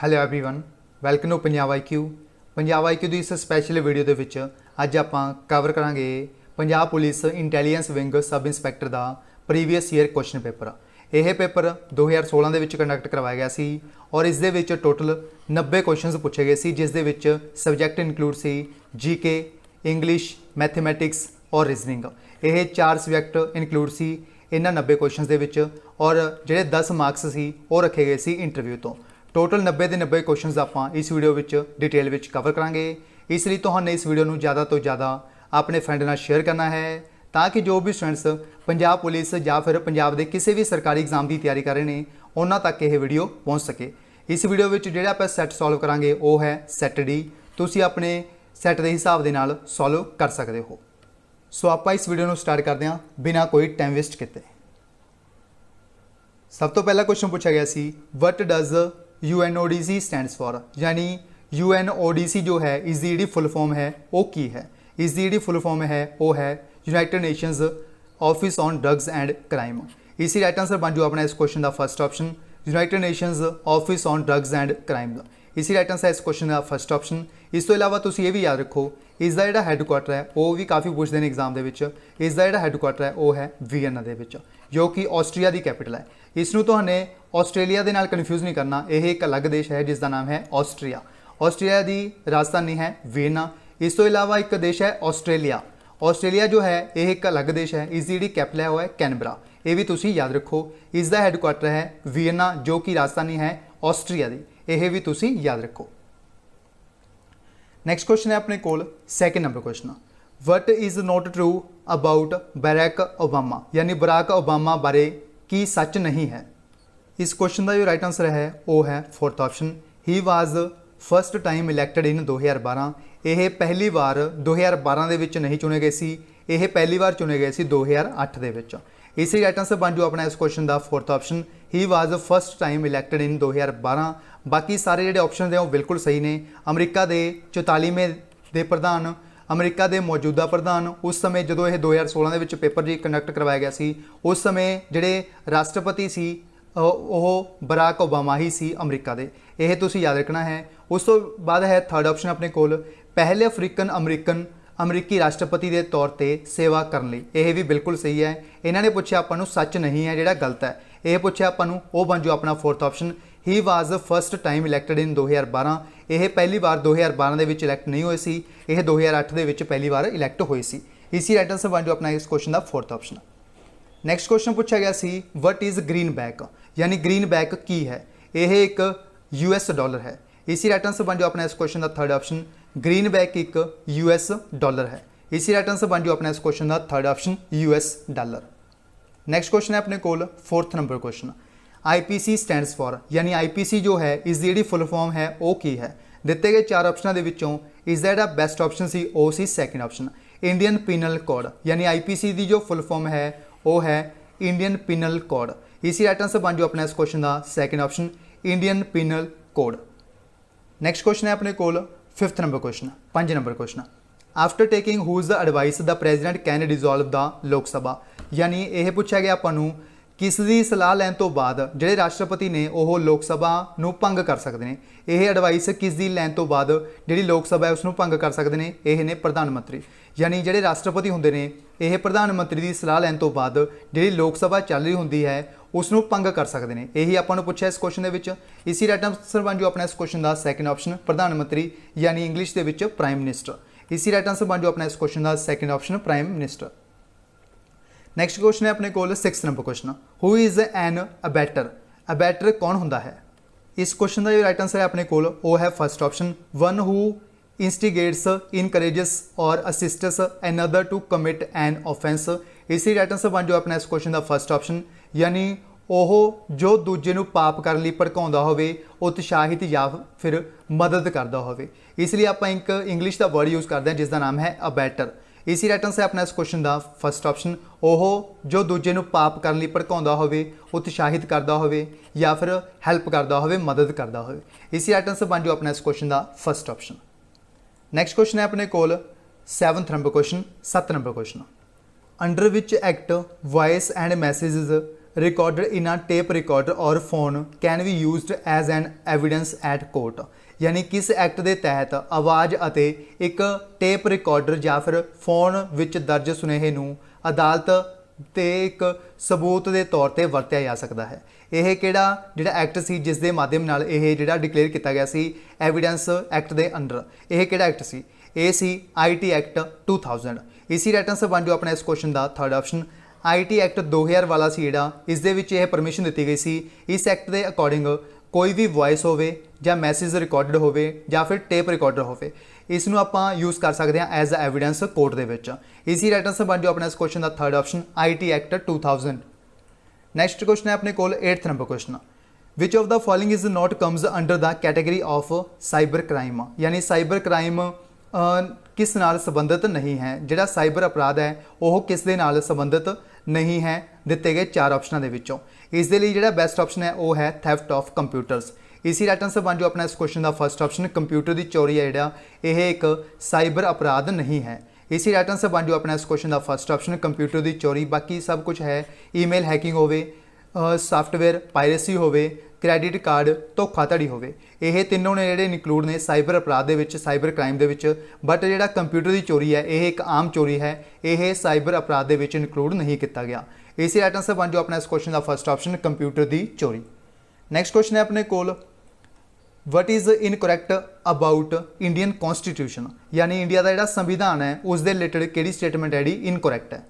Hello everyone welcome to Punjab IQ. Punjab IQ ਦੀ ਇਸ special video ਦੇ ਵਿੱਚ ਅੱਜ ਆਪਾਂ ਕਵਰ ਕਰਾਂਗੇ Punjab police intelligence wing sub inspector ਦਾ ਪ੍ਰੀਵੀਅਸ ਈਅਰ ਕੁਐਸਚਨ ਪੇਪਰ। ਇਹ ਪੇਪਰ 2016 ਦੇ ਵਿੱਚ ਕੰਡਕਟ ਕਰਵਾਇਆ ਗਿਆ ਸੀ ਔਰ ਇਸ ਦੇ ਵਿੱਚ ਟੋਟਲ 90 ਕੁਐਸਚਨਸ ਪੁੱਛੇ ਗਏ ਸੀ, ਜਿਸ ਦੇ ਵਿੱਚ ਸਬਜੈਕਟ ਇਨਕਲੂਡ ਸੀ जीके, ਇੰਗਲਿਸ਼, मैथमैटिक्स और रीजनिंग। ਇਹ 4 ਸਬਜੈਕਟ ਇਨਕਲੂਡ ਸੀ ਇਹਨਾਂ 90 ਕੁਐਸਚਨਸ ਦੇ ਵਿੱਚ ਔਰ ਜਿਹੜੇ 10 ਮਾਰਕਸ ਸੀ ਉਹ ਰੱਖੇ ਗਏ ਸੀ ਇੰਟਰਵਿਊ ਤੋਂ। टोटल 90 के 90 क्वेश्चंस आप इस वीडियो में डिटेल में कवर करांगे, इसलिए तुहाने इस वीडियो में ज़्यादा तो ज़्यादा अपने फ्रेंड नाल शेयर करना है ताकि जो भी स्टूडेंट्स पंजाब पुलिस या फिर पंजाब के किसी भी सरकारी एग्जाम की तैयारी कर रहे हैं उन्होंने तक यह वीडियो पहुँच सके। इस वीडियो में जो आप सैट सॉल्व करांगे वो है सैट डी। तुसीं अपने सैट के हिसाब के नाल सॉल्व कर सकते हो। सो आप इस वीडियो को स्टार्ट करते हैं बिना कोई टाइम वेस्ट किए। सब तो पहला क्वेश्चन पूछा गया see what does UNODC stands for, यानी UNODC जो है इसकी जी फुल फॉर्म है वो की है। इसकी जी फुल फॉर्म है वो है United Nations office on drugs and crime. इसी राइट आंसर बन जाओ अपना इस क्वेश्चन का first option United Nations office on drugs and crime. इसी राइट आंसर इस क्वेश्चन का फर्स्ट ऑप्शन। इस तो इलावा तुम ये भी याद रखो इसका जोड़ा हैडकुआटर है वो भी काफ़ी पूछते हैं एग्जाम के। इसका जोड़ा हैडकुआटर है वो है वियना के, जो कि ऑस्ट्रिया की कैपिटल है। इसनों तो हमने ऑस्ट्रेलिया के नाल कन्फ्यूज़ नहीं करना, यह एक अलग देश है जिसका नाम है ऑस्ट्रिया। ऑस्ट्रेलिया की राजधानी है वियना। इस तो इलावा एक देश है ऑस्ट्रेलिया। ऑस्ट्रेलिया जो है यह एक अलग देश है, इसकी जी कैपिटल है वो है कैनबरा। ये भी तुसी याद रखो इसका हैडकुआटर है वियना जो कि राजधानी है ऑस्ट्रिया की, यह भी तुसी याद रखो। नैक्सट क्वेश्चन है अपने कोल second number question what is not true about Barack Obama, यानी बराक ओबामा बारे की सच नहीं है। इस क्वेश्चन का जो राइट आंसर है वो है fourth option he was first time elected in 2012। यह पहली बार 2012 के नहीं चुने गए सी, यह पहली बार चुने गए सी 2008 के। इसी राइट आंसर बन जाओ अपना इस क्वेश्चन का fourth option he was first time elected in 2012। बाकी सारे जो ऑप्शन हैं वो बिल्कुल सही ने। अमरीका के 44वें के प्रधान, अमरीका के मौजूदा प्रधान उस समय जो यह 2016 के पेपर जी कंडक्ट करवाया गया सी, उस समय जोड़े राष्ट्रपति सी वो बराक ओबामा ही सी अमरीका के, यह तुसीं याद रखना है। उस तो बाद है थर्ड ऑप्शन अपने कोल पहले अफ्रीकन अमरीकी राष्ट्रपति के तौर पर सेवा करने लई, यह भी बिल्कुल सही है। इन्होंने पूछे आपको सच नहीं है जोड़ा गलत है, यह पूछे आपको वो बन जाओ अपना fourth option he was first time elected in 2012। यह पहली बार 2012 के इलैक्ट नहीं हुए सी, यह 2008 के पहली बार इलैक्ट हुए सी। इसी राइट आंसर बन जाओ अपना इस क्वेश्चन का फोर्थ ऑप्शन। नैक्सट क्वेश्चन पूछा गया see what is green back, यानी ग्रीन बैक की है। यह एक US डॉलर है। इसी राइट आंसर बन जाओ अपना इस क्वेश्चन का थर्ड ऑप्शन ग्रीन बैक एक US डॉलर है। इसी राइट आंसर बन जाओ अपना इस क्वेश्चन का third option US dollar. Next question है अपने कोल fourth number question IPC stands for, यानी IPC जो है इसकी जी फुल फॉर्म है वो की है। दिते गए 4 ऑप्शनों के विचों इसका जोड़ा बेस्ट ऑप्शन सी वो C second option Indian penal code, यानी IPC की जो फुल फॉर्म है वो है इंडियन पीनल कोड। इसी राइट आंसर बन जाओ अपना इस क्वेश्चन का second option Indian penal code. Next question है अपने कोल fifth number question 5 number question after taking whose the advice the president can dissolve the Lok Sabha, यानी यह पूछा गया आपू किस की सलाह लैन तो बाद जोड़े राष्ट्रपति ने वह लोक सभा नूं भंग कर सकते हैं। यह एडवाइस किस की लैन तो बाद जी लोक सभा है उसनूं भंग कर सकते हैं, यह ने प्रधानमंत्री। यानी जोड़े राष्ट्रपति होंदे ने यह प्रधानमंत्री की सलाह लैन तो बाद जी लोक सभा चल रही होंदी है उसनूं भंग कर सकते हैं। यही आपको पूछा इस क्वेश्चन के। इसी राइट आंसर बन जाओ अपना इस क्वेश्चन का सैकेंड ऑप्शन प्रधानमंत्री, यानी इंग्लिश के प्राइम मिनिस्टर। इसी राइट आंसर बन जाओ अपना इस क्वेश्चन का second option prime minister. Next question है अपने कोल six number question who is an abettor, abettor कौन होंदा है। इस क्वेश्चन का जो राइट आंसर है अपने कोल वो है first option one who instigates encourages और assists another to commit an offence. इसी राइट आंसर बन जाओ अपना इस क्वेश्चन का फर्स्ट ऑप्शन, यानी ਉਹ जो दूजे ਨੂੰ पाप करने ਲਈ ਭੜਕਾਉਂਦਾ ਹੋਵੇ, ਉਤਸ਼ਾਹਿਤ ਜਾਂ फिर मदद करता ਹੋਵੇ। इसलिए आप एक इंग्लिश का वर्ड यूज़ करते हैं जिसका नाम है अबैटर। इसी राइट आंसर अपना इस क्वेश्चन का फर्स्ट ऑप्शन ਉਹ जो दूजे ਨੂੰ पाप करने ਲਈ ਭੜਕਾਉਂਦਾ ਹੋਵੇ, उत्साहित करता ਹੋਵੇ या फिर हैल्प करता होवे, मदद करता होवे। इसी राइट आंसर बन जाओ अपना इस क्वेश्चन का फर्स्ट ऑप्शन। नैक्सट क्वेश्चन है अपने कोल 7th number question 7 number question under which act voice and messages recorded in a tape recorder और phone can be used as an evidence at court. यानी किस एक्ट के तहत आवाज़ अते एक टेप रिकॉर्डर या फिर फोन विच दर्ज सुनेहे नूं अदालत ते एक सबूत के तौर पर वरत्या जा सकता है। यह किहड़ा जिहड़ा एक्ट सी जिस दे माध्यम नाल यह जिहड़ा डिक्लेयर किया गया सी एविडेंस एक्ट के अंडर, यह किहड़ा एक्ट सी? ये सी IT एक्ट 2000। इसी राइट आंसर बन जो अपना इस क्वेश्चन का थर्ड ऑप्शन। IT एक्ट 2000 वाला सी जिहड़ा इस दे विच यह परमिशन दी गई सी इस एक्ट के अकॉर्डिंग कोई भी वॉइस होवे या मैसेज रिकॉर्डेड होवे या फिर टेप रिकॉर्डर होवे इसनूं आपां यूज़ कर सकते हैं एज एविडेंस कोर्ट दे विच। इसी राइट आंसर बन जो अपना इस क्वेश्चन का third option IT act 2000। Next question है अपने कोल 8th number question. Which of the following is not comes under the category of cyber crime. यानी साइबर क्राइम किस नाल संबंधित नहीं है, जिहड़ा साइबर अपराध है वह किस दे नाल संबंधित नहीं है। दिते गए 4 ऑप्शनों के विचों इस दे लई जिहड़ा बेस्ट ऑप्शन है वह है थैफ्ट ऑफ कंप्यूटर्स। इसी राइट आंसर बन जो अपना इस क्वेश्चन का फर्स्ट ऑप्शन कंप्यूटर की चोरी है जिहड़ा यह एक साइबर अपराध नहीं है। इसी राइट आंसर बन जो अपना इस क्वेश्चन का फर्स्ट ऑप्शन कंप्यूटर की चोरी। बाकी सब कुछ है ईमेल हैकिंग होवे, सॉफ्टवेयर पायरेसी होवे, क्रेडिट कार्ड धोखाधड़ी होवे, यह तीनों ने जिहड़े इनकलूड ने साइबर अपराध दे विच साइबर क्राइम दे विच। बट जिहड़ा कंप्यूटर की चोरी है यह एक आम चोरी है, यह साइबर अपराध दे विच इनकलूड नहीं किया गया। इसी राइट आंसर बन जो अपना इस क्वेश्चन का फर्स्ट ऑप्शन कंप्यूटर की चोरी। नैक्सट क्वेश्चन है अपने कोल what is incorrect about Indian constitution. यानी इंडिया का जिहड़ा संविधान है उस दे रिलेटेड किहड़ी स्टेटमेंट है जिहड़ी इनकरैक्ट है।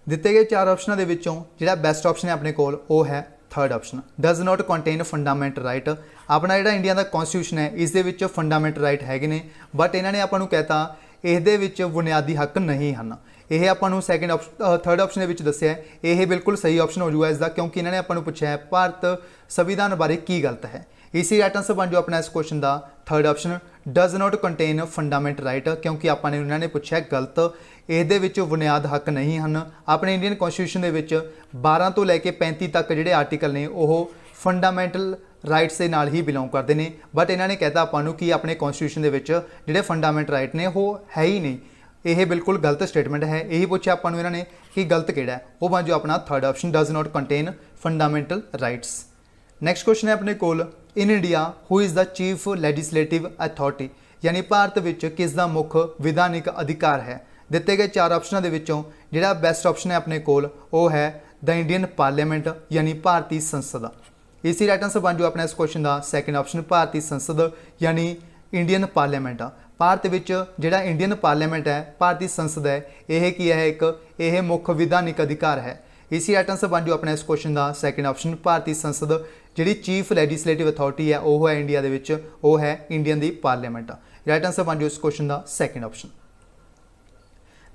दिते गए 4 ऑप्शनों के विचों जिहड़ा बेस्ट ऑप्शन है अपने कोल वह है third option does not contain fundamental right. अपना जिहड़ा इंडिया का कॉन्स्टिट्यूशन है इस दे विच फंडामेंटल राइट हैगे ने बट इन्होंने आपां नूं कहता इहदे विच बुनियादी हक नहीं हैं। यह आपां नूं सैकेंड थर्ड ऑप्शन के विच दस्सिया है, यह बिल्कुल सही ऑप्शन हो जाऊगा इसका क्योंकि इन्होंने आपां नूं पुछया है भारत संविधान बारे की गलत है। इसी राइट आंसर बन जो अपना इस क्वेश्चन का third option does not contain fundamental right क्योंकि आपने उन्होंने पूछा गलत ਇਹਦੇ ਵਿੱਚ बुनियाद हक नहीं हैं। अपने इंडियन कॉन्स्टिट्यूशन ਦੇ ਵਿੱਚ 12 ਤੋਂ ਲੈ ਕੇ 35 तक ਜਿਹੜੇ आर्टिकल ने ਉਹ फंडामेंटल राइट्स ਦੇ ਨਾਲ ही बिलोंग करते हैं। बट इन्होंने कहता ਆਪਾਂ ਨੂੰ कि अपने कॉन्स्टिट्यूशन ਦੇ ਵਿੱਚ ਜਿਹੜੇ फंडामेंटल राइट ने वो है ही नहीं, यह बिल्कुल गलत स्टेटमेंट है। यही पूछा ਆਪਾਂ ਨੂੰ इन्होंने कि गलत ਕਿਹੜਾ है, वो बन जो अपना third option does not contain fundamental rights. Next question है अपने कोल in India who is the chief legislative authority. यानी भारत विच किस दा मुख विधानिक अधिकार है। दिते गए 4 ऑप्शनों के विचों जिहड़ा बेस्ट ऑप्शन है अपने कोल वो है द इंडियन पार्लीमेंट यानी भारतीय संसद। इसी राइट आंसर बन जो अपना इस क्वेश्चन का सैकेंड ऑप्शन भारतीय संसद यानी इंडियन पार्लीमेंट। भारत विच जिहड़ा इंडियन पार्लीमेंट है भारतीय संसद है यह की है एक यह मुख्य विधानिक अधिकार है। इसी राइट आंसर बन जो अपना इस क्वेश्चन का सैकेंड ऑप्शन भारतीय संसद। जिहड़ी चीफ लैजिस्लेटिव अथॉरिटी है वह है इंडिया दे विच वो है इंडियन दी पार्लीमेंट। राइट आंसर बन जो इस क्वेश्चन का सैकेंड ऑप्शन।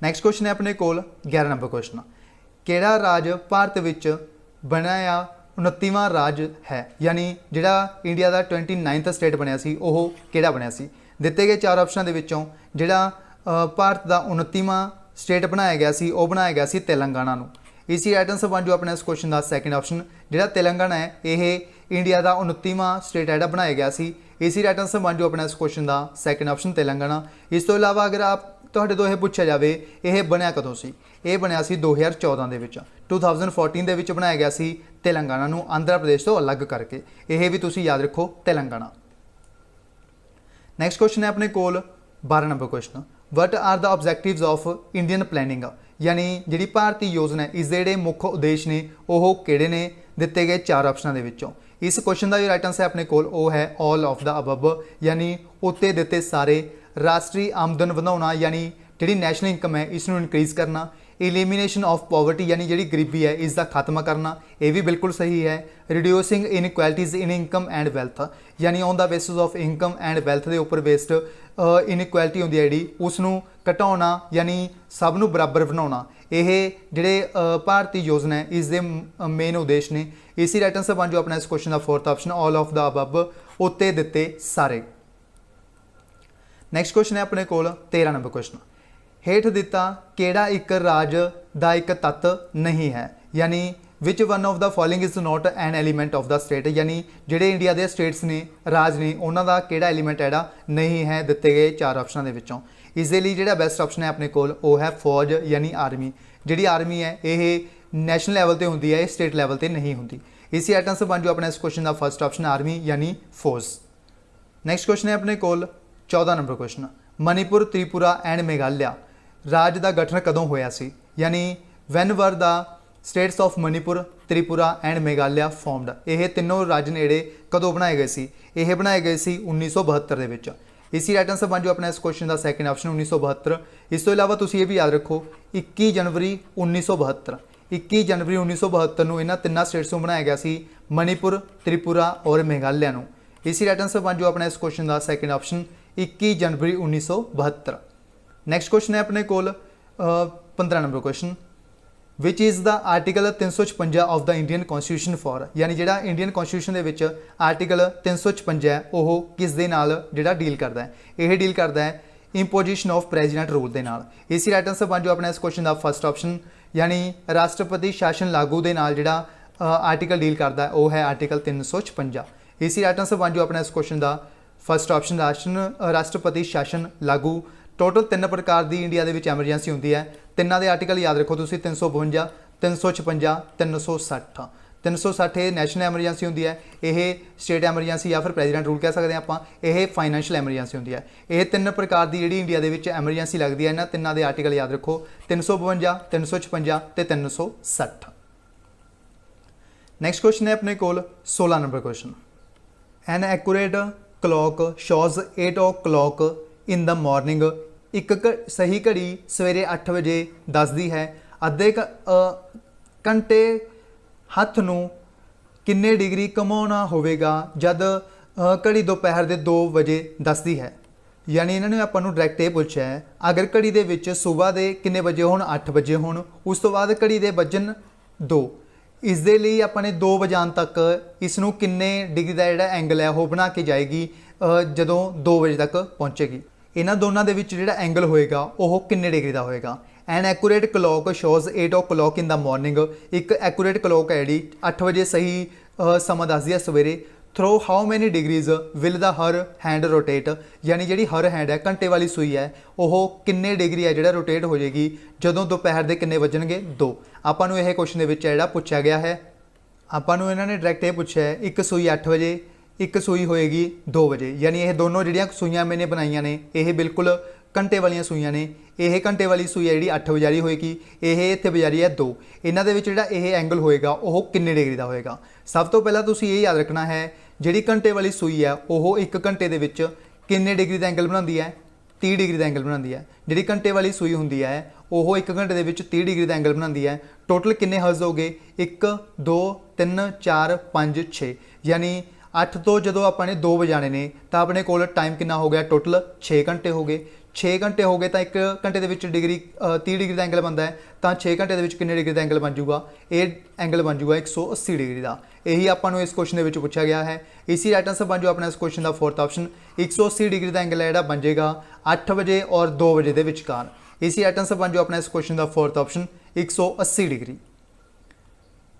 नैक्सट क्वेश्चन है अपने कोल 11 नंबर क्वेश्चन किहड़ा राज भारत विच बनाया 29वां राज है। यानी जिहड़ा इंडिया का 29th स्टेट बनया सी वो किहड़ा बनया सी। दिते गए 4 ऑप्शनों के विचों जिहड़ा भारत का 29वां स्टेट बनाया गया सी वो बनाया गया सी तेलंगाना नूं। इसी राइट आंसर बन जो अपना इस क्वेश्चन का सैकेंड ऑप्शन जिहड़ा तेलंगाना है यह इंडिया का 29वां स्टेट है बनाया गया सी। इसी राइट आंसर बन जो अपना इस क्वेश्चन का सैकेंड ऑप्शन तेलंगाना। इस तो इलावा अगर आप तुहाडे तो यह पूछा जाए यह बनया कदों सी, यह बनया सी 2014 दे विच 2014 दे विच बनाया गया सी तेलंगाना नूं आंध्र प्रदेश तो अलग करके, यह भी तुसीं याद रखो तेलंगाना। नैक्सट क्वेश्चन है अपने कोल 12 number question what are the objectives of Indian planning. यानी जिहड़ी भारतीय योजना है इस जिहड़े मुख्य उद्देश ने वो किहड़े ने। दिते गए 4 ऑप्शनों के विचों इस क्वेश्चन का जो राइट आंसर है अपने कोल वो है ऑल ऑफ द अबव। यानी उत्ते दिते सारे राष्ट्रीय आमदन वधाउणा यानी जिहड़ी नैशनल इनकम है इसनूं इनक्रीज़ करना, एलिमीनेशन ऑफ पॉवर्टी यानी जिहड़ी गरीबी है इसका खात्मा करना, यह भी बिल्कुल सही है। Reducing inequalities in income and wealth यानी on the basis of income and wealth के उपर बेस्ड इनइक्वैलिटी होंदी है जिहड़ी उसनूं घटाउणा यानी सब नूं बराबर बनाउणा, यह जिहड़े भारतीय योजना है इस दे मेन उद्देश ने। इसी राइट आंसर बन जो अपना इस क्वेश्चन का fourth option all of the above उत्ते दिते सारे। नैक्सट क्वेश्चन है अपने कोल 13 नंबर क्वेश्चन हेठ दिता किहड़ा एक राज दा एक तत्त नहीं है। यानी which one of the following is not an element of the state. यानी जिहड़े इंडिया के स्टेट्स ने राज ने उन्हों का किहड़ा एलीमेंट है नहीं है। दिते गए 4 ऑप्शनों के विचों इस लिए जिहड़ा बेस्ट ऑप्शन है अपने कोल वो है फौज यानी आर्मी। जिहड़ी आर्मी है यह नैशनल लैवल ते होंदी है, स्टेट लैवल ते नहीं होंदी। इसी राइट आंसर बन जो अपने इस क्वेश्चन का फर्स्ट ऑप्शन आर्मी यानी फौज। नैक्सट क्वेश्चन है अपने कोल 14 number question, Manipur Tripura and Meghalaya राज का गठन कदों होया सी, यानी when were the states of Manipur Tripura and Meghalaya formed. यह तीनों राज्य नेड़े कदों बनाए गए सी? यह बनाए गए सी 1972 के विच। इसी राइट आंसर बन जो अपना इस क्वेश्चन का सैकेंड ऑप्शन 1972। इस तो इलावा तुसीं ये भी याद रखो 21 जनवरी 1972, 21 जनवरी 1972 ਨੂੰ ਇਹਨਾਂ ਤਿੰਨਾਂ ਸਟੇਟਸ ਨੂੰ ਬਣਾਇਆ ਗਿਆ ਸੀ, ਮਣੀਪੁਰ, त्रिपुरा और मेघालय ਨੂੰ। इसी राइट आंसर बन जो अपना इस क्वेश्चन का सैकेंड ऑप्शन 21 जनवरी 1972। नैक्सट क्वेश्चन है अपने कोल 15 number question, which is the article 356 of the Indian constitution for, यानी जिहड़ा Indian constitution they which article 356 है वह किस दे नाल जिहड़ा डील करता है? यह डील करता है इंपोजिशन ऑफ प्रेजिडेंट रूल दे नाल। इसी राइट आंसर बन जो अपना इस क्वेश्चन का फर्स्ट ऑप्शन, यानी राष्ट्रपति शासन लागू दे नाल जिहड़ा आर्टिकल डील करता है वह है आर्टिकल 356। इसी राइट आंसर बन जो अपना इस क्वेश्चन का फर्स्ट ऑप्शन राष्ट्रपति शासन लागू। टोटल 3 प्रकार की इंडिया के एमरजेंसी होंगी है, तिना के आर्टिकल याद रखो तुसीं 352, 356, 360। 360 ये नैशनल एमरजेंसी होंगी है, यह स्टेट एमरजेंसी या फिर प्रेजिडेंट रूल कह सकते हैं आप, यह फाइनैशियल एमरजेंसी होंगी है। यह 3 प्रकार की जी इंडिया के एमरजेंसी लगती है, इन्होंने तिना के आर्टिकल याद रखो 352, 356 तो 360। नैक्सट क्वेश्चन है अपने कोल 16 number question, an accurate clock shows 8 o'clock in the morning, एक सही घड़ी सवेरे 8 बजे दसदी है, अद्धे घंटे हथ नूं किन्ने डिग्री घुमाउणा होवेगा जद घड़ी दोपहर के 2 बजे दसदी है। यानी इन्होंने आपां नूं डायरैक्ट ये पूछा है, अगर घड़ी दे विच सुबह के किन्ने बजे होण, 8 बजे होण, उस तो बाद घड़ी दे वजन 2, इस दे लई आपां ने 2 बजाण तक इसनूं किन्ने डिग्री का जिहड़ा एंगल है वो बना के जाएगी जदों 2 बजे तक पहुँचेगी। इन्हां दोनों दे विच जिहड़ा एंगल होएगा वो किन्ने डिग्री का होएगा? An accurate clock shows 8 o'clock in the morning, एक एक्यूरेट क्लॉक है जी 8 बजे सही समा दसदी है सवेरे। Throw how many degrees will the her hand rotate, यानी जी हर हैंड है घंटे वाली सूई है वह किन्ने डिग्री है जो रोटेट हो जाएगी जदों दोपहर के किन्ने वजनगे 2। आपां नूं यह क्वेश्चन दे विच जिहड़ा पूछा गया है, आपां नूं इन्होंने डायरैक्ट ये पूछा है एक सूई 8 बजे, एक सूई होएगी 2 बजे, यानी यह दोनों जिहड़ियां सूइयां मैंने बनाईयां ने यह बिल्कुल घंटे वाली सूइयां ने। यह घंटे वाली सूई है जी 8 बजारी होएगी, यह इत्थे बजारी है 2। इन्हां दे विच जिहड़ा यह एंगल होएगा वह किन्ने डिग्री का होएगा? सब तो पहला तुसीं ये याद रखना है जिहड़ी घंटे वाली सूई है वह एक घंटे दे विच किन्ने डिग्री का एंगल बनाती है? 30 डिग्री का एंगल बनाती है। जिहड़ी घंटे वाली सूई होंदी है वह एक घंटे दे विच 30 डिग्री का एंगल बनाती है। टोटल किन्ने हर्ज हो गए? 1 2 3 4 5 6, यानी 8 तो जो आपने 2 बजाने ने तो अपने कोल टाइम कितना हो गया? टोटल 6 घंटे हो गए। 6 घंटे हो गए तो एक घंटे के डिग्री 30 डिग्री का एंगल बनता है, तो 6 घंटे के किन्ने डिग्री का एंगल बन जूगा? ये एंगल बन जूगा 180 डिग्री का। यही आपको इस क्वेश्चन के पूछा गया है। इसी राइट आंसर बन जो अपना इस क्वेश्चन का फोर्थ ऑप्शन 180 डिग्री का एंगल है बन जाएगा 8 बजे और 2 बजे के विचकार। इसी राइट आंसर बन जो अपना इस क्वेश्चन का fourth option 180 degree.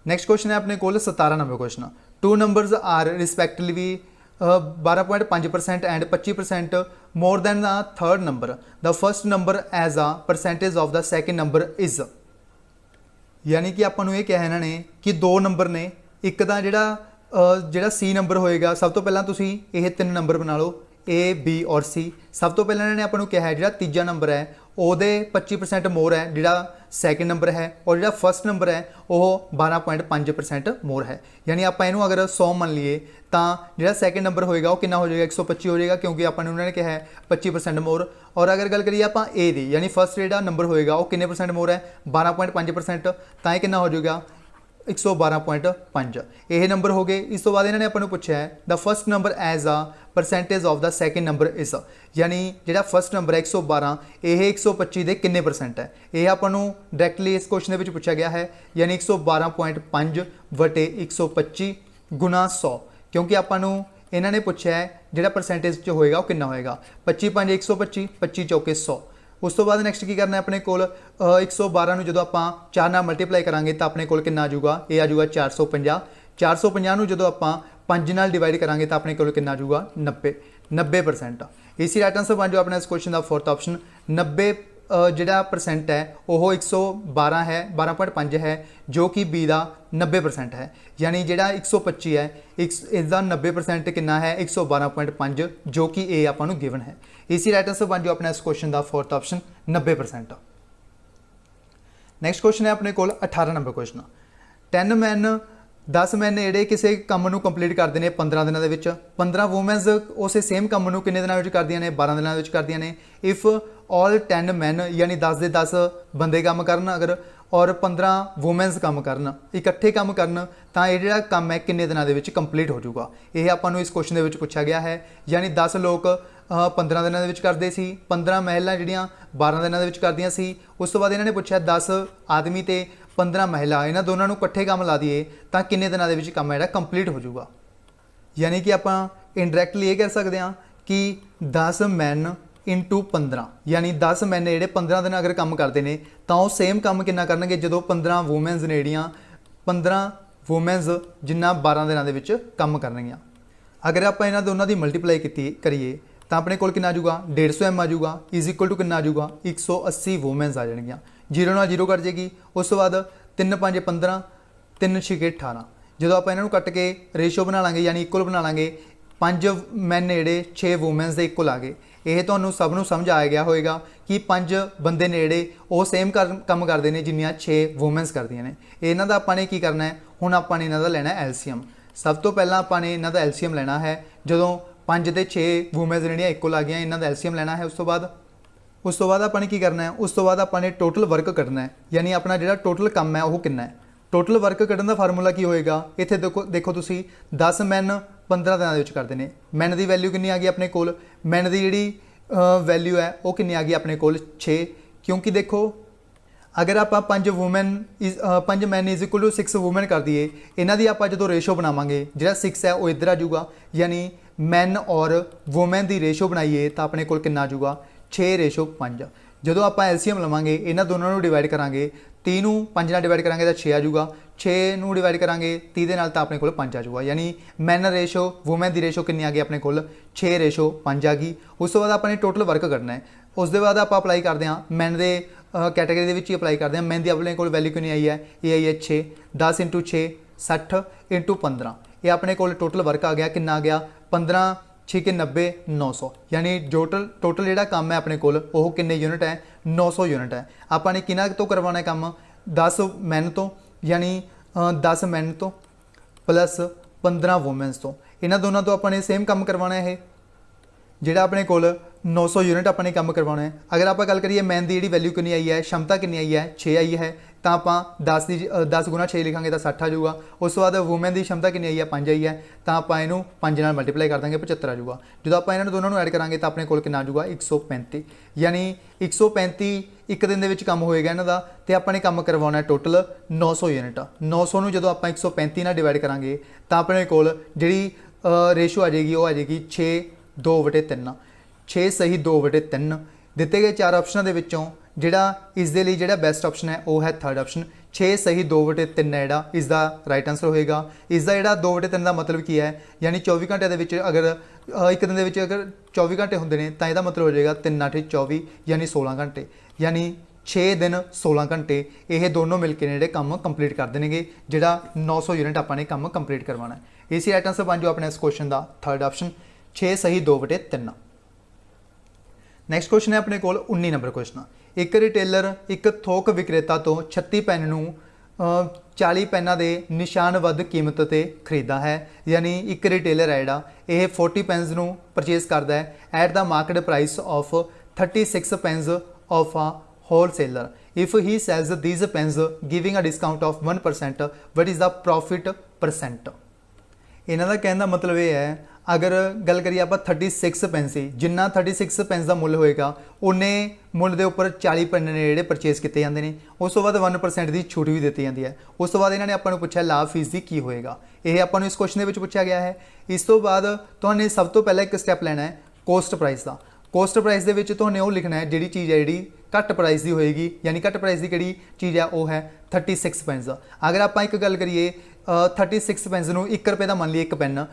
Next question है अपने कोल 17 number question, 2 numbers are respectively 12.5% and 25% more than the third number, the first number as a percentage of the second number is. यानी कि आपको ये कहा इन्होंने कि 2 नंबर ने, एक तो जिहड़ा सी नंबर होएगा, सब तो पहला तुसीं ये 3 नंबर बना लो ए बी और सी। सब तो पहले इन्होंने आपको कहा है जिहड़ा तीजा नंबर है ਉਹਦੇ 25% मोर है जिहड़ा सैकेंड नंबर है, और जिहड़ा फर्स्ट नंबर है वो 12.5% मोर है। यानी आप इनू अगर 100 मान लीए तो जिहड़ा सैकेंड नंबर होएगा वो कितना हो जाएगा? 125 हो जाएगा, क्योंकि आपने उन्होंने कहा है 25% मोर। और अगर गल करिए आप ए दी, यानी फर्स्ट जिहड़ा नंबर होएगा वो किन्ने परसेंट मोर है? 12.5%, तो ये कितना हो जाएगा? 112.5। यह नंबर हो गए। इस तो बाद इन्होंने आपको पूछा है the first number as a percentage of the second number is, यानी जिहड़ा फर्स्ट नंबर है 112 यह 125 के किन्ने परसेंट है? यह आपको डायरैक्टली इस क्वेश्चन में पूछा गया है, यानी 112.5 बटे 125 गुना 100, क्योंकि आपको इन्होंने पूछा है जिहड़ा परसेंटेज होएगा वो कितना होएगा? 25 5 125, 25 चौके 100। उस तो बाद नैक्सट की करना है अपने कोल 112 जो आप 4 नाल मल्टीप्लाई करांगे तो अपने कोल कितना आ जाऊगा? ये आ जाऊगा 450। 450 जो आप 5 नाल डिवाइड करांगे तो अपने कोल कितना आ जाऊगा? 90%। इसी राइट आंसर बन जो अपना इस क्वेश्चन का फोर्थ ऑप्शन 90 ਜਿਹੜਾ परसेंट है वो 112 है 12.5 है जो कि बी का 90% है। यानी ਜਿਹੜਾ 125 है इसका 90% कितना है 112.5 जो कि ए ਆਪਾਂ ਨੂੰ गिवन है। इसी राइट आंसर बन जाओ अपना इस क्वेश्चन का फोर्थ ऑप्शन 90%। नैक्सट क्वेश्चन है अपने को 18 नंबर क्वेश्चन 10 मैन 10 मैन ਜਿਹੜੇ ਕਿਸੇ ਕੰਮ ਨੂੰ ਕੰਪਲੀਟ ਕਰਦੇ ਨੇ 15 ਦਿਨਾਂ ਦੇ ਵਿੱਚ 15 ਵੂਮਨਸ ਉਸੇ ਸੇਮ ਕੰਮ ਨੂੰ ਕਿੰਨੇ ਦਿਨਾਂ ਵਿੱਚ ਕਰਦੀਆਂ ਨੇ 12 ਦਿਨਾਂ ਵਿੱਚ ਕਰਦੀਆਂ ਨੇ। ਇਫ ਆਲ 10 ਮੈਨ यानी 10 ਦੇ 10 ਬੰਦੇ ਕੰਮ ਕਰਨ ਅਗਰ और 15 ਵੂਮਨਸ ਕੰਮ ਕਰਨ ਇਕੱਠੇ ਕੰਮ ਕਰਨ ਤਾਂ ਇਹ ਜਿਹੜਾ ਕੰਮ ਹੈ ਕਿੰਨੇ ਦਿਨਾਂ ਦੇ ਵਿੱਚ ਕੰਪਲੀਟ ਹੋ ਜਾਊਗਾ। ਇਹ ਆਪਾਂ ਨੂੰ ਇਸ ਕੁਐਸਚਨ ਦੇ ਵਿੱਚ ਪੁੱਛਿਆ ਗਿਆ ਹੈ। यानी 10 ਲੋਕ 15 ਦਿਨਾਂ ਦੇ ਵਿੱਚ ਕਰਦੇ ਸੀ 15 ਮਹਿਲਾ ਜਿਹੜੀਆਂ 12 ਦਿਨਾਂ ਦੇ ਵਿੱਚ ਕਰਦੀਆਂ ਸੀ। ਉਸ ਤੋਂ ਬਾਅਦ ਇਹਨਾਂ ਨੇ ਪੁੱਛਿਆ 10 ਆਦਮੀ ਤੇ 15 ਮਹਿਲਾ ਇਹਨਾਂ ਦੋਨਾਂ ਨੂੰ ਇਕੱਠੇ ਕੰਮ ਲਾ ਦਈਏ ਤਾਂ ਕਿੰਨੇ ਦਿਨਾਂ ਦੇ ਵਿੱਚ ਕੰਮ ਜਿਹੜਾ ਕੰਪਲੀਟ ਹੋ ਜਾਊਗਾ। यानी कि ਆਪਾਂ ਇਨਡਾਇਰੈਕਟਲੀ ਇਹ ਕਹਿ ਸਕਦੇ ਹਾਂ कि 10 ਮੈਨ इंटू 15 यानी 10 मैन ਜਿਹੜੇ 15 दिन अगर काम करते हैं तो वो सेम काम कितना करनगे जो 15 वूमेनस ने ਜਿਹੜੀਆਂ 15 वूमेनस जिन्ना 12 ਦਿਨਾਂ ਦੇ ਵਿੱਚ ਕੰਮ ਕਰਨਗੀਆਂ। अगर आप ਇਹਨਾਂ ਦੋਨਾਂ ਦੀ ਮਲਟੀਪਲਾਈ ਕੀਤੀ ਕਰੀਏ ਤਾਂ ਆਪਣੇ ਕੋਲ ਕਿੰਨਾ ਆ ਜਾਊਗਾ 150 m ਆ ਜਾਊਗਾ ਇਜ਼ ਇਕੁਅਲ ਟੂ ਕਿੰਨਾ ਆ ਜਾਊਗਾ 180 ਵੂਮਨਸ ਆ ਜਾਣਗੀਆਂ। 0 ਨਾਲ 0 ਕੱਟ ਜਾਏਗੀ। ਉਸ ਤੋਂ ਬਾਅਦ 3 5 15 3 6 18 ਜਦੋਂ ਆਪਾਂ ਇਹਨਾਂ ਨੂੰ ਕੱਟ ਕੇ ਰੇਸ਼ੋ ਬਣਾ ਲਾਂਗੇ यानी इक्वल बना ਲਾਂਗੇ 5 मैन ਜਿਹੜੇ 6 ਵੂਮਨਸ ਦੇ ਇਕੁਅਲ ਆ ਗਏ। ਇਹ ਤੁਹਾਨੂੰ ਸਭ ਨੂੰ ਸਮਝ ਆ ਗਿਆ ਹੋਵੇਗਾ ਕਿ 5 ਬੰਦੇ ਨੇ ਜਿਹੜੇ ਉਹ ਸੇਮ ਕੰਮ ਕਰਦੇ ਨੇ ਜਿੰਨੀਆਂ 6 ਵੂਮਨਸ ਕਰਦੀਆਂ ਨੇ। ਇਹਨਾਂ ਦਾ ਆਪਾਂ ਨੇ ਕੀ ਕਰਨਾ ਹੈ ਹੁਣ ਆਪਾਂ ਨੇ ਇਹਨਾਂ ਦਾ ਲੈਣਾ ਐਲਸੀਐਮ। ਸਭ ਤੋਂ ਪਹਿਲਾਂ ਆਪਾਂ ਨੇ ਇਹਨਾਂ ਦਾ ਐਲਸੀਐਮ ਲੈਣਾ ਹੈ ਜਦੋਂ 5 ਤੇ 6 ਵੂਮਨਸ ਜਿਹੜੀਆਂ ਇਕੁਅਲ ਆ ਗਈਆਂ ਇਹਨਾਂ ਦਾ ਐਲਸੀਐਮ ਲੈਣਾ ਹੈ। ਉਸ ਤੋਂ ਬਾਅਦ ਆਪਾਂ ਨੇ ਕੀ ਕਰਨਾ ਹੈ ਉਸ ਤੋਂ ਬਾਅਦ ਆਪਾਂ ਨੇ ਟੋਟਲ ਵਰਕ ਕੱਢਣਾ ਹੈ ਯਾਨੀ ਆਪਣਾ ਜਿਹੜਾ ਟੋਟਲ ਕੰਮ ਹੈ ਉਹ ਕਿੰਨਾ ਹੈ। ਟੋਟਲ ਵਰਕ ਕੱਢਣ ਦਾ ਫਾਰਮੂਲਾ ਕੀ ਹੋਏਗਾ ਇੱਥੇ ਦੇਖੋ ਤੁਸੀਂ 10 ਮੈਨ 15 ਦਿਨਾਂ ਦੇ ਵਿੱਚ ਕਰਦੇ ਨੇ। ਮੈਨ ਦੀ ਵੈਲਿਊ ਕਿੰਨੀ ਆ ਗਈ ਆਪਣੇ ਕੋਲ ਮੈਨ ਦੀ ਜਿਹੜੀ ਵੈਲਿਊ ਹੈ ਉਹ ਕਿੰਨੀ ਆ ਗਈ ਆਪਣੇ ਕੋਲ 6 ਕਿਉਂਕਿ ਦੇਖੋ अगर आप 5 man is equal to 6 women कर दिए इन्हों की आप जो रेशो बनावे जो 6 है वो इधर आ जाऊगा यानी मैन और वूमेन की रेशो बनाइए तो अपने को कितना आ जाऊगा 6:5। जो आप एलसीएम लवेंगे इन्होंने दोनों डिवाइड करा 30 ਨੂੰ 5 ਨਾਲ डिवाइड करा तो 6 आ जाऊगा 6 ਨੂੰ डिवाइड करा 30 ਦੇ ਨਾਲ तो अपने को 5 आ जाऊगा यानी मैन रेशो वूमेन की रेशो कितनी आ गई अपने को 6:5 आ गई। उस तो बाद अपने टोटल वर्क करना है। उस दे बाद आप अप्लाई करते हैं मैन के कैटेगरी ही अप्लाई करते हैं। मैन की अपने को वैल्यू कितनी आई है ये आई है 6 10 × 6 60 × 15 ये अपने को टोटल वर्क आ गया कितना आ गया 15 6 के 90 900 यानी टोटल जोड़ा काम है अपने को किन्ने यूनिट है 900 यूनिट है। आपने किना तो करवाना काम 10 मैन तो यानी 10 मैन तो प्लस 15 वूमेनस तो इन्होंने दोनों तो अपने सेम काम करवाना है जोड़ा अपने को 900 यूनिट अपने काम करवाना है। अगर आप गल करिए मैन की जी वैल्यू कितनी आई है क्षमता कितनी आई है 6 आई है तो आप 10 गुणा 6 लिखांगे तो 60 आ जाऊगा। उस बाद वूमेन की क्षमता कितनी आई है 5 आई है तो आप इनू 5 नाल मल्टीप्लाई कर देंगे 75 आ जाऊगा। जो आप इन्होंने दोनों ऐड करांगे तो अपने को कितना आ जाऊगा 135 यानी 135 एक दिन के काम होएगा इन्हों का तो अपने काम करवाना है टोटल 900 यूनिट 900 जो आप 135 नाल डिवाइड करांगे तो अपने को जी रेशो आ जाएगी वो आ जाएगी 6:2/3 6 सही 2/3 दिते गए 4 ऑप्शनों के विचों जिहड़ा इस दे लई जिहड़ा बेस्ट ऑप्शन है वो है थर्ड ऑप्शन 6 सही 2/3 है जिहड़ा इसका राइट आंसर होएगा। इसका जिहड़ा 2/3 का मतलब की है यानी 24 घंटे दे विच अगर एक दिन दे विच अगर 24 घंटे होंदे ने तां इहदा मतलब हो जाएगा 3/8 24 यानी 16 घंटे यानी 6 दिन 16 घंटे ये दोनों मिलकर जिहड़े काम कंप्लीट कर देंगे जिहड़ा 900 यूनिट आपां ने काम कंप्लीट करवाना है। इसी राइट आंसर बन जाओ अपने इस क्वेश्चन का थर्ड ऑप्शन 6 सही 2/3। नैक्सट क्वेश्चन है अपने को 19 नंबर क्वेश्चन एक रिटेलर एक थोक विक्रेता तो 36 पैन नूं 40 पैनों के निशानबद्ध कीमत पर खरीदा है यानी एक रिटेलर है जिहड़ा यह 40 पैनस नूं परचेज करता है at the market price of 36 pens of a wholesaler if he sells these pens giving a discount of 1% what is the profit percent. इन्हां दा कहने का मतलब ये है अगर गल करिए आप 36 पैन से जिन्ना 36 पैनस का मुल होएगा उन्ने मुल के उपर 40 पैन ने जोड़े परचेज किए जाते हैं। उस तो बाद 1% की छूट भी दी जाती है। उस तो बाद इन्होंने आपको पूछा लाभ फीस की की होएगा ये आपको इस क्वेश्चन के पूछा गया है। इस तो बाद तुहाने सब तो पहले एक स्टैप लेना है कोस्ट प्राइस का। कोस्ट प्राइस के तुहाने वो लिखना है जी चीज़ है जी घट प्राइस की होएगी यानी घट प्राइस की किहड़ी चीज़ है वो है 36 पैनस। अगर आप एक गल करिए 36 पैनस नूं 1 रुपये का मान लीए एक पैन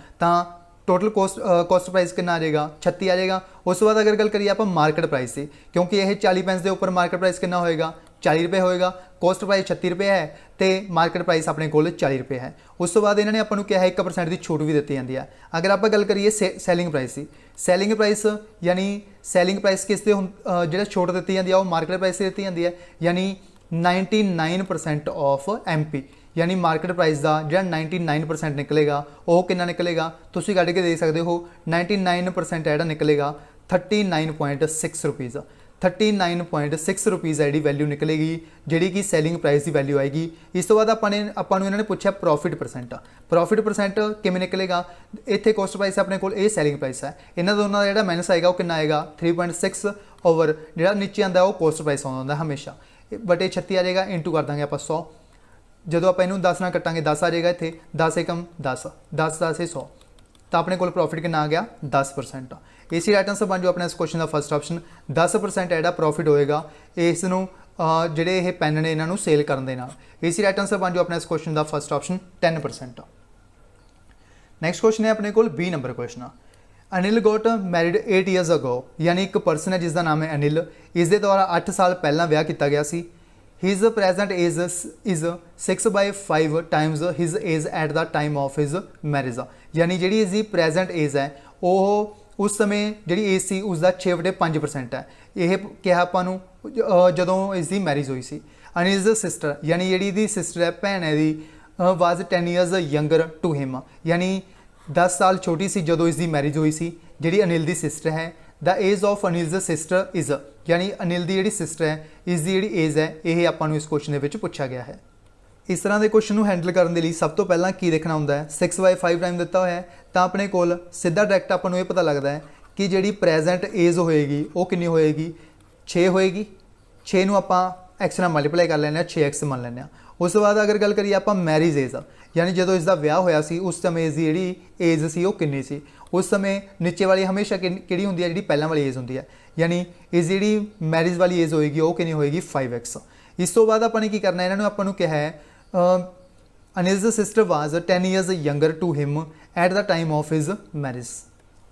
तो टोटल कॉस्ट प्राइस कितना आ जाएगा 36 आ जाएगा। उस बाद अगर गल करिए आप मार्केट प्राइस की, क्योंकि यह 40 पैंस के उपर मार्केट प्राइस कितना होएगा 40 रुपये होएगा, कॉस्ट प्राइस 36 रुपये है तो मार्केट प्राइस अपने को 40 रुपये है। उस तो बाद इन्होंने आपको कहा 1% की छूट भी दी जाती है। अगर आप गल करिए सैलिंग प्राइस की, सैलिंग प्राइस यानी सैलिंग प्राइस किस जो छूट दी जाती है वो मार्केट प्राइस से दी जाती है, यानी 99% ऑफ MP, यानी मार्केट प्राइस का जो 99% निकलेगा वो कितना निकलेगा तुम कढ़ के देख सकते हो। 99% है निकलेगा 39.6 रुपीज़, 39.6 रुपीज़ है जी वैल्यू निकलेगी जी कि सैलिंग प्राइस की वैल्यू आएगी। इस तो बाद आपने इन्होंने पूछा प्रॉफिट परसेंट, प्रॉफिट परसेंट किमें निकलेगा, इतने कॉस्ट प्राइस अपने को सैलिंग प्राइस है, इन्होंने दोनों का जो माइनस आएगा वो कितना आएगा 3.6 ओवर जो नीचे आता है वो कॉस्ट प्राइस आता है हमेशा, बटे 36 आ जाएगा इंटू कर देंगे आप 100, जो आप इनू 10 ना कटांगे 10 आ जाएगा, इतने 10 एकम 10, 10 10 100, तो अपने को प्रॉफिट कितना आ गया 10%। इसी राइट आंसर बन जो अपने इस क्वेश्चन का फर्स्ट ऑप्शन 10% है प्रॉफिट होएगा इस जोड़े ये पैन ने इन्हों सेल करने नाल। इसी राइट आंसर बन जो अपने इस क्वेश्चन का फर्स्ट ऑप्शन 10%। नैक्सट क्वेश्चन है अपने को B नंबर क्वेश्चन। अनिल गोट मैरिड 8 ईयर्स अगो, यानी एक परसन है जिसका नाम है अनिल, इसके द्वारा 8 साल पहला विआह किया गया सी। His present age is 6/5 times his age at the time of his marriage, यानी जी इसकी प्रेजेंट एज है वो उस समय जी एज सी उसका 6/5% है। यह कहा आपू जदों इसकी मैरिज हुई सी। अनिल सिस्टर यानी जी सिस्टर है भैन है the was 10 years younger to him, यानी 10 साल छोटी सी जो इसकी मैरिज हुई सी जी अनिल की सिस्टर है। The age of Anil sister is, यानी अनिल की जी सिस्टर है इसकी जी एज है ये आपको इस क्वेश्चन के पूछा गया है। इस तरह के क्वेश्चन को हैंडल करने के लिए सब तो पहला की देखना होंगे है 6/5 टाइम दिता हुआ है, तो अपने को सीधा डायरैक्ट आपको ये पता लगता है कि जी प्रेजेंट एज होएगी वो कितनी होएगी 6 होएगी, 6 नूं आप एक्स नाल मल्टीप्लाई कर लें 6x मान लें। उस बाद अगर गल करिए आप मैरिज एज, यानी जो इसका विआह होया सी उस समय इसकी जी एज सी वो कितनी सी, उस समय नीचे वाली हमेशा कि होंगी है जी पहला वाली एज होंगी है, यानी इस जी मैरिज वाली एज होएगी वो कितनी होएगी 5x। इस तो बाद अपने की करना इन्होंने आपको कहा है Anil sister was 10 years younger to him at the time of his marriage,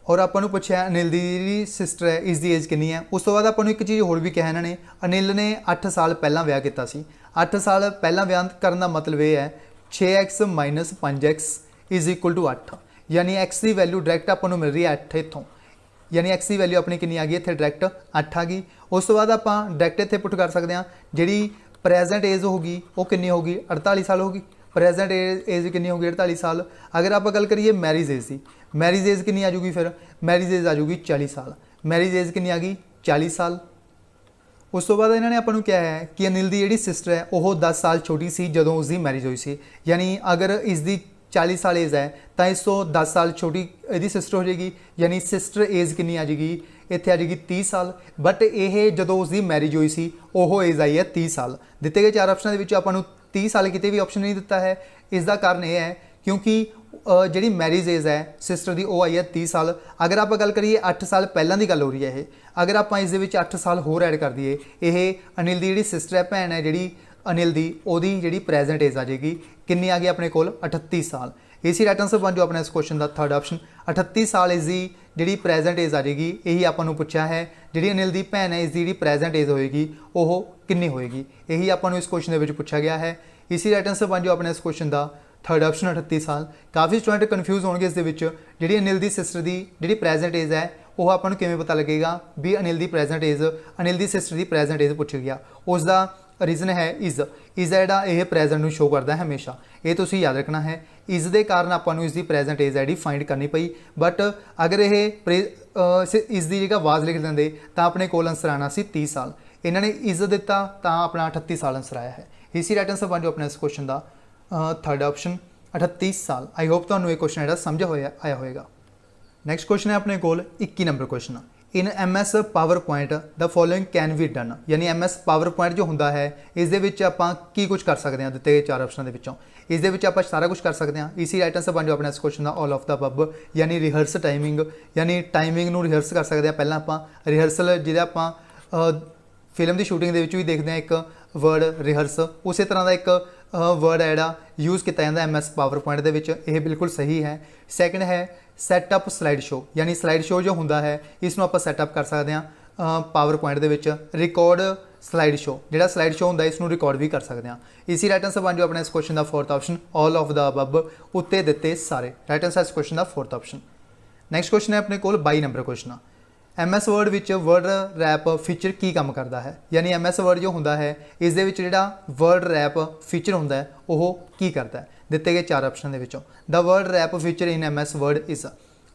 और आपको पूछा अनिल की जी सिस्टर है इसकी एज कितनी है। उस तो बाद आपको एक चीज़ होर भी कहा इन्होंने, अनिल ने 8 साल पहला विआह किया सी, 8 साल पहला विआह करने का मतलब ये है 6x - 5x = 8, यानी x की वैल्यू डायरैक्ट आपको मिल रही है 8 इतों, यानी x की वैल्यू अपनी कितनी आ गई इतने डायरैक्ट 8 आ गई। उस तो बाद आप डायरैक्ट इतने पुट कर सकते हैं जी प्रेजेंट एज होगी वो कितनी होगी 48 साल होगी, प्रेजेंट एज कितनी होगी 48 साल। अगर आप गल करिए मैरिज एज की, मैरिज एज कितनी आ जाऊगी, फिर मैरिज एज आ जाऊगी 40 साल, मैरिज एज कितनी आ गई 40 साल। उस तो बाद इन्होंने आपको क्या है कि अनिल की जी सिस्टर है वो 10 साल छोटी सी जो उसकी मैरिज हुई सी, यानी अगर इसकी 40 साल एज है तो इस तो 10 साल छोटी यदि सिस्टर हो जाएगी, यानी सिस्टर एज कितनी आ जाएगी इतने आ जाएगी 30 साल, बट ये जो उसकी मैरिज हुई सी वो एज आई है 30 साल। दिते गए 4 ऑप्शन के आपको 30 साल कितने भी ऑप्शन नहीं दिता है, इसका कारण यह है क्योंकि जी मैरिज एज है सिस्टर की वो आई है 30 साल। अगर आप गल करिए 8 साल पहलों की गल हो रही है, अगर आप इस 8 साल होर ऐड कर दिए, ये अनिल की जी सिस्टर है भैन है जी अनिल की ओदी जी प्रेजेंट एज आ जाएगी कितनी आ गई अपने को 38 साल। इसी राइट आंसर बन जो अपने इस क्वेश्चन का थर्ड ऑप्शन 38 साल इसकी जी प्रेजेंट एज आ जाएगी। यही आपको पूछा है जी अनिल की भैन है इसकी जी प्रेजेंट एज होएगी वो कितनी होएगी, यही आपको इस क्वेश्चन के पूछा गया है। इसी राइट आंसर बन जो अपने इस क्वेश्चन का थर्ड ऑप्शन 38 साल। काफ़ी स्टूडेंट कन्फ्यूज होंगे इस जी अनिल की सिस्टर की जी प्रेजेंट एज है वो आपको किमें पता लगेगा भी अनिल की प्रेजेंट एज, अनिल की सिस्टर की प्रेजेंट एज पूछ गया, उसका रीजन है इज़ जोड़ा ये प्रेजेंट में शो करता है हमेशा, ये तो याद रखना है। इज़ के कारण आपको इसकी प्रेजेंट एज है जी फाइंड करनी पई, बट अगर ये इज़ की जगह वाज लिख देंगे तो अपने को आंसर आना सी 30 साल, इन्होंने इज़ दिता तो अपना 38 साल आंसर आया है। इसी राइट आंसर बन जो अपने इस क्वेश्चन का थर्ड ऑप्शन 38 साल। आई होप तो ये क्वेश्चन जो समझ आया होगा। नैक्सट क्वेश्चन है अपने को 21 number question. In MS power point the following can be done, यानी MS पावर पॉइंट जो होंगे है इस आप कुछ कर सकते हैं दिते गए 4 ऑप्शन के इस आप सारा कुछ कर सकते हैं। इसी राइट आंसर बन जो अपने इस क्वेश्चन का ऑल ऑफ द अबव, यानी रिहर्स टाइमिंग, यानी टाइमिंग में रिहर्स कर सकते हैं। पहला आप रिहर्सल जिहड़ा आप फिल्म की शूटिंग भी देखते हैं एक वर्ड रिहर्स, उस तरह का एक वर्ड है जोड़ा यूज़ किया जाता MS पावर पॉइंट के, यह बिल्कुल सही है। सैकेंड है सैटअप स्लाइड शो, यानी स्लाइड शो जो होंदा है इसनूं आपां सैटअप कर सकते हैं पावर पॉइंट दे विच। रिकॉर्ड स्लाइड शो, जिहड़ा स्लाइड शो होंदा इसनूं रिकॉर्ड भी कर सकते हैं। इसी राइट आंसर बन जो अपने इस क्वेश्चन का fourth option all of the above उत्ते दिते सारे। राइट आंसर इस क्वेश्चन का फोर्थ ऑप्शन। नैक्सट क्वेश्चन है अपने कोल 22 number question. MS word which word rap feature की काम करता है, यानी MS वर्ड जो होंदा है इस दे विच जिहड़ा वर्ड रैप फीचर होंदा है वह की करता है। दिते गए 4 ऑप्शन के विचों the word rap feature in MS word is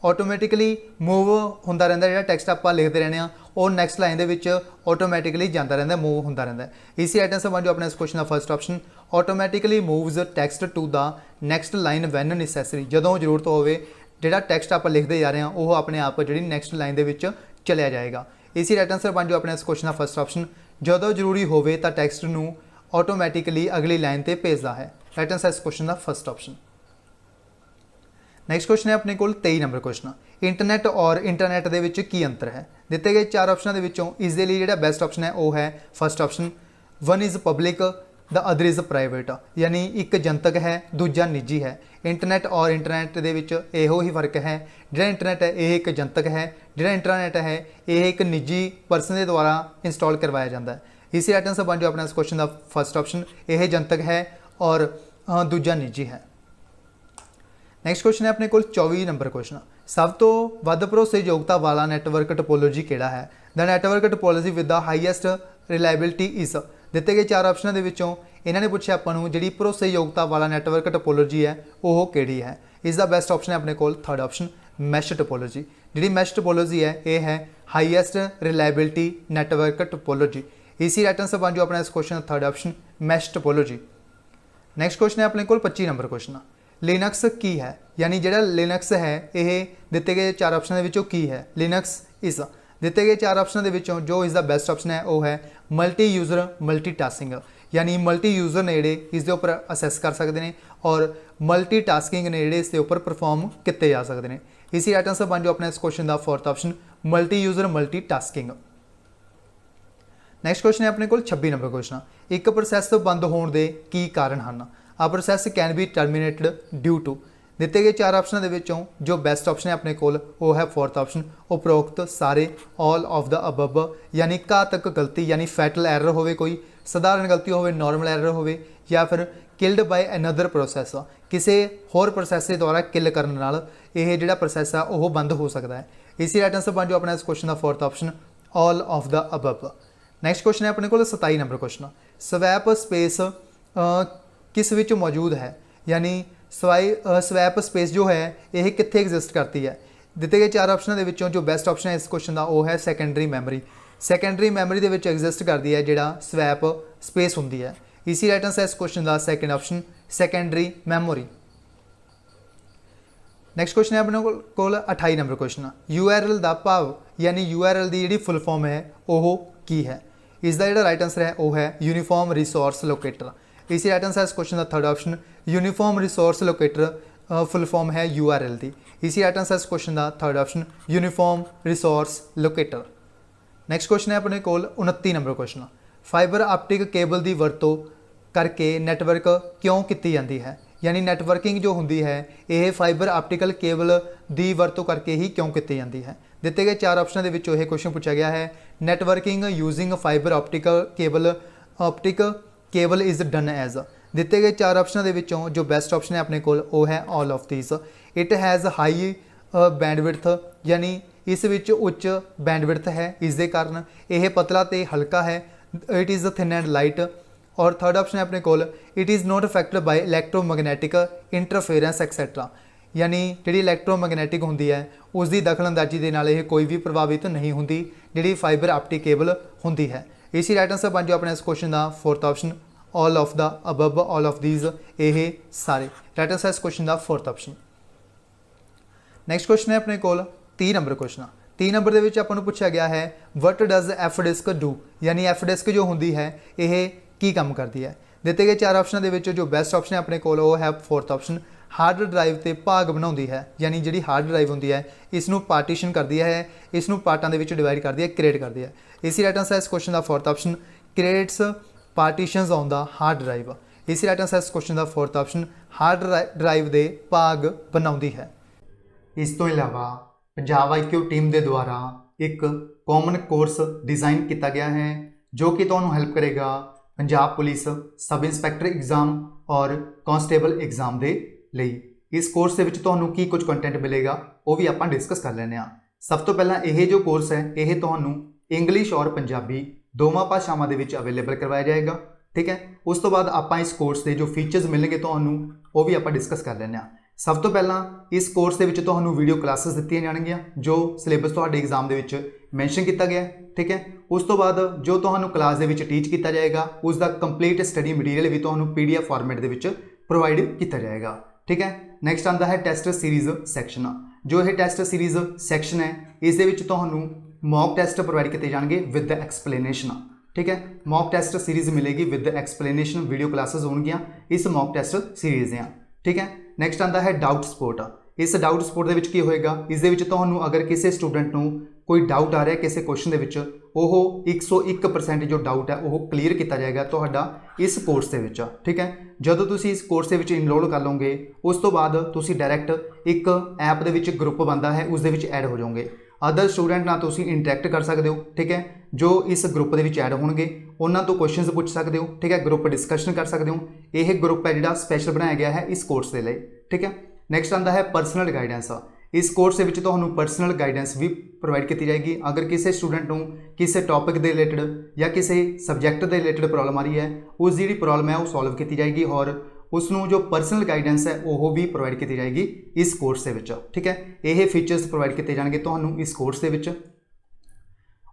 automatically move होंदा रहिंदा, जिहड़ा टैक्सट आपां लिखते रहने और नैक्सट लाइन दे विच ऑटोमैटिकली जाता रहिंदा, मूव होंदा रहिंदा। इसी राइट आंसर बन जो अपने इस क्वेश्चन का first option automatically moves text to the next line when necessary, जदों जरूरत होवे जिहड़ा टैक्सट आपां लिखते जा रहे हैं वह अपने आप जिहड़ी नैक्सट लाइन दे विच चलिया जाएगा। इसी राइट आंसर बन जो अपने इस क्वेश्चन का फर्स्ट ऑप्शन जदों जरूरी होवे तां टैक्सट नूं ऑटोमैटिकली अगली लाइन ते भेजदा है। राइट आंसर इस क्वेश्चन का फर्स्ट ऑप्शन। नैक्सट क्वेश्चन है अपने कोल 23 नंबर क्वेश्चन। इंटरनेट और इंटरनेट दे विच की अंतर है। दिते गए 4 ऑप्शन के विचों इस दे लई जिहड़ा बेस्ट ऑप्शन है वह है first option one is public the other is private, यानी एक जनतक है दूजा निजी है। इंटरनेट और इंटरनेट दे विच इहो ही फर्क है, जिहड़ा इंटरनेट है यह एक जनतक है, जिहड़ा इंटरनेट है यह एक निजी परसन के द्वारा इंस्टॉल करवाया जाता है। इसी राइट आंसर बन जो अपना इस क्वेश्चन का फर्स्ट ऑप्शन यह जनतक है और दूजा निजी है। नैक्सट क्वेश्चन है अपने कोल 24 नंबर क्वेश्चन। सब तो वध भरोसेयोगता वाला नैटवर्क टोपोलॉजी किहड़ा है। The network topology with the highest reliability is. दिते गए 4 ऑप्शन के विचों इन्होंने पूछा आपां जी भरोसेयोगता वाला नैटवर्क टोपोलॉजी है वह किहड़ी है। इसका बेस्ट ऑप्शन है अपने कोल थर्ड ऑप्शन मैश टोपोलॉजी। जी मैश टोपोलॉजी है यह है हाईएस्ट रिलायबिलिटी नैटवर्क टोपोलॉजी। इसी राइट आंसर बन जो अपना इस question third option mesh topology. Next question है अपने कोल 25 नंबर क्वेश्चन। लिनक्स की है, यानी जिहड़ा लिनक्स है यह दिते गए 4 ऑप्शन के विचों की है। लिनक्स इज दिते गए 4 ऑप्शन के विचों जो इसका बेस्ट ऑप्शन है वह है मल्टी यूजर मल्टीटास्किंग, यानी मल्टी यूजर ने जिहड़े इसके उपर असैस कर सकते हैं और मल्टीटास्किंग ने जिहड़े इसके उपर परफॉर्म किए जा सकते हैं। इसी राइट आंसर बन जो अपने इस क्वेश्चन का fourth option multi user multitasking. Next question है अपने कोल 26 नंबर क्वेश्चन। एक प्रोसैस बंद होने के की कारण हैं। A process can be terminated due to. दिते गए 4 ऑप्शन के विचों जो बेस्ट ऑप्शन है अपने कोल वो है फोर्थ ऑप्शन उपरोक्त सारे ऑल ऑफ द अबव, यानी घातक गलती यानी फैटल एरर होवे, कोई साधारण गलती होवे, नॉर्मल एरर होवे, या फिर किल्ड बाय अनदर प्रोसैस, किसी होर प्रोसैस के द्वारा किल करने नाल यह जिहड़ा प्रोसैस है वह बंद हो सकता है। इसी राइट आंसर बन जो अपना इस क्वेश्चन का fourth option all of the above. Next question है अपने को 27 नंबर क्वेश्चन। स्वैप स्पेस किस विच मौजूद है, यानी स्वैप स्पेस जो है यह कित्थे एग्जिस्ट करती है। दिते गए 4 ऑप्शन के विचों जो बेस्ट ऑप्शन है इस क्वेश्चन का वह है सैकेंडरी मैमरी। सैकेंडरी मैमरी के विच एग्जिस्ट करती है जिहड़ा स्वैप स्पेस होंदी है। इसी राइट आंसर इस क्वेश्चन का second option secondary memory. Next question है अपने कोल 28 नंबर क्वेश्चन। URL का भाव यानी URL की जी फुल फॉर्म है वह की है। इसका जो राइट आंसर है वह है यूनीफॉर्म रिसोर्स लोकेटर। इसी राइट आंसर इस क्वेश्चन का third option uniform resource locator full form है URL की। इसी राइट आंसर इस क्वेश्चन का third option uniform resource locator. Next question है अपने कोल 29 number question. Fibre optic cable की वरतों करके नैटवर्क क्यों की जाती है, यानी नैटवर्किंग जो होंदी है यह फाइबर ऑप्टिकल केबल की वरतों करके ही क्यों की जाती है। दिते गए 4 ऑप्शन के यह क्वेश्चन पूछा गया है networking using fibre optic cable is done as. दिते गए 4 ऑप्शन के जो बेस्ट ऑप्शन है अपने को वो है all of these. It has high bandwidth, यानी इस विच उच्च बैंडविड्थ है, इसके कारण यह पतला तो हल्का है। It is thin and light. और थर्ड ऑप्शन है अपने को it is not affected by electromagnetic interference etcetera, यानी जी इलैक्ट्रोमैगनैटिक होंदी है उसकी दखलअंदाजी के नाल कोई भी प्रभावित नहीं होंदी जी फाइबर ऑप्टिक केबल होंदी है। इसी राइट आंसर बन जो अपने इस क्वेश्चन का fourth option all of the above all of these ये सारे। राइट आंसर इस क्वेश्चन का फोर्थ ऑप्शन। नैक्सट क्वेश्चन है अपने को 30 नंबर क्वेश्चन। 3 नंबर के आपको पूछा गया है what does F disk do, यानी एफ डिस्क जो होंदी है यह की काम करती है। दिते गए 4 ऑप्शन के जो बेस्ट ऑप्शन है अपने को वो है फोर्थ ऑप्शन हार्ड ड्राइव से भाग बनाती है, यानी जी हार्ड ड्राइव होंदी है इसनों पार्टीशन करती है, इसनों पार्टां दे विच डिवाइड करती है, क्रिएट करती है। इसी राइट आंसर इस क्वेश्चन का fourth option creates partitions on the hard drive. इसी राइट आंसर इस क्वेश्चन का फोर्थ ऑप्शन हार्ड ड्राइव के भाग बनाती है। इस तो इलावा पंजाब IQ टीम के द्वारा एक कॉमन कोर्स डिज़ाइन किया गया है जो कि तुहानू हेल्प करेगा Punjab police sub inspector exam और कांस्टेबल एग्जाम के लिए। इस कोर्स के तुहानू की कुछ कंटेंट मिलेगा वो भी आपां डिस्कस कर लैंदे हां। सब तो पहला यह जो कोर्स है यह तुहानू इंग्लिश और पंजाबी दोवां भाषावां दे विच अवेलेबल करवाया जाएगा, ठीक है। उस तो बाद आपां इस कोर्स के जो फीचर्स मिलेंगे तुहानू वो भी आपां डिस्कस कर लैंदे हां। सब तो पहला इस कोर्स के तुहानू वीडियो क्लासेस दित्तियां जाणगियां जो सिलेबस तुहाडे एग्जाम के विच मैंशन किया गया, ठीक है। उस तो बाद जो तुहानू क्लास के विच टीच किया जाएगा उसका कंप्लीट स्टडी मटीरियल भी तुहानू PDF फॉर्मेट के विच प्रोवाइड किया जाएगा, ठीक है। नैक्सट आता है टेस्ट सीरीज़ सैक्शन। जो यह टेस्ट सीरीज़ सैक्शन है इस तुहानू मॉक टेस्ट प्रोवाइड किए जाएंगे विद एक्सप्लेनेशन, ठीक है। मॉक टेस्ट सीरीज़ मिलेगी विद एक्सप्लेनेशन, वीडियो क्लासेस होंगियां इस मॉक टेस्ट सीरीज़ दियां, ठीक है। नैक्सट आता है डाउट सपोर्ट। इस डाउट सपोर्ट के की होएगा, इस तुहानू अगर किसी स्टूडेंट को कोई डाउट आ रहा है किसी क्वेश्चन के 101% जो डाउट है वो क्लीयर किया जाएगा तुहाडा इस कोर्स के विच, ठीक है। जदों तुसीं इस कोर्स के विच इनरोल कर लोगे उस तो बाद तुसीं डायरैक्ट एक ऐप के ग्रुप बनता है उस ऐड हो जाओगे। अदर स्टूडेंट नाल तुसीं इंटरैक्ट कर सकते हो, ठीक है। जो इस ग्रुप के ऐड होणगे उन्हां तो क्वेश्चन पूछ सकते हो, ठीक है। ग्रुप डिस्कशन कर सकते हो। यह ग्रुप है जिहड़ा स्पैशल बनाया गया है इस कोर्स के लिए, ठीक है। नैक्सट आता है पर्सनल गाइडेंस। इस कोर्स के तुहानू पर्सनल गाइडेंस भी प्रोवाइड की जाएगी। अगर किसी स्टूडेंट को किसी टॉपिक के रिलेटेड या किसी सबजैक्ट के रिलेटेड प्रॉब्लम आ रही है उस जी प्रॉब्लम है वो सॉल्व की जाएगी और उसनों जो पर्सनल गाइडेंस है वो भी प्रोवाइड की जाएगी इस कोर्स के, ठीक है। यह फीचर्स प्रोवाइड किए जाएंगे तुहानू इस कोर्स के।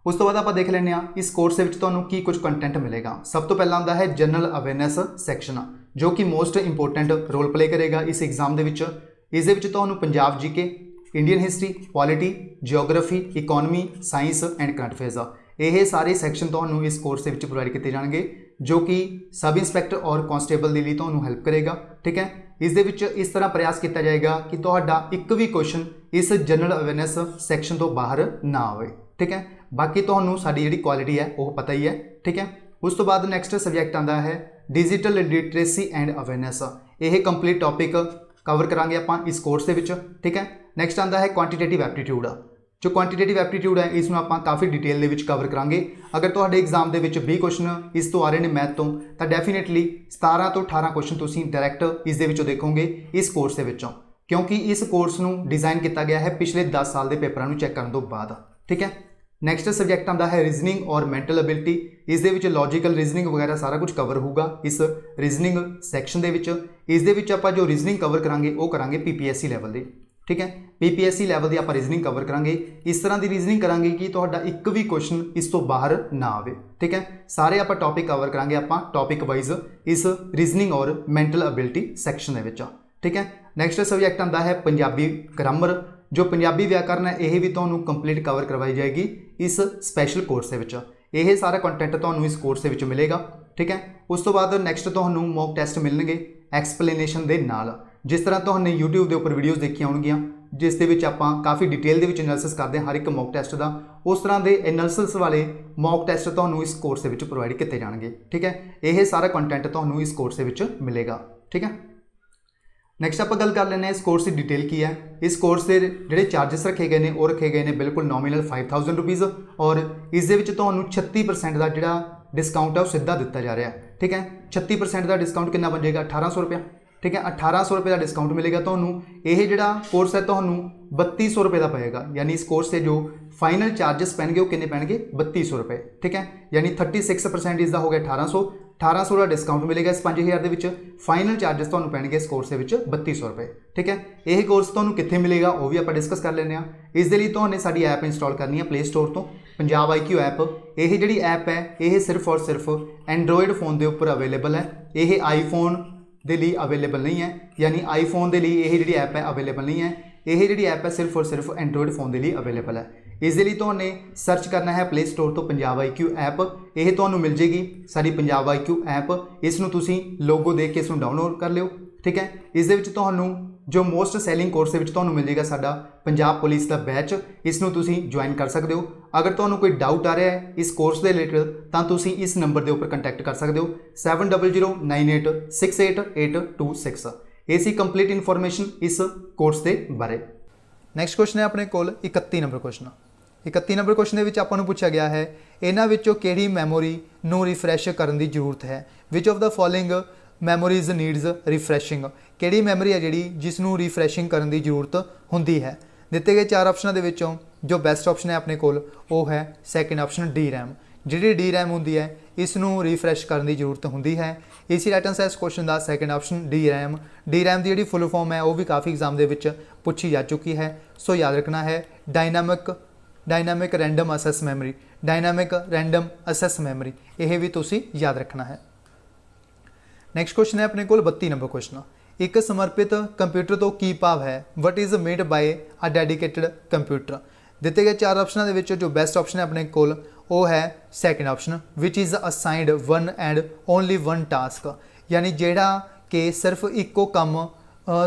उस तो बाद आप देख लें इस कोर्स के तुहानू की कुछ कंटेंट मिलेगा। सब तो पहला आता है जनरल अवेयरनेस सैक्शन जो कि मोस्ट इंपोर्टेंट रोल प्ले करेगा इस एग्जाम के। इस तुहानू Punjab GK, Indian history, polity, geography, economy, science and current affairs ये सारे सैक्शन तुहानू इस कोर्स के प्रोवाइड किए जाएंगे जो कि सब इंस्पैक्टर और कांस्टेबल के लिए तुहानू हेल्प करेगा, ठीक है। इस तरह प्रयास किया जाएगा कि तुहाडा एक भी क्वेश्चन इस जनरल अवेयरनेस सैक्शन तो बाहर ना आए, ठीक है। बाकी तुहानू साडी जिहड़ी क्वालिटी है वो पता ही है, ठीक है। उस तो बाद नैक्सट सबजैक्ट आता है डिजिटल लिटरेसी एंड अवेयरनेस। यह कंप्लीट टॉपिक कवर करांगे आपां इस कोर्स के, ठीक है। नैक्सट आता है क्वांटिटेटिव एप्टीट्यूड। जो क्वांटिटेटिव एप्टीट्यूड है इसमें आपां काफ़ी डिटेल के कवर करांगे। अगर तुहाडे एग्जाम के 20 क्वेश्चन इस तो आ रहे हैं मैथ तो डेफिनेटली 17 तो 18 क्वेश्चन तुसीं डायरैक्ट इस देखोगे इस कोर्स के, क्योंकि इस कोर्स को डिज़ाइन किया गया है पिछले 10 साल के पेपरों को चैक करने तो बाद, ठीक है। नैक्सट सबजैक्ट आता है रीजनिंग और मैंटल एबिलिटी। इस लॉजिकल रीजनिंग वगैरह सारा कुछ कवर होगा इस रीजनिंग सैक्शन के। इस आप जो रीजनिंग कवर करांगे वो करांगे PPSC लैवल की, ठीक है। PPSC लैवल की आप रीजनिंग कवर करांगे। इस तरह की रीजनिंग करांगे कि तुहाडा एक भी क्वेश्चन इस तो बाहर ना आए, ठीक है। सारे आप टॉपिक कवर करांगे आप टॉपिक वाइज इस रीजनिंग और मैंटल एबिलिटी सैक्शन के, ठीक है। नैक्सट सबजैक्ट आता है पंजाबी ग्रामर। जो पंजाबी व्याकरण है यह भी तुहानू कंप्लीट कवर करवाई जाएगी इस स्पैशल कोर्स के। यह सारा कंटेंट तुहानू इस कोर्स के मिलेगा, ठीक है। उस तो बाद नैक्सट तुहानू मॉक टेस्ट मिलणगे एक्सप्लेनेशन के नाल। जिस तरह तुहानू यूट्यूब के उपर वीडियोज़ देखी होणगियां जिस दे विच आपां काफ़ी डिटेल के एनालिसिस करते हैं हर एक मॉक टेस्ट का, उस तरह के एनालिसिस वाले मॉक टेस्ट तुहानू इस कोर्स के प्रोवाइड किए जाएंगे, ठीक है। यह सारा कंटेंट तुहानू इस कोर्स के मिलेगा, ठीक है। नैक्सट आप गल कर लें इस कोर्स की डिटेल की है। इस कोर्स के जोड़े चार्जिस रखे गए हैं वो रखे गए हैं बिल्कुल नॉमिनल 5000 रुपीज़ और इस 36% का जोड़ा डिस्काउंट है वो सीधा दिता जा रहा है, ठीक है। 36% का डिस्काउंट कितना बन जाएगा 1800 रुपया, ठीक है। 1800 रुपये का डिस्काउंट मिलेगा तो यह जोड़ा कोर्स है तो 3200 रुपये का पेगा। यानी इस कोर्स से जो फाइनल चार्जिस पैणगे वो कितने पैणगे 3200 रुपये, ठीक है। यानी 36% इसका हो गया 1800 का डिस्काउंट मिलेगा इस 5000 के। फाइनल चार्जिस तो पैणगे इस कोर्स के 3200 रुपये, ठीक है। यह कोर्स तो कितने मिलेगा वो भी आप डिस्कस कर लें। इस लिए साड़ी ऐप इंस्टॉल करनी है प्ले स्टोर तो पंजाब IQ ऐप। यह जी ऐप है यह सिर्फ और सिर्फ एंड्रॉयड फोन के उपर अवेलेबल है, यह आईफोन के लिए अवेलेबल नहीं है। यानी आईफोन के लिए यह जी ऐप है अवेलेबल नहीं है, यह जी ऐप है सिर्फ और सिर्फ एंड्रॉयड फोन के लिए अवेलेबल है। इसलिए तुमने सर्च करना है प्ले स्टोर तो पंजाब IQ ऐप। यह तो मिल जाएगी साड़ी पंजाब IQ ऐप। इसनों तुसीं लोगो देख के इसनों डाउनलोड कर लियो, ठीक है। इस जो मोस्ट सैलिंग कोर्स मिल जाएगा साडा पंजाब पुलिस का बैच, इसनों तुसीं ज्वाइन कर सकते हो। अगर तुहानू कोई डाउट आ रहा है इस कोर्स के रिलेटेड तो तुसीं इस नंबर के उपर कंटैक्ट कर सकते हो 7009868826। ये सी कंप्लीट इन्फॉर्मेशन इस कोर्स के बारे। ਨੈਕਸਟ ਕੁਐਸਚਨ ਹੈ ਆਪਣੇ ਕੋਲ 31 ਨੰਬਰ ਕੁਐਸਚਨ। 31 ਨੰਬਰ ਕੁਐਸਚਨ ਦੇ ਵਿੱਚ ਆਪਾਂ ਨੂੰ ਪੁੱਛਿਆ ਗਿਆ ਹੈ ਇਹਨਾਂ ਵਿੱਚੋਂ ਕਿਹੜੀ ਮੈਮੋਰੀ ਨੂੰ ਰਿਫਰੈਸ਼ ਕਰਨ ਦੀ ਜ਼ਰੂਰਤ ਹੈ। Which of the following memories needs refreshing, ਕਿਹੜੀ ਮੈਮਰੀ ਹੈ ਜਿਹੜੀ ਜਿਸ ਨੂੰ ਰਿਫਰੈਸ਼ਿੰਗ ਕਰਨ ਦੀ ਜ਼ਰੂਰਤ ਹੁੰਦੀ ਹੈ। ਦਿੱਤੇ ਗਏ 4 ਆਪਸ਼ਨਾਂ ਦੇ ਵਿੱਚੋਂ ਜੋ ਬੈਸਟ ਆਪਸ਼ਨ ਹੈ ਆਪਣੇ ਕੋਲ ਉਹ ਹੈ ਸੈਕਿੰਡ ਆਪਸ਼ਨ ਡੀ ਰੈਮ। ਜਿਹੜੀ ਡੀ ਰੈਮ ਹੁੰਦੀ ਹੈ ਇਸ ਨੂੰ ਰਿਫਰੈਸ਼ ਕਰਨ ਦੀ ਜ਼ਰੂਰਤ ਹੁੰਦੀ ਹੈ। ਇਸੀ ਰਾਈਟ ਆਨਸਰ ਇਸ ਕੁਐਸਚਨ ਦਾ second option D RAM. D RAM ਦੀ ਜਿਹੜੀ ਫੁੱਲ ਫਾਰਮ ਹੈ ਉਹ ਵੀ ਕਾਫੀ ਐਗਜ਼ਾਮ ਦੇ ਵਿੱਚ ਪੁੱਛੀ ਜਾ ਚੁੱਕੀ ਹੈ, ਸੋ ਯਾਦ ਰੱਖਣਾ ਹੈ dynamic random access memory, dynamic random access memory, ਇਹ ਵੀ ਤੁਸੀਂ ਯਾਦ ਰੱਖਣਾ ਹੈ। ਨੈਕਸਟ ਕੁਐਸਚਨ ਹੈ ਆਪਣੇ ਕੋਲ 32 ਨੰਬਰ ਕੁਐਸਚਨ। ਇੱਕ ਸਮਰਪਿਤ ਕੰਪਿਊਟਰ ਤੋਂ ਕੀ ਭਾਵ ਹੈ। What is made by a dedicated computer. ਦਿੱਤੇ ਗਏ 4 ਆਪਸ਼ਨਾਂ ਦੇ ਵਿੱਚੋਂ ਜੋ ਬੈਸਟ ਆਪਸ਼ਨ ਹੈ ਆਪਣੇ ਕੋਲ ਉਹ ਹੈ second option which is assigned one and only one task, ਯਾਨੀ ਜਿਹੜਾ ਕਿ ਸਿਰਫ ਇੱਕੋ ਕੰਮ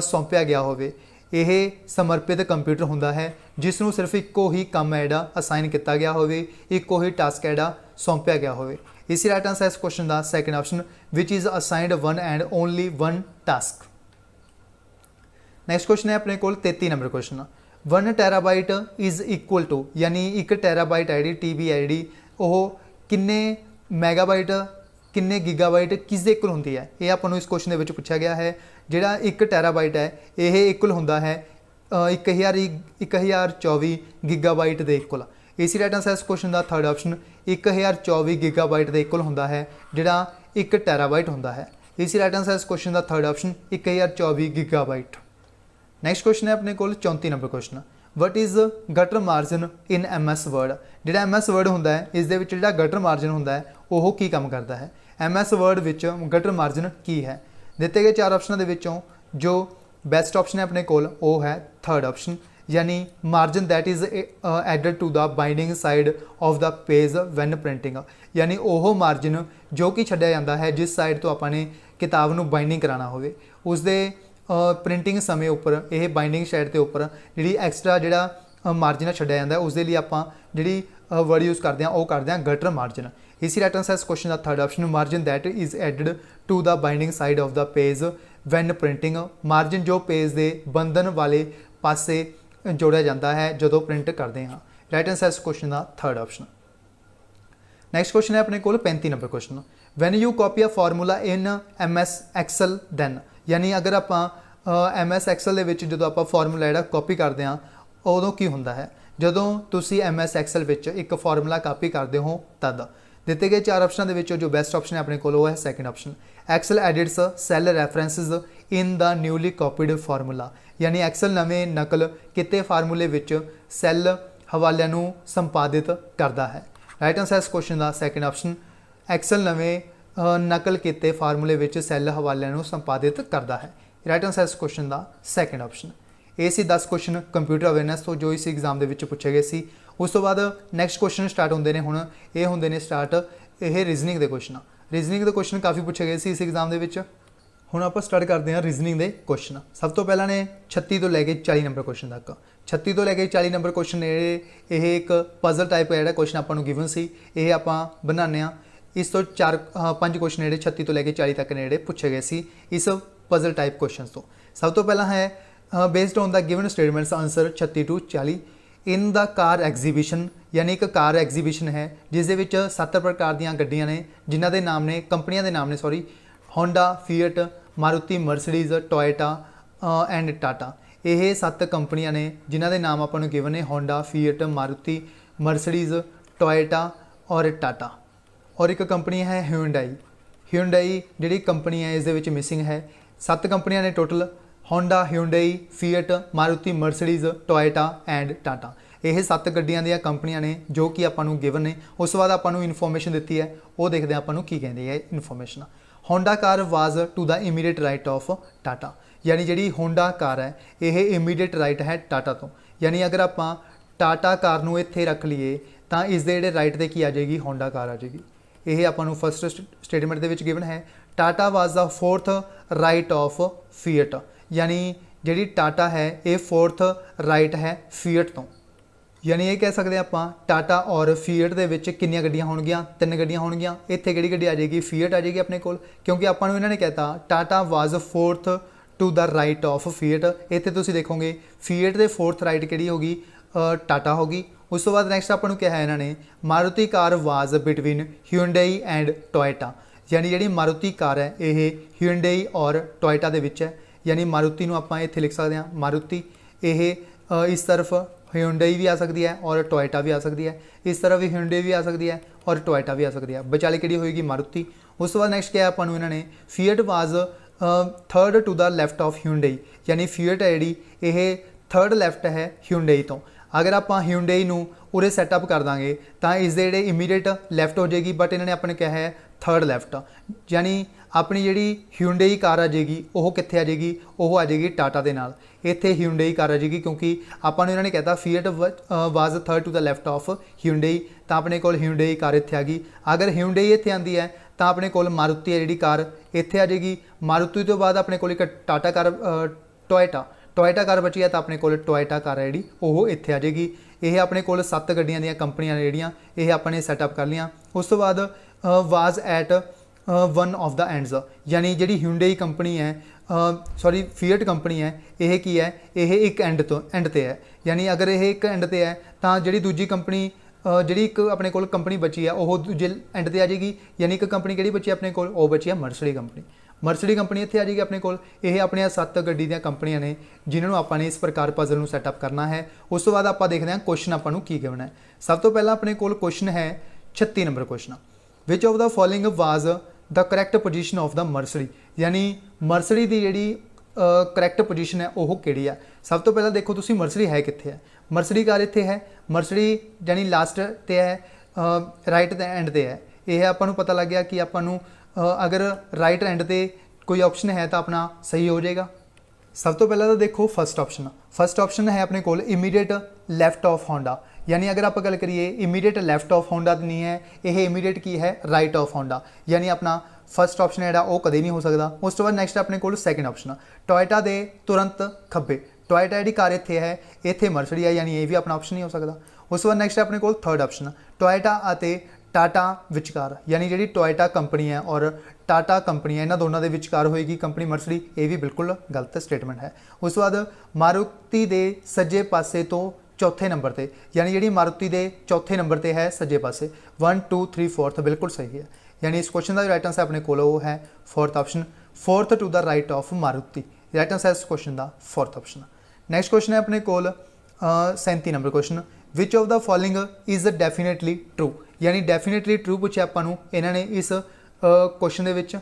ਸੌਂਪਿਆ ਗਿਆ ਹੋਵੇ। ਇਹ ਸਮਰਪਿਤ ਕੰਪਿਊਟਰ ਹੁੰਦਾ ਹੈ ਜਿਸ ਨੂੰ ਸਿਰਫ ਇੱਕੋ ਹੀ ਕੰਮ ਹੈ ਜਿਹੜਾ ਅਸਾਈਨ ਕੀਤਾ ਗਿਆ ਹੋਵੇ, ਇੱਕੋ ਹੀ ਟਾਸਕ ਹੈ ਜਿਹੜਾ ਸੌਂਪਿਆ ਗਿਆ ਹੋਵੇ। ਇਸੀ ਰਾਈਟ ਆਨਸਰ ਇਸ ਕੁਐਸਚਨ ਦਾ second option which is assigned one and only one task. Next question ਹੈ ਆਪਣੇ ਕੋਲ 33 number question. 1 terabyte is equal to, ਯਾਨੀ 1 ਟੈਰਾਬਾਈਟ ਹੈ ਜਿਹੜੀ TB ਹੈ ਜਿਹੜੀ ਉਹ ਕਿੰਨੇ ਮੈਗਾਬਾਈਟ ਕਿੰਨੇ ਗੀਗਾਬਾਈਟ ਕਿਸ ਦੇ ਇਕੁਅਲ ਹੁੰਦੀ ਹੈ। ਇਹ ਆਪਾਂ ਨੂੰ ਇਸ ਕੁਐਸਚਨ ਦੇ ਵਿੱਚ ਪੁੱਛਿਆ ਗਿਆ ਹੈ। ਜਿਹੜਾ 1 ਟੈਰਾਬਾਈਟ ਹੈ ਇਹ ਇਕੁਅਲ ਹੁੰਦਾ ਹੈ 1024 ਗੀਗਾਬਾਈਟ ਦੇ ਇਕੁਅਲ। ਇਸੀ ਰਾਈਟ ਆਨਸਰ ਇਸ ਕੁਐਸਚਨ ਦਾ ਥਰਡ ਆਪਸ਼ਨ 1024 ਗੀਗਾਬਾਈਟ ਦੇ ਇਕੁਅਲ ਹੁੰਦਾ ਹੈ ਜਿਹੜਾ 1 ਟੈਰਾਬਾਈਟ ਹੁੰਦਾ ਹੈ। ਇਸੀ ਰਾਈਟ ਆਨਸਰ ਇਸ ਕੁਐਸਚਨ ਦਾ third option 1024 gigabyte. Next question ਹੈ ਆਪਣੇ ਕੋਲ 34 number question. What is gutter margin in MS word. ਜਿਹੜਾ MS ਵਰਡ ਹੁੰਦਾ ਹੈ ਇਸ ਦੇ ਵਿੱਚ ਜਿਹੜਾ ਗਟਰ ਮਾਰਜਨ ਹੁੰਦਾ ਹੈ ਉਹ ਕੀ ਕੰਮ ਕਰਦਾ ਹੈ। MS ਵਰਡ ਵਿੱਚ ਗਟਰ ਮਾਰਜਨ ਕੀ ਹੈ। ਦਿੱਤੇ ਗਏ 4 ਆਪਸ਼ਨਾਂ ਦੇ ਵਿੱਚੋਂ ਜੋ ਬੈਸਟ ਆਪਸ਼ਨ ਹੈ ਆਪਣੇ ਕੋਲ ਉਹ ਹੈ ਥਰਡ ਆਪਸ਼ਨ, ਯਾਨੀ margin that is added to the binding side of the page when printing, ਯਾਨੀ ਉਹ ਮਾਰਜਨ ਜੋ ਕਿ ਛੱਡਿਆ ਜਾਂਦਾ ਹੈ ਜਿਸ ਸਾਈਡ ਤੋਂ ਆਪਾਂ ਨੇ ਕਿਤਾਬ ਨੂੰ ਬਾਈਂਡਿੰਗ ਕਰਾਉਣਾ ਹੋਵੇ ਉਸ ਦੇ ਪ੍ਰਿੰਟਿੰਗ ਸਮੇਂ ਉੱਪਰ ਇਹ ਬਾਈਂਡਿੰਗ ਸਾਈਡ ਦੇ ਉੱਪਰ ਜਿਹੜੀ ਐਕਸਟਰਾ ਜਿਹੜਾ ਮਾਰਜਨ ਛੱਡਿਆ ਜਾਂਦਾ ਉਸ ਦੇ ਲਈ ਆਪਾਂ ਜਿਹੜੀ ਵਰਡ ਯੂਜ਼ ਕਰਦੇ ਹਾਂ ਉਹ ਕਰਦੇ ਹਾਂ ਗਟਰ ਮਾਰਜਨ। ਇਸੀ ਰਾਈਟ ਆਨਸਰ ਇਸ ਕੁਐਸਚਨ ਦਾ third option margin that is added to the binding side of the page when printing, margin ਜੋ ਪੇਜ ਦੇ ਬੰਧਨ ਵਾਲੇ ਪਾਸੇ ਜੋੜਿਆ ਜਾਂਦਾ ਹੈ ਜਦੋਂ ਪ੍ਰਿੰਟ ਕਰਦੇ ਹਾਂ। ਰਾਈਟ ਆਨਸਰ ਇਸ ਕੁਐਸਚਨ ਦਾ ਥਰਡ ਆਪਸ਼ਨ। ਨੈਕਸਟ ਕੁਐਸਚਨ ਹੈ ਆਪਣੇ ਕੋਲ 35 number question. When you copy a formula in MS excel then, ਯਾਨੀ ਅਗਰ ਆਪਾਂ MS ਐਕਸਲ ਦੇ ਵਿੱਚ ਜਦੋਂ ਆਪਾਂ ਫਾਰਮੂਲਾ ਜਿਹੜਾ ਕਾਪੀ ਕਰਦੇ ਹਾਂ ਉਦੋਂ ਕੀ ਹੁੰਦਾ ਹੈ। ਜਦੋਂ ਤੁਸੀਂ MS ਐਕਸਲ ਵਿੱਚ ਇੱਕ ਫਾਰਮੂਲਾ ਕਾਪੀ ਕਰਦੇ ਹੋ ਤਦ। ਦਿੱਤੇ ਗਏ 4 ਆਪਸ਼ਨਾਂ ਦੇ ਵਿੱਚੋਂ ਜੋ ਬੈਸਟ ਆਪਸ਼ਨ ਹੈ ਆਪਣੇ ਕੋਲ ਉਹ ਹੈ second option Excel ਐਡਿਟਸ cell references ਇਨ ਦਾ ਨਿਊਲੀ ਕਾਪੀਡ ਫਾਰਮੂਲਾ, ਯਾਨੀ ਐਕਸਲ ਨਵੇਂ ਨਕਲ ਕੀਤੇ ਫਾਰਮੂਲੇ ਵਿੱਚ ਸੈੱਲ ਹਵਾਲਿਆਂ ਨੂੰ ਸੰਪਾਦਿਤ ਕਰਦਾ ਹੈ। ਰਾਈਟ ਆਨਸਰ ਇਸ ਕੁਐਸਚਨ ਦਾ ਸੈਕਿੰਡ ਆਪਸ਼ਨ ਐਕਸਲ ਨਵੇਂ ਨਕਲ ਕੀਤੇ ਫਾਰਮੂਲੇ ਵਿੱਚ ਸੈੱਲ ਹਵਾਲਿਆਂ ਨੂੰ ਸੰਪਾਦਿਤ ਕਰਦਾ ਹੈ। ਰਾਈਟ ਆਨਸਰ ਇਸ ਕੁਐਸਚਨ ਦਾ ਸੈਕਿੰਡ ਆਪਸ਼ਨ। ਇਹ ਸੀ 10 ਕੁਐਸਚਨ ਕੰਪਿਊਟਰ ਅਵੇਅਰਨੈਸ ਤੋਂ ਜੋ ਇਸ ਐਗਜ਼ਾਮ ਦੇ ਵਿੱਚ ਪੁੱਛੇ ਗਏ ਸੀ। ਉਸ ਤੋਂ ਬਾਅਦ ਨੈਕਸਟ ਕੁਐਸਚਨ ਸਟਾਰਟ ਹੁੰਦੇ ਨੇ। ਹੁਣ ਇਹ ਹੁੰਦੇ ਨੇ ਸਟਾਰਟ ਇਹ ਰੀਜ਼ਨਿੰਗ ਦੇ ਕੁਐਸਚਨ। ਰੀਜ਼ਨਿੰਗ ਦੇ ਕੁਐਸਚਨ ਕਾਫੀ ਪੁੱਛੇ ਗਏ ਸੀ ਇਸ ਐਗਜ਼ਾਮ ਦੇ ਵਿੱਚ। ਹੁਣ ਆਪਾਂ ਸਟਾਰਟ ਕਰਦੇ ਹਾਂ ਰੀਜ਼ਨਿੰਗ ਦੇ ਕੁਐਸਚਨ। ਸਭ ਤੋਂ ਪਹਿਲਾਂ ਨੇ 36 ਤੋਂ ਲੈ ਕੇ 40 ਨੰਬਰ ਕੁਐਸਚਨ ਤੱਕ। 36 ਤੋਂ ਲੈ ਕੇ 40 ਨੰਬਰ ਕੁਐਸਚਨ ਨੇ ਇਹ ਇੱਕ ਪਜ਼ਲ ਟਾਈਪ ਜਿਹੜਾ ਕੁਐਸਚਨ ਆਪਾਂ ਨੂੰ ਗਿਵਨ ਸੀ ਇਹ ਆਪਾਂ ਬਣਾਉਂਦੇ ਹਾਂ। ਇਸ ਤੋਂ 5 ਕੁਐਸਚਨ ਜਿਹੜੇ 36 ਤੋਂ ਲੈ ਕੇ 40 ਤੱਕ ਨੇ ਜਿਹੜੇ ਪੁੱਛੇ ਗਏ ਸੀ ਇਸ ਪਜ਼ਲ ਟਾਈਪ ਕੁਐਸਚਨਸ ਤੋਂ। ਸਭ ਤੋਂ ਪਹਿਲਾਂ ਹੈ based on the given statements answer 36 ਤੋਂ 40 ਇਨ ਦਾ ਕਾਰ ਐਗਜ਼ੀਬਿਸ਼ਨ, ਯਾਨੀ ਇੱਕ ਕਾਰ ਐਗਜ਼ੀਬਿਸ਼ਨ ਹੈ ਜਿਸ ਦੇ ਵਿੱਚ 7 ਪ੍ਰਕਾਰ ਦੀਆਂ ਗੱਡੀਆਂ ਨੇ ਜਿਨ੍ਹਾਂ ਦੇ ਨਾਮ ਨੇ ਕੰਪਨੀਆਂ ਦੇ ਨਾਮ ਨੇ Honda, Fiat, Maruti, Mercedes, Toyota and Tata. ਇਹ 7 ਕੰਪਨੀਆਂ ਨੇ ਜਿਨ੍ਹਾਂ ਦੇ ਨਾਮ ਆਪਾਂ ਨੂੰ ਗਿਵਨ ਨੇ Honda, Fiat, Maruti, Mercedes, Toyota ਔਰ ਟਾਟਾ। ਔਰ ਇੱਕ ਕੰਪਨੀ ਹੈ ਹਿਊਂਡਾਈ ਜਿਹੜੀ ਕੰਪਨੀ ਹੈ ਇਸ ਦੇ ਵਿੱਚ ਮਿਸਿੰਗ ਹੈ। 7 ਕੰਪਨੀਆਂ ਨੇ total Honda, Hyundai, Fiat, Maruti, Mercedes, Toyota and Tata. ਇਹ 7 ਗੱਡੀਆਂ ਦੀਆਂ ਕੰਪਨੀਆਂ ਨੇ ਜੋ ਕਿ ਆਪਾਂ ਨੂੰ ਗਿਵਨ ਨੇ। ਉਸ ਤੋਂ ਬਾਅਦ ਆਪਾਂ ਨੂੰ ਇਨਫੋਰਮੇਸ਼ਨ ਦਿੱਤੀ ਹੈ ਉਹ ਦੇਖਦੇ ਹਾਂ ਆਪਾਂ ਨੂੰ ਕੀ ਕਹਿੰਦੀ ਹੈ information. Honda car was to the immediate right of Tata, ਯਾਨੀ ਜਿਹੜੀ ਹੋਂਡਾ ਕਾਰ ਹੈ ਇਹ ਇਮੀਡੀਏਟ ਰਾਈਟ ਹੈ ਟਾਟਾ ਤੋਂ। ਯਾਨੀ ਅਗਰ ਆਪਾਂ ਟਾਟਾ ਕਾਰ ਨੂੰ ਇੱਥੇ ਰੱਖ ਲਈਏ ਤਾਂ ਇਸ ਦੇ ਜਿਹੜੇ ਰਾਈਟ 'ਤੇ ਕੀ ਆ ਜਾਏਗੀ ਹੋਂਡਾ ਕਾਰ ਆ ਜਾਏਗੀ। ਇਹ ਆਪਾਂ ਨੂੰ ਫਸਟ ਸਟੇਟਮੈਂਟ ਦੇ ਵਿੱਚ ਗਿਵਨ ਹੈ। ਟਾਟਾ ਵਾਜ਼ ਦਾ 4th ਰਾਈਟ ਆਫ ਫੀਅਟ, ਯਾਨੀ ਜਿਹੜੀ ਟਾਟਾ ਹੈ ਇਹ 4th ਰਾਈਟ ਹੈ ਫੀਅਟ ਤੋਂ। ਯਾਨੀ ਇਹ ਕਹਿ ਸਕਦੇ ਆਪਾਂ ਟਾਟਾ ਔਰ ਫੀਅਟ ਦੇ ਵਿੱਚ ਕਿੰਨੀਆਂ ਗੱਡੀਆਂ ਹੋਣਗੀਆਂ 3 ਗੱਡੀਆਂ ਹੋਣਗੀਆਂ। ਇੱਥੇ ਕਿਹੜੀ ਗੱਡੀ ਆ ਜਾਏਗੀ ਫੀਅਟ ਆ ਜਾਏਗੀ ਆਪਣੇ ਕੋਲ, ਕਿਉਂਕਿ ਆਪਾਂ ਨੂੰ ਇਹਨਾਂ ਨੇ ਕਹਿਤਾ Tata was 4th to the right of Fiat. इत्थे तुसीं देखोगे फीएट दे फोर्थ राइट किहड़ी होगी, टाटा होगी। उस तो बाद नैक्सट आपां नूं कहा इन्होंने Maruti car was between Hyundai and Toyota, यानी जिहड़ी मारुति कार है ये ह्यूंडई और टोयोटा दे विच है, यानी मारुति नूं आपां इत्थे लिख सकते हैं मारुति। ये इस तरफ ह्यूंडई भी आ सकती है और टोयोटा भी आ सकती है, इस तरफ भी ह्यूंडई भी आ सकती है और टोयोटा भी आ सकती है, विचाले किहड़ी होएगी मारुति। उस तो बाद नैक्सट क्या आपां नूं इन्होंने Fiat was third to the left of Hyundai, यानी फीएट है जी ये थर्ड लैफ्ट है ह्यूंडई तो। अगर आप ह्यूंडई नूं उरे सैटअप कर देंगे तो इसके जोड़े इमीडिएट लैफ्ट हो जाएगी, बट इन्होंने अपने कहा है थर्ड लैफ्ट, यानी अपनी जी ह्यूंडई कार आ जाएगी वह कित्थे आ जाएगी, वह आ जाएगी टाटा के नाल। इत्थे ह्यूंडई कार आ जाएगी क्योंकि आपने इन्होंने कहता Fiat was third to the left of Hyundai, तो अपने को ह्यूंडई कार इत्थे आ गई। अगर ह्यूंडई इत्थे आती है तो अपने को मारुति है जी कार इत्थे आ जाएगी। मारुति तो बाद अपने को एक टाटा कार टोयोटा कार बची है, तो अपने को टोयोटा कार है जी वो इत्थे आ जाएगी। ये अपने को 7 गड्डियां दी कंपनियां ने जिहड़ियां ये अपने सैटअप कर लिया। उस तो बाद was at one of the ends, यानी जी ह्यूंडई कंपनी है सॉरी फीएट कंपनी है यह की है ये एक एंड तो एंड ते है, यानी अगर ये एक एंड ते है तो जी दूजी कंपनी जी एक अपने को कंपनी बची है वह दूजे एंड ते आ जाएगी, यानी एक कंपनी कि बची अपने को वो बची है मर्सिडी कंपनी। मर्सिडी कंपनी इत्थे आ जाएगी अपने को। ये अपने 7 गड्डी दी कंपनियां ने जिन्होंने आपने इस प्रकार पजल में सैटअप करना है। उस तो बाद आप देखते हैं क्वेश्चन आपको की गिवन है। सब तो पहला अपने को क्वेश्चन है 36 number question, which of the following was the correct position of the Mercedes, यानी मर्सिडी की जी करैक्ट पोजीशन है वह किहड़ी है। सब तो पहला देखो तुसी मर्सिडी है कित्थे है, मर्सिडी कार इत्थे है, मर्सिडी यानी लास्ट ते है राइट एंड ते है। यह आपको पता लग गया कि आपको अगर राइट एंड ते कोई ऑप्शन है तो अपना सही हो जाएगा। सब तो पहला तो देखो फर्स्ट ऑप्शन है अपने को इमीडिएट लैफ्ट ऑफ होंडा, यानी अगर आप गल करिए इमीडिएट लैफ्ट ऑफ होंडा तो नहीं है, यह इमीडिएट की है राइट ऑफ होंडा, यानी अपना फर्स्ट ऑप्शन है वो कदे नहीं हो सकता। उस तो बाद नैक्सट अपने को सैकेंड ऑप्शन टोयोटा के तुरंत खब्बे, टोयोटा जी कार इत्थे है इत्थे मर्सिडी है, यानी ये भी अपना ऑप्शन नहीं हो सकता। उस तो बाद नैक्सट अपने को थर्ड ऑप्शन टोयोटा आते टाटा विचकार, यानी जी टोयोटा कंपनी है और टाटा कंपनी है इन्होंने दोनों के विचकार होएगी कंपनी मर्सिडी, ये भी बिल्कुल गलत स्टेटमेंट है। उस बाद मारुति के सज्जे पासे तो चौथे नंबर पर, यानी जी मारुति के चौथे नंबर पर है सज्जे पासे 1 2 3 4 बिल्कुल सही है, यानी इस क्वेश्चन का राइट आंसर अपने को वो है fourth option, fourth to the right of Maruti, right answer इस क्वेश्चन का फोर्थ ऑप्शन। नैक्सट क्वेश्चन है अपने को 37 number question, which of the following is definitely true, यानी डेफिनेटली ट्रू पूछे आपको इन्होंने इस क्वेश्चन के।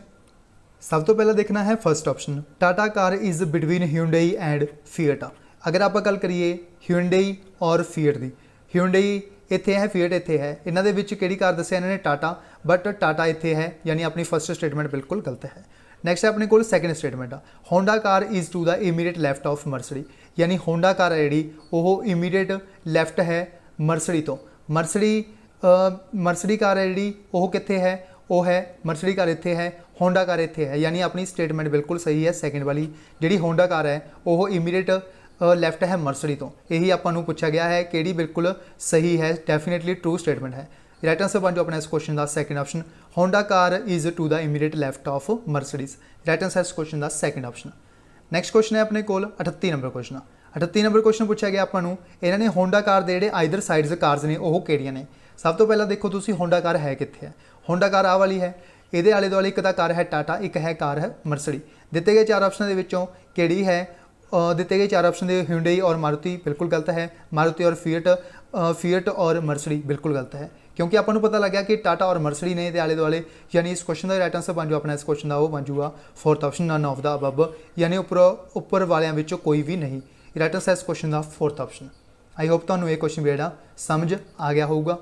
सब तो पहला देखना है first option Tata car is between Hyundai and fiat. अगर आप गल करिए ह्यूंडई और फीएट की, ह्यूंडई इत्थे है फीएट इत्थे है, इन्हों के किहड़ी कार दस्सिया इन्होंने टाटा, बट टाटा इत्थे है, यानी अपनी फर्स्ट स्टेटमेंट बिल्कुल गलत है। नैक्सट अपने को second statement Honda car is to the immediate left of Mercedes, यानी होंडा कार है जी वो इमीडिएट लैफ्ट है मर्सिडी तो। मर्सिडी कार है जी वो कित्थे है, वो है मर्सिडी कार इत्थे है, होंडा कार इत्थे है, यानी अपनी स्टेटमेंट बिल्कुल सही है सेकंड वाली, जी होंडा कार है वो इमीडिएट लैफ्ट है मर्सिडी तो। यही आपको पूछा गया है कि बिल्कुल सही है, डेफिनेटली ट्रू स्टेटमेंट है। राइट आंसर बन जो अपने इस क्वेश्चन का second option Honda car is to the immediate left of Mercedes, right answer इस क्वेश्चन का सैकेंड ऑप्शन। नैक्सट क्वेश्चन है अपने को 38 नंबर क्वेश्चन, 38 नंबर क्वेश्चन पूछा गया आपको इन्होंने होंडा कार के जोड़े आइदर साइड्स कार्स ने वो किहड़ियां ने। सब तो पहला देखो तुसी होंडा कार है कित्थे है, होंडा कार आ वाली है, ये आले दुआले एक कार है टाटा, एक है कार है मर्सिडी। दिते गए 4 ऑप्शन के विचों किहड़ी है, दिते गए 4 ऑप्शन के ह्यूंडई और मारुति बिल्कुल गलत है, मारुति और फीएट और मर्सिडी बिल्कुल गलत है, क्योंकि आपको पता लग गया कि टाटा और मर्सिडी ने आले दुआले, यानी इस क्वेश्चन का राइट आंसर बन जो अपना इस क्वेश्चन का वो बन जूगा fourth option none of the above, यानी उपर वालों विचों कोई भी नहीं। राइट आंसर इस क्वेश्चन का फोर्थ ऑप्शन। आई होप तुहानूं ये क्वेश्चन भी समझ आ गया होगा।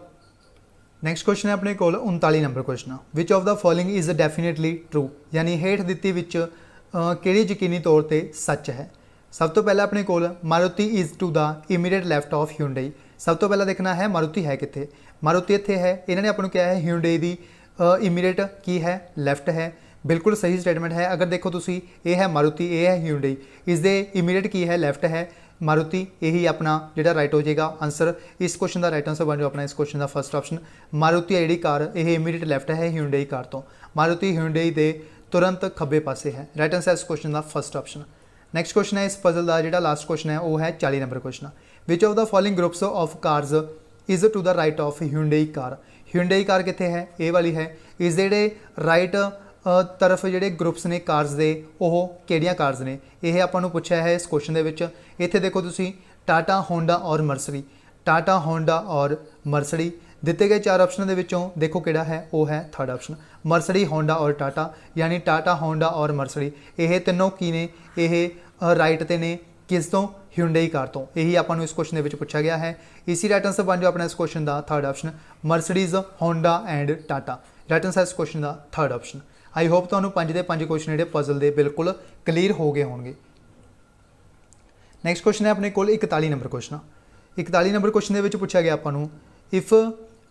नैक्सट क्वेश्चन है अपने को 39 number question, which of the following is definitely true, यानी हेठ दित्ती विच किहड़ी यकीनी तौर पर सच है। सब तो पहला अपने को Maruti is to the immediate left of Hyundai. सब तो पहला देखना है मारुति है कित्थे, मारुति इत्थे है, इन्होंने अपने क्या है ह्यूंडई दी इमीडिएट की है लैफ्ट है, बिल्कुल सही स्टेटमेंट है। अगर देखो तुसी ये है मारुति, ये है ह्यूंडई, इसदे इमीडिएट की है लैफ्ट है मारुति, यही अपना जो राइट हो जाएगा आंसर। इस क्वेश्चन का राइट आंसर बन जाओ अपना इस क्वेश्चन का फर्स्ट ऑप्शन, मारुति है जी कार ये इमीडिएट लैफ्ट है ह्यूंडई कार तो, मारुति ह्यूंडई के तुरंत खब्बे पासे है, राइट आंसर इस क्वेश्चन का फर्स्ट ऑप्शन। नैक्सट क्वेश्चन है इस पजल का जो लास्ट क्वेश्चन है वो है 40 number question. Which of the following groups of cars is to the right of Hyundai car. Hyundai car कितने है, ए वाली है। इस जेडे राइट तरफ जोड़े ग्रुप्स ने कार्स के वो किहड़ियां कार्स ने, यह आपको पूछा है इस क्वेश्चन के विच। इत्थे देखो तुसी टाटा होंडा और मर्सडी, टाटा होंडा और मर्सडी दिते गए 4 ऑप्शन के विचों देखो किहड़ा है, वो है थर्ड ऑप्शन मर्सडी होंडा और टाटा, यानी टाटा होंडा और मर्सडी ये तीनों की ने, यह राइट ते ने किस तो, ह्यूंडई कार तो। यही आपको इस क्वेश्चन के पूछा गया है। इसी राइट आंसर बन जाओ अपना इस क्वेश्चन का third option Mercedes Honda and Tata. Right answer इस क्वेश्चन का थर्ड ऑप्शन। आई होप तुहानूं 5 के 5 क्वेश्चन जो पजल के बिल्कुल क्लीयर हो गए होंगे। नैक्सट क्वेश्चन है अपने को 41 नंबर क्वेश्चन। 41 नंबर क्वेश्चन के पूछा गया आपको इफ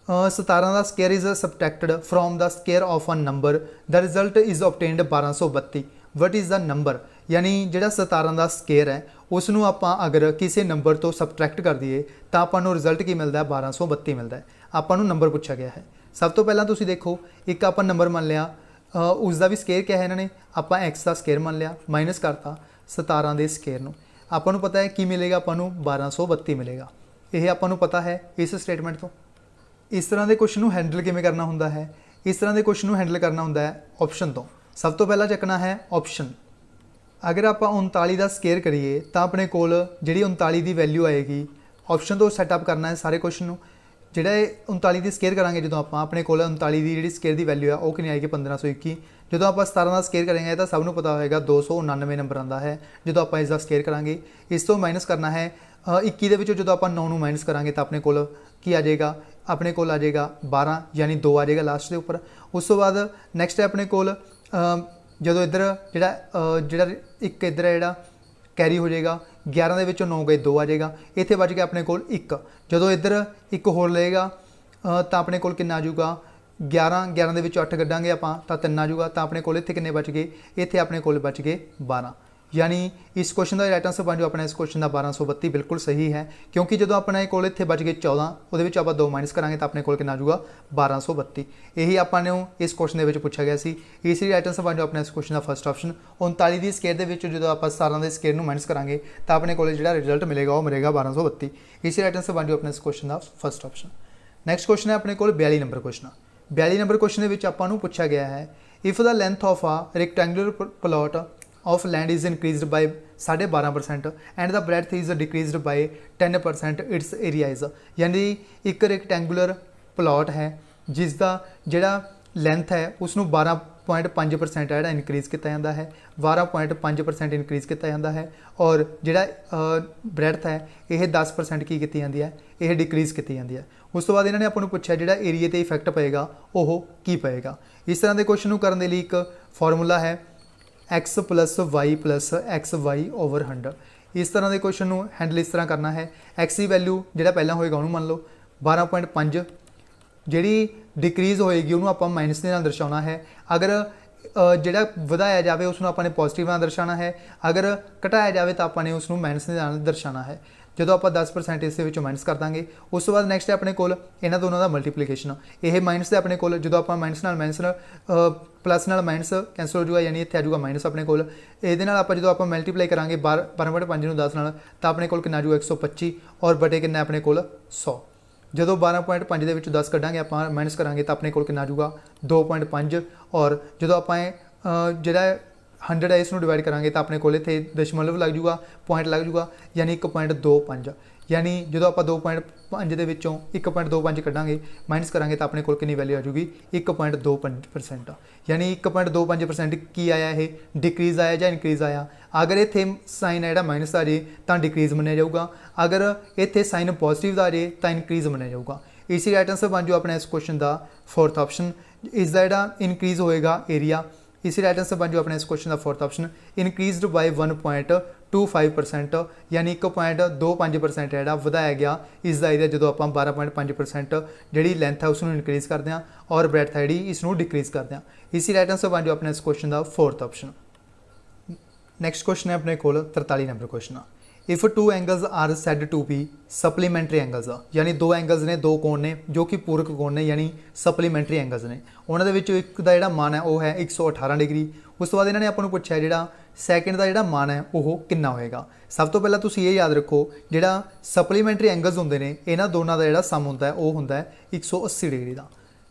17 का square is subtracted from the square of a number the result is obtained 1232 what is the number. यानी जो 17 का स्केयर है उसनों आप अगर किसी नंबर तो सबट्रैक्ट कर दिए तो आपको रिजल्ट की मिलता है 1232 मिलता है। आपको नंबर पूछा गया है। सब तो पहला तुसीं देखो एक आप नंबर मान लिया, उसका भी स्केयर क्या है इन्होंने, आप एक्स का स्केयर मान लिया माइनस करता 17 के स्केयर में, आपको पता है कि मिलेगा, आपको 1232 मिलेगा। यह आपको पता है इस स्टेटमेंट तो। इस तरह के क्वेश्चन को हैंडल किमें करना होंदा है, इस तरह के क्वेश्चन को हैंडल करना होंदा है ऑप्शन तो। सब तो पहला चकना है ऑप्शन। अगर आप 39 का स्केयर करिए तो अपने कोल जिहड़ी 39 की वैल्यू आएगी, ऑप्शन तो सैटअप करना है सारे क्वेश्चन जिहड़ा 39 की स्केयर करांगे जो आप अपने कोल 39 की जिहड़ी स्केयर की वैल्यू है वो कितनी आएगी 1521। जो आप 17 का स्केयर करेंगे तो सबनों पता होगा 299 नंबर आता है जो आप इसका स्केयर करांगे। इस तो माइनस करना है 21 के जो आप 9 माइनस करांगे तो अपने कोल की आ जाएगा, अपने कोल आ जाएगा 12 यानी 2 आ जाएगा लास्ट के उपर। उस तो बाद नैक्सट है अपने कोल जो इधर जोड़ा एक इधर है जोड़ा कैरी हो जाएगा 11 के 9 गए 2 आ जाएगा, इतने बच गया अपने कोल 1। जो इधर एक होर लेगा तो अपने कोल कितना आ जाऊगा 11, 11 के 8 कड्डांगे आप तो 3 आ जाऊगा, तो अपने कोल इत्थे कितने बच गए, इत्थे अपने कोल बच गए 12। यानी इस क्वेश्चन का राइट आंसर बन जाओ अपना इस क्वेश्चन का 1232 बिल्कुल सही है, क्योंकि जो अपने कोल इत्थे बच गए 14 वो आप 2 माइनस करांगे तो अपने कोल कितना आ जाऊगा 1232। यही आपने इस क्वेश्चन के पूछा गया सी। इसलिए राइट आंसर बन जाओ अपना इस क्वेश्चन का फर्स्ट ऑप्शन 39 की स्केयर के जो आप 17 के स्केयर माइनस करांगे तो अपने को जो रिजल्ट मिलेगा वो मिलेगा 1232। इसी राइट आंसर बन जाओ अपना इस क्वेश्चन का फर्स्ट ऑप्शन। नैक्सट क्वेश्चन है अपने को 42 नंबर क्वेश्चन। 42 नंबर क्वेश्चन के आपको पूछा गया है if the length of a rectangular plot of land is increased by 12.5% and the breadth is decreased by 10% its area is. यानी एक रेक्टेंगुलर प्लॉट है जिसका जोड़ा लेंथ है उसनों 12.5% है इनक्रीज़ किया जाता है, 12.5% इनक्रीज़ किया जाता है, और जोड़ा ब्रेथ है यह 10% की जाती है, यह डिक्रीज़ की जाती है। उस तो बाद इन्होंने आपको पूछा जोड़ा एरिए ते इफेक्ट पेगा वो की पेगा। इस तरह के क्वेश्चन करने लिए एक फॉर्मूला है x + y + xy ओवर 100। इस तरह के क्वेश्चन हैंडल इस तरह करना है, x की वैल्यू जो पहला होएगा उन्होंने मान लो 12.5, जी डिक्रीज़ होएगी उन्होंने आप माइनस के नाल दर्शाना है, अगर जोड़ा वधाया जाए उसको आपने पॉजिटिव नाल दर्शाना है, अगर घटाया जाए तो आपने उसको माइनस के नाल दर्शाना है। जो आप 10% इस माइनस कर देंगे उस तो बाद नैक्सट है अपने को इन्हों दोनों का मल्टीप्लीकेशन, यह माइनस अपने को जो आप माइनस प्लस नाल माइनस कैंसल हो जाएगा, यानी इतने आ जाऊगा माइनस अपने को ये आप जो आप मल्टीप्लाई करांगे 12.5 10 तो अपने को कितना आ जाऊगा 125 और बटे कितना अपने को 100। जो 12.5 के 10 कढ़ांगे आप माइनस करांगे तो अपने को कितना आ जाऊगा 2.5, और जो आप जोड़ा 100 है इसमें डिवाइड करांगे तो अपने को इतने दशमलव लग जाऊगा, पॉइंट लग जाऊगा, यानी 1.25। यानी जो आप 2.5 के 1.25 कढ़ांगे माइनस करांगे तो अपने को कितनी वैल्यू आ जाएगी 1.25%। यानी 1.25% की आया है डिक्रीज़ आया या इनक्रीज़ आया। अगर इतने साइन है माइनस आ जाए तो डिक्रीज़ मनिया जाऊगा, अगर इतने साइन पॉजिटिव आ जाए तो इनक्रीज़ मनिया जाऊगा। इसी राइट आंसर बन जाओ अपने इस क्वेश्चन का फोर्थ ऑप्शन, इसका जोड़ा इनक्रीज़ होएगा एरिया। इसी राइट आंसर बन जाओ अपने इस क्वेश्चन का फोर्थ ऑप्शन इनक्रीज्ड बाय 1.25%, यानी 1.25% है वधाया गया इसका एरिया जो आप 12.5% जी लेंथ है उसको इनक्रीज़ करते हैं और ब्रेथ है जी इसनों डिक्रीज़ करते हैं। इसी राइट आंसर बन जाओ अपने इस क्वेश्चन का फोर्थ ऑप्शन। नैक्सट क्वेश्चन है अपने को 43 number question. If 2 angles are said to be supplementary angles, यानी 2 एंगल्स ने 2 कोण ने जो कि पूरक कोण ने यानी सप्लीमेंटरी एंगल्स ने, उन्होंने एक का जोड़ा मान है वह है 118 डिग्री। उस तो बाद इन्होंने आपको पूछा है जोड़ा ਸੈਕਿੰਡ ਦਾ ਜਿਹੜਾ मान है ਉਹ ਕਿੰਨਾ ਹੋਏਗਾ। ਸਭ ਤੋਂ ਪਹਿਲਾਂ ਤੁਸੀਂ ਇਹ ਯਾਦ ਰੱਖੋ ਜਿਹੜਾ ਸਪਲੀਮੈਂਟਰੀ ਐਂਗਲਸ ਹੁੰਦੇ ਨੇ ਇਹਨਾਂ ਦੋਨਾਂ ਦਾ ਜਿਹੜਾ ਸਮ ਹੁੰਦਾ ਹੈ ਉਹ ਹੁੰਦਾ ਹੈ 180 ਡਿਗਰੀ ਦਾ।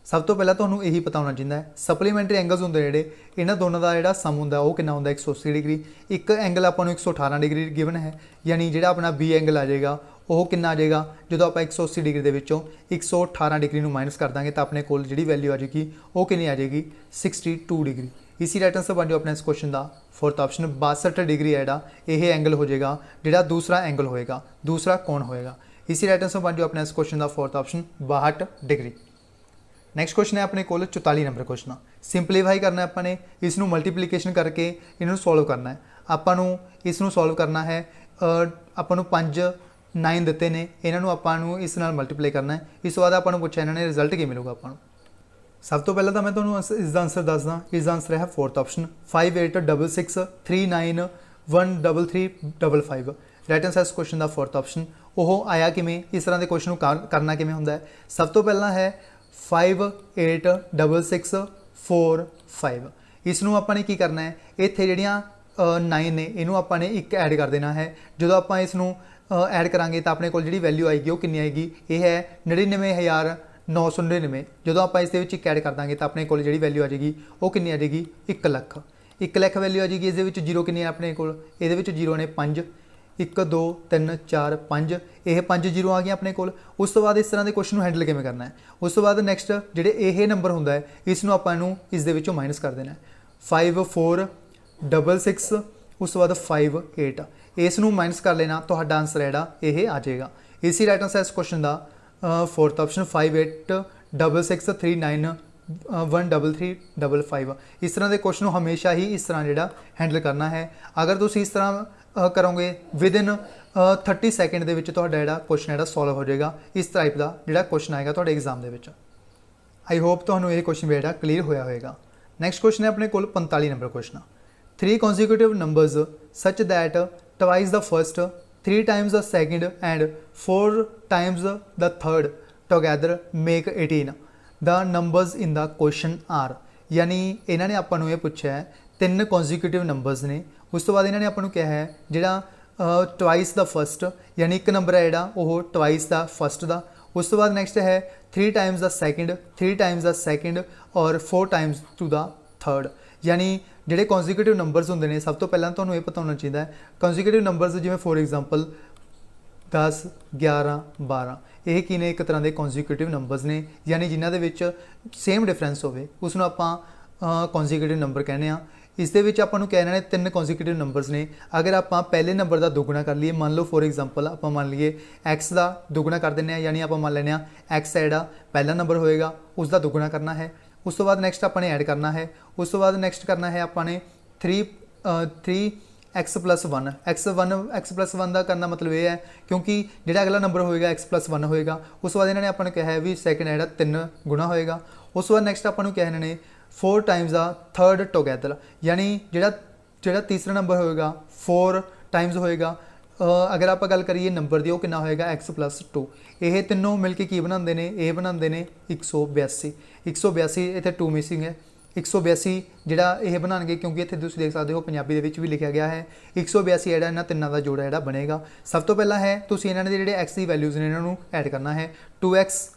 ਸਭ ਤੋਂ ਪਹਿਲਾਂ ਤੁਹਾਨੂੰ ਇਹੀ ਪਤਾ ਹੋਣਾ ਚਾਹੀਦਾ ਹੈ ਸਪਲੀਮੈਂਟਰੀ ਐਂਗਲਸ ਹੁੰਦੇ ਜਿਹੜੇ ਇਹਨਾਂ ਦੋਨਾਂ ਦਾ ਜਿਹੜਾ ਸਮ ਹੁੰਦਾ ਉਹ ਕਿੰਨਾ ਹੁੰਦਾ 180 ਡਿਗਰੀ। ਇੱਕ ਐਂਗਲ ਆਪਾਂ ਨੂੰ 118 ਡਿਗਰੀ ਗਿਵਨ ਹੈ, ਯਾਨੀ ਜਿਹੜਾ ਆਪਣਾ ਬੀ ਐਂਗਲ ਆ ਜਾਏਗਾ ਉਹ ਕਿੰਨਾ ਆ ਜਾਏਗਾ ਜਦੋਂ ਆਪਾਂ 180 ਡਿਗਰੀ ਦੇ ਵਿੱਚੋਂ 118 ਡਿਗਰੀ ਨੂੰ ਮਾਈਨਸ ਕਰ ਦਾਂਗੇ ਤਾਂ ਆਪਣੇ ਕੋਲ ਜਿਹੜੀ ਵੈਲਿਊ ਆ ਜਾਏਗੀ ਉਹ ਕਿੰਨੀ ਆ ਜਾਏਗੀ 62 ਡਿਗਰੀ। इसी राइट आंसर बन जाओ अपने इस क्वेश्चन का फोर्थ ऑप्शन 62 डिग्री है यह एंगल हो जाएगा जोड़ा दूसरा एंगल होएगा दूसरा कौन होएगा। इसी राइट आंसर बन जाओ अपने इस क्वेश्चन का fourth option 62 degree. Next question है अपने को 44 नंबर क्वेश्चन सिंपलीफाई करना है अपने इसनों मल्टीप्लीकेशन करके इन्हों सॉल्व करना है। आपू इसनों सॉल्व करना है आपू 5 9 दिते ने इन्हों आपू इस नाल मल्टीप्लाई करना है। इस बाद आपू पूछा इन्होंने रिजल्ट की मिलेगा आपू। सब तो पहले तो मैं तुम्हें इसका आंसर दसदा। इसका आंसर है फोर्थ ऑप्शन 5866391355। राइट आंसर इस क्वेश्चन का फोर्थ ऑप्शन वो आया किमें इस तरह के क्वेश्चन करना किमें होंदा है। सब तो पहला है 586645। इसनों आपने की करना है इत्थे जिहड़ियां 9 ने इनू आपने एक ऐड कर देना है। जो आप इसनों ऐड करांगे तो अपने को जिहड़ी वैल्यू आएगी वो कितनी आएगी ये है 99,999। जो आप इस एक ऐड कर देंगे तो अपने को जी वैल्यू आ जाएगी वो कितनी आ जाएगी 1 लख। 1 लख वैल्यू आ जाएगी। इस जीरो कितने अपने को ये जीरो ने 5 1 2 3 4 5 यह 5 जीरो आ गया अपने को। उस तो बाद इस तरह के क्वेश्चन हैंडल किमें करना है। उस तो बाद नैक्सट जोड़े ये नंबर होंगे इसनों आपां इस माइनस कर देना है 5466। उस तो बाद 58 इसनों माइनस कर लेना तो आंसर है ये आ जाएगा। इसी राइट आंसर इस क्वेश्चन का फोर्थ ऑप्शन 5866391355। इस तरह के क्वेश्चन हमेशा ही इस तरह जो हैंडल करना है। अगर तुम इस तरह करोगे विद इन 30 सैकेंड के क्वेश्चन जो सॉल्व हो जाएगा। इस टाइप का जो क्वेश्चन आएगा तो एग्जाम के। आई होप तो ये क्वेश्चन भी जो क्लीयर होया होगा। नैक्सट क्वेश्चन है अपने को 45 number question 3 consecutive numbers such that twice the first 3 times the second and 4 times the third together make 18। the numbers in the question are। यानी इन्होंने आपको ये पूछा है 3 कॉन्सिक्यूटिव नंबर्स ने। उस तो बाद इन्होंने आपको क्या है जोड़ा ट्वाइस द फर्स्ट यानी एक नंबर है जोड़ा वो ट्वाइस द फर्स्ट का। उस तो बाद नैक्सट है 3 times the second 3 times the second और 4 times टू द थर्ड। यानी जोड़े कॉन्सिक्यूटिव नंबर्स होंगे ने सब तो पहला तो ये पता होना चाहिए कॉन्सिक्यूटिव नंबर्स जिमें फॉर एग्जाम्पल 10 11 12 ये की ने एक तरह के कॉन्सिक्यूटिव नंबर्स ने यानी जिन्हों के सेम डिफरेंस होवे उसनों आपां कॉन्सिक्यूटिव नंबर कहने। इस दे विच आपां नूं कहना ने 3 कॉन्सिक्यूटिव नंबर्स ने। अगर आपां पहले नंबर का दुगुना कर लीए मान लो फॉर एग्जाम्पल आपां मान लीए एक्स का दुगुना कर दें यानी आपां मान लेने एक्स है जोड़ा पहला नंबर होएगा उसका दुगुना करना है। उस तो बाद नैक्सट आपने ऐड करना है। उस तो बाद नैक्सट करना है आपने 3 x+1 x+1 का करना मतलब ये है क्योंकि जो अगला नंबर होएगा x+1 होएगा। उस बाद इन्होंने आपने कहा है भी सैकेंड है 3 गुना होएगा। उस बाद नैक्सट आपको क्या इन्होंने 4 times द थर्ड टुगैदर यानी जो तीसरा नंबर होएगा 4 times होएगा। अगर आप गल करिए नंबर की वो कितना होएगा x+2। ये तीनों मिलके की बनाते हैं ये बनाते हैं 182। 182 इतने 2 मिसिंग है 182 जोड़ा ये बनाएंगे क्योंकि इतने तुम देख सकते हो पंजाबी भी लिखा गया है 182 जोड़ा इन्होंने तिनों का जोड़ा जोड़ा बनेगा। सब तो पहला है तुम इन्होंने जोड़े एक्स की वैल्यूज़ ने इन्होंने ऐड करना है 2x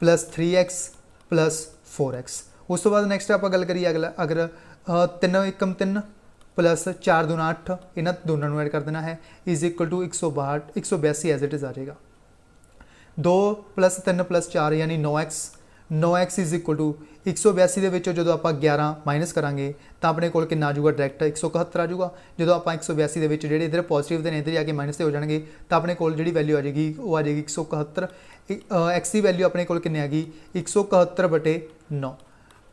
+ 3x + 4x। उस तो बाद नैक्सट आप गल करिए अगला अगर 3 एकम 3 प्लस 4 दूना 8 इन्हों दोनों ऐड कर देना है is equal to 182 as it is आ जाएगा। 2 + 3 + 4 यानी 9x इज इक्वल टू 182 के जो आप 11 माइनस करांगे तो अपने को कितना आ जाऊगा डायरैक्ट 171 आ जाऊगा। जो आप 182 के जो इधर पॉजिटिव ने इधर जाके माइनस हो जाएंगे तो अपने को जी वैल्यू आ जाएगी वो आ जाएगी 171। एक्स की वैल्यू अपने को कितनी आ गई 171/9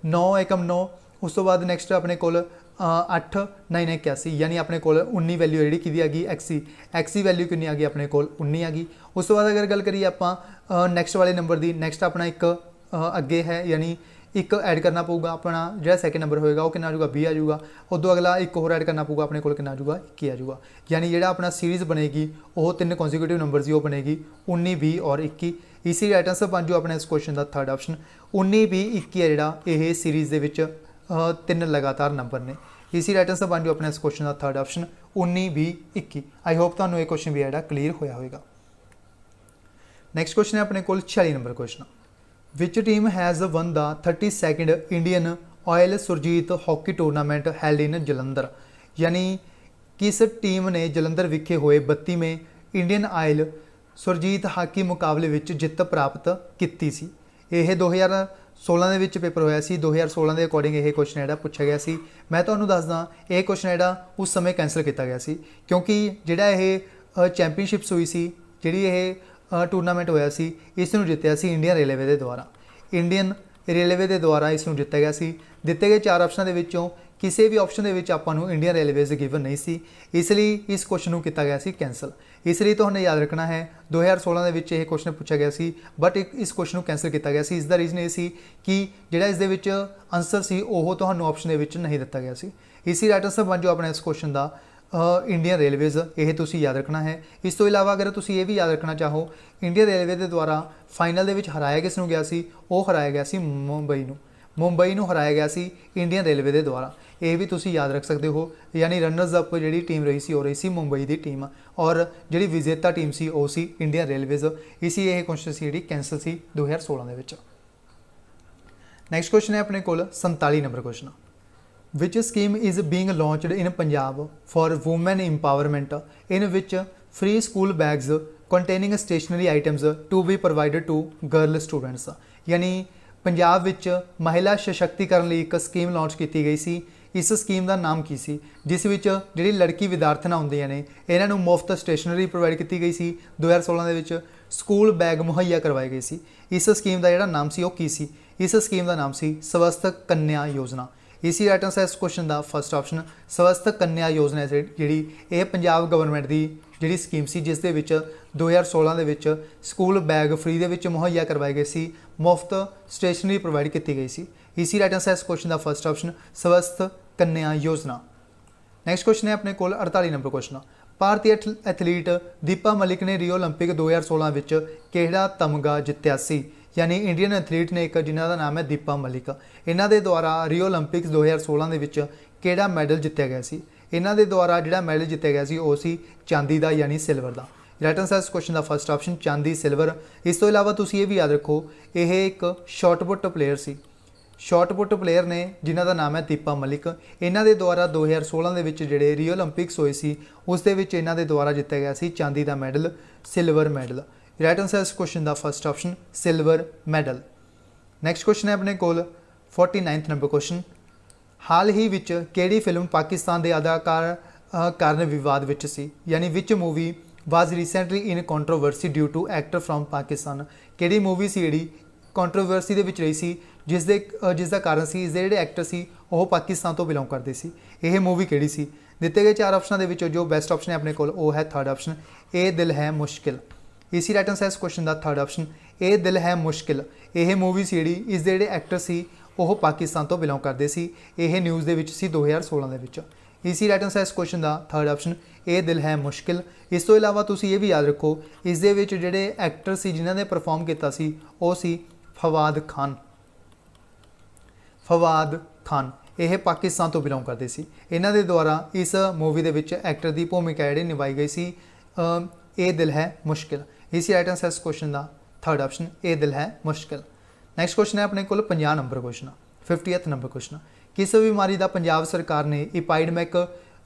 9 एकम 9। उस तो बाद नैक्सट अपने को 8 9 81 यानी अपने को 19 वैल्यू जी कि आ गई एक्स की वैल्यू कितनी आ गई अपने को 19 आ गई। उस तो बाद अगर गल करिए आप नैक्सट वाले नंबर की नैक्सट अपना एक अगे है यानी एक ऐड करना पऊगा अपना जो सैकेंड नंबर होएगा वो कितना आ जाऊगा 20 आ जाऊगा। उदों अगला एक होर ऐड करना पऊगा अपने को कितना आ जाऊगा 21 आ जाऊगा। यानी जो अपना सीरीज़ बनेगी वो 3 कॉन्सिक्यूटिव नंबर की वो बनेगी 19 20 और 21। इसी राइट आंसर बन जाओ अपने इस क्वेश्चन का थर्ड ऑप्शन 19 20 21 है जोड़ा ये सीरीज़ के 3 लगातार नंबर ने। इसी राइट आंसर बन जाओ अपने इस क्वेश्चन का थर्ड ऑप्शन 19 20 21। आई होप तुहानू ये क्वेश्चन भी है क्लीयर होया होगा। नैक्सट क्वेश्चन है अपने को 46 number question, which team has won the 32nd Indian oil Surjit hockey tournament held in Jalandhar. यानी किस टीम ने जलंधर विखे हुए 32वें इंडियन आयल सुरजीत हाकी मुकाबले विच जित प्राप्त की सी। यह 2016 ਦੇ ਵਿੱਚ पेपर होया सी। 2016 के अकॉर्डिंग यह क्वेश्चन है पूछा गया सी। मैं तुहानू दसदा यह क्वेश्चन है उस समय कैंसल किया गया सी, क्योंकि जिहड़ा यह चैंपीयनशिप्स हुई सी, जिहड़ी यह टूरनामेंट होया सी, इसनू जितया सी इंडियन रेलवे के द्वारा। इंडियन रेलवे के द्वारा इसनू जितया गया सी। दिते गए 4 ऑप्शनों के विचों किसी भी ऑप्शन के आपां नू इंडियन रेलवेज गिवन नहीं सी, इसलिए इस क्वेश्चन को किया गया सी कैंसल। इसलिए तुहानू याद रखना है 2016 के यह क्वेश्चन पूछा गया सी, बट इस क्वेश्चन को कैंसल किया गया सी। इसका रीजन ये सी कि जिहड़ा इस दे विच आंसर सी वो तुहानू ऑप्शन के विच नहीं दिता गया सी। इसी राइट आंसर बन जाओ अपने इस क्वेश्चन का इंडियन रेलवेज, ये तुसीं याद रखना है। इस तो इलावा अगर तुसीं ये भी याद रखना चाहो, इंडियन रेलवे के द्वारा फाइनल दे विच हराया किस नूं गया सी, वो हराया गया सी मुंबई नूं हराया गया सी इंडियन रेलवे के द्वारा। ये भी तुसीं याद रख सकते हो। यानी रनर्स अप जी टीम रही सी वो रही सी मुंबई की टीम, और जी विजेता टीम सी वो सी इंडियन रेलवेज। इसी यह क्वेश्चन सी जी कैंसल सी 2016 के विच। नैक्सट क्वेश्चन है अपने को 47 number question, which scheme is being launched in Punjab for women empowerment in which free school bags containing stationery items to be provided to girl students. यानी पंजाब विच महिला सशक्तिकरण लई एक स्कीम लॉन्च की गई सी। इस स्कीम का नाम की सी, जिस विच जिहड़ी लड़की विद्यार्थियां होंदियां ने इन्हां नूं मुफ्त स्टेशनरी प्रोवाइड की गई सी। 2016 दे विच स्कूल बैग मुहैया करवाए गए सी। इस स्कीम का जिहड़ा नाम सी वो की सी, इस स्कीम का नाम सी स्वस्थ कन्या योजना। इसी राइट आंसर इस क्वेश्चन का फर्स्ट ऑप्शन स्वस्थ कन्या योजना जी ये पंजाब गवर्नमेंट की जी स्कीम सी, जिस दे विच 2016 दे विच स्कूल बैग फ्री दे विच मुहैया करवाए गए सी, मुफ्त स्टेशनरी प्रोवाइड की गई सी। इसी राइट आंसर इस क्वेश्चन का फर्स्ट ऑप्शन स्वस्थ कन्या योजना। नैक्सट क्वेश्चन है अपने को 48 नंबर क्वेश्चन, भारतीय एथलीट दीपा मलिक ने रियो ओलंपिक 2016 विच किहड़ा तमगा जित्या सी। यानी इंडियन एथलीट ने एक जिन्हों का नाम है दीपा मलिक, इन्हों के द्वारा रियो ओलंपिक्स 2016 के विच किहड़ा मैडल जितया गया सी। इन्हों के द्वारा जिहड़ा मैडल जितया गया सी वो सी चांदी का, यानी सिल्वर का। राइट आंसर इस क्वेश्चन का फर्स्ट ऑप्शन चांदी सिल्वर। इस तो इलावा तुसीं ये भी याद रखो, यह एक शॉटपुट प्लेयर सी, शॉटपुट प्लेयर ने जिन्हों का नाम है दीपा मलिक। इन्हों के द्वारा 2016 के विच जिहड़े रियो ओलंपिक्स होए सी उस दे विच इन्हों के द्वारा जितया गया सी चांदी का medal, silver medal. Right answer इस क्वेश्चन का first option silver medal. Next question है अपने को 49 नंबर क्वेश्चन, हाल ही विच किहड़ी फिल्म पाकिस्तान के अदाकार कारण विवाद विच सी। यानी which movie was recently in controversy due to actor from Pakistan. किहड़ी मूवी सी जिहड़ी कॉन्ट्रोवर्सी दे विच रही सी, जिसका कारण सी इसदे जिहड़े एक्टर सी वो पाकिस्तान तो बिलोंग करते सी। यह मूवी किहड़ी सी। दिते गए 4 ऑप्शनों के विचों जो बेस्ट ऑप्शन है अपने को वो है थर्ड ऑप्शन ए दिल है मुश्किल। इसी राइट आंसर इस क्वेश्चन का थर्ड ऑप्शन ए दिल है मुश्किल। यह मूवी सी जिहड़ी इस दे जिहड़े एक्टर सी वो पाकिस्तान तो बिलोंग करते सी। यह न्यूज़ दे विच सी 2016 के विच। इसी राइट आंसर इस क्वेश्चन का थर्ड ऑप्शन ए दिल है मुश्किल। इस तो इलावा तुसीं ये भी याद रखो, इस दे विच जिहड़े एक्टर सी जिन्हां ने परफॉर्म किया सी वो सी फवाद खान। यह पाकिस्तान तो बिलोंग करते सी। इन्हां दे द्वारा इस मूवी दे विच एक्टर की भूमिका जिहड़ी निभाई गई सी ए दिल है मुश्किल। इसी राइट आंसर इस क्वेश्चन का थर्ड ऑप्शन ए दिल है मुश्किल। नैक्सट क्वेश्चन है अपने को 50 number question, 50th number question, किस बीमारी का पंजाब सरकार ने एपिडेमिक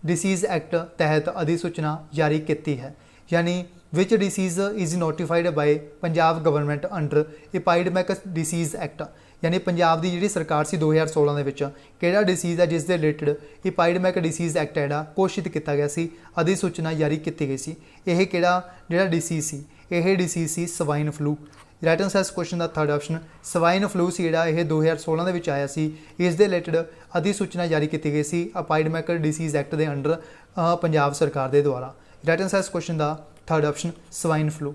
डिसीज़ एक्ट तहत अधिसूचना जारी की है। यानी which disease is notified by Punjab government under epidemic disease act. यानी पंजाब की जी सरकार सी 2016 के विच किहड़ा डिसीज़ है जिस दे रिलेटेड एपिडेमिक डिसीज़ एक्ट है घोषित किया गया सी, अधिसूचना जारी की गई सी। यह किहड़ा जिहड़ा डिसीज़ सी, यह डिसीज़ सी स्वाइन फ्लू। राइट आंसर इस क्वेश्चन का थर्ड ऑप्शन स्वाइन फ्लू सी जिहड़ा यह 2016 के विच आया सी। इस दे रिलेटेड अधिसूचना जारी की गई सी एपिडेमिक डिसीज़ एक्ट के अंडर पंजाब सरकार के द्वारा। राइट आंसर इस क्वेश्चन का third option swine flu.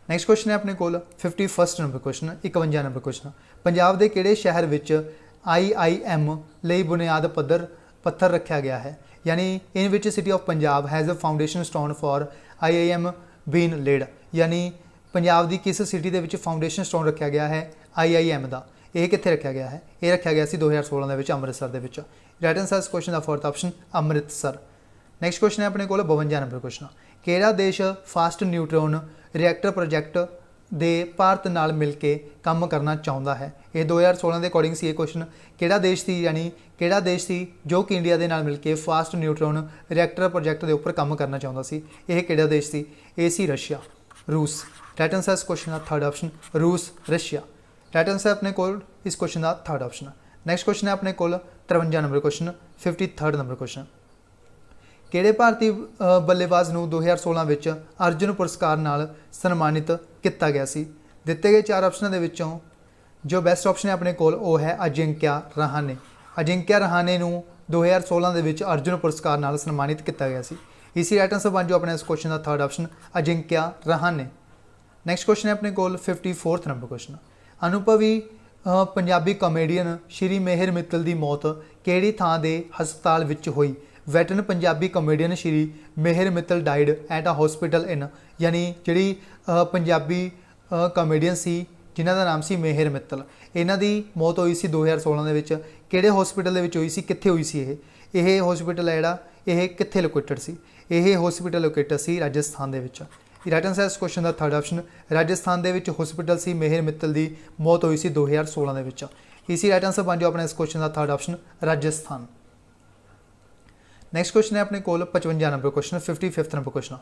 Next question है अपने को 51st number question, 51 number question, Punjab के किहड़े शहर विच IIM लई बुनियाद पत्थर रखा गया है। यानी in which city of Punjab has a foundation stone for IIM been laid. यानी पंजाब की किस सिटी के विच फाउंडेशन स्टोन रखा गया है IIM का। ਇਹ ਕਿੱਥੇ ਰੱਖਿਆ ਗਿਆ ਹੈ? ਇਹ ਰੱਖਿਆ ਗਿਆ ਸੀ 2016 ਦੇ ਵਿੱਚ ਅੰਮ੍ਰਿਤਸਰ ਦੇ ਵਿੱਚ। ਰਾਈਟ ਆਨਸਰ ਇਸ ਕੁਐਸਚਨ ਦਾ fourth option Amritsar. Next question ਹੈ ਆਪਣੇ ਕੋਲ 52 ਨੰਬਰ ਕੁਐਸਚਨ। ਕਿਹੜਾ ਦੇਸ਼ ਫਾਸਟ ਨਿਊਟਰੋਨ ਰਿਐਕਟਰ ਪ੍ਰੋਜੈਕਟ ਦੇ ਭਾਰਤ ਨਾਲ ਮਿਲ ਕੇ ਕੰਮ ਕਰਨਾ ਚਾਹੁੰਦਾ ਹੈ? ਇਹ 2016 ਦੇ ਅਕੋਰਡਿੰਗ ਸੀ ਇਹ ਕੁਐਸਚਨ। ਕਿਹੜਾ ਦੇਸ਼ ਸੀ, ਯਾਨੀ ਕਿਹੜਾ ਦੇਸ਼ ਸੀ ਜੋ ਕਿ ਇੰਡੀਆ ਦੇ ਨਾਲ ਮਿਲ ਕੇ ਫਾਸਟ ਨਿਊਟਰੋਨ ਰਿਐਕਟਰ ਪ੍ਰੋਜੈਕਟ ਦੇ ਉੱਪਰ ਕੰਮ ਕਰਨਾ ਚਾਹੁੰਦਾ ਸੀ? ਇਹ ਕਿਹੜਾ ਦੇਸ਼ ਸੀ? ਇਹ ਸੀ ਰਸ਼ੀਆ, रूस। राइट आंसर इस क्वेश्चन का थर्ड ऑप्शन रूस, रशिया। राइट आंसर अपने को इस क्वेश्चन का थर्ड ऑप्शन। नैक्सट क्वेश्चन है अपने को 53 number question, 53rd number question. किहड़े भारतीय बल्लेबाज नूं 2016 विच अर्जुन पुरस्कार नाल सन्मानित किया गया सी? दिते गए 4 ऑप्शनों के विचों जो बेस्ट ऑप्शन है अपने को वो है अजिंक्या रहाणे। अजिंक्या रहाणे नूं 2016 के विच अर्जुन पुरस्कार नाल सन्मानित किया गया सी। इसी राइट आंसर बन जो अपने इस क्वेश्चन का third option Ajinkya Rahane. Next question है अपने को 54th नंबर क्वेश्चन। अनुभवी पंजाबी कॉमेडियन श्री मेहर मित्तल की मौत किहड़ी थां दे हस्पताल विच हुई? Veteran Punjabi comedian Shri Mehar Mittal died at a hospital in, यानी जिहड़ी पंजाबी कॉमेडियन सी जिन्हां दा नाम सी मेहर मित्तल, इन्हां दी मौत हुई सी 2016 दे विच। किहड़े हॉस्पिटल दे विच हुई सी, कित्थे हुई सी? ये हॉस्पिटल है जिहड़ा ये कित्थे लोकेटेड सी? यह हॉस्पिटल लोकेटेड सी राजस्थान दे विच। राइट आंसर इस क्वेश्चन का थर्ड ऑप्शन राजस्थान दे विच हॉस्पिटल सी मेहर मित्तल की मौत हुई सी 2016 दे विच। इसी राइट आंसर बन जाओ अपने इस क्वेश्चन का third option Rajasthan. Next question है अपने को 55 number question, 55th number question.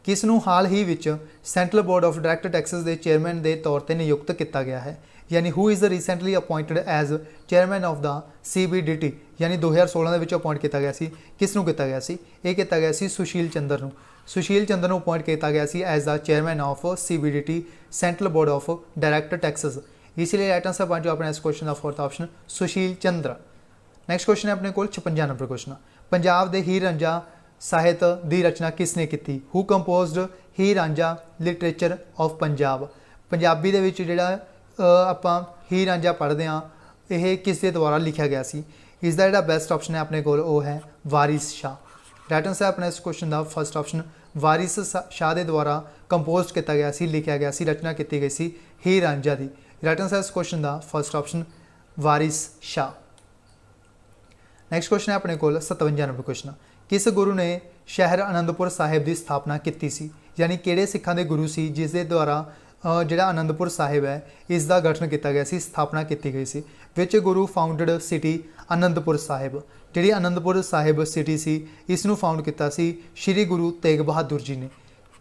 किस नूं हाल ही विच central board of director taxes के चेयरमैन के तौर पर नियुक्त किया गया है? यानी who is recently appointed as chairman of the CBDT, यानी 2016 के अपॉइंट किया गया सी। किस नूं किया गया सी? ये किया गया सी सुशील चंद्र नूं। सुशील चंद्र नूं अपॉइंट किया गया सी as the chairman of CBDT central board of director taxes. इसलिए राइट आंसर बन जाओ अपने इस क्वेश्चन का fourth option Sushil Chandra. Next question है अपने को 56 नंबर क्वेश्चन। पंजाब दे हीर रांझा ਸਾਹਿਤ ਦੀ रचना किसने की? Who composed Heer Ranjha literature of Punjab. Punjabi दे विच जिहड़ा आपां हीर रांझा पढ़ते हैं यह किस दे द्वारा लिखा गया सी? इसका जिहड़ा बेस्ट ऑप्शन है अपने को वो है वारिस शाह। राइट आंसर अपने इस क्वेश्चन का फर्स्ट ऑप्शन वारिस शाह के द्वारा कंपोज किया गया सी, लिखा गया सी, रचना की गई सी हीर रांझा की। राइट आंसर इस क्वेश्चन का फर्स्ट ऑप्शन वारिस शाह। नैक्सट क्वेश्चन है अपने को 57 नंबर क्वेश्चन। किस गुरु ने शहर आनंदपुर साहिब की स्थापना की सी? यानी किहड़े सिखां दे गुरु सी जिस दे द्वारा जिहड़ा आनंदपुर साहिब है इसका गठन किया गया सी, स्थापना की गई सी? विच गुरु फाउंडेड सिटी आनंदपुर साहिब? जिहड़ी आनंदपुर साहिब सिटी सी इसनूं फाउंड किया सी श्री गुरु तेग बहादुर जी ने।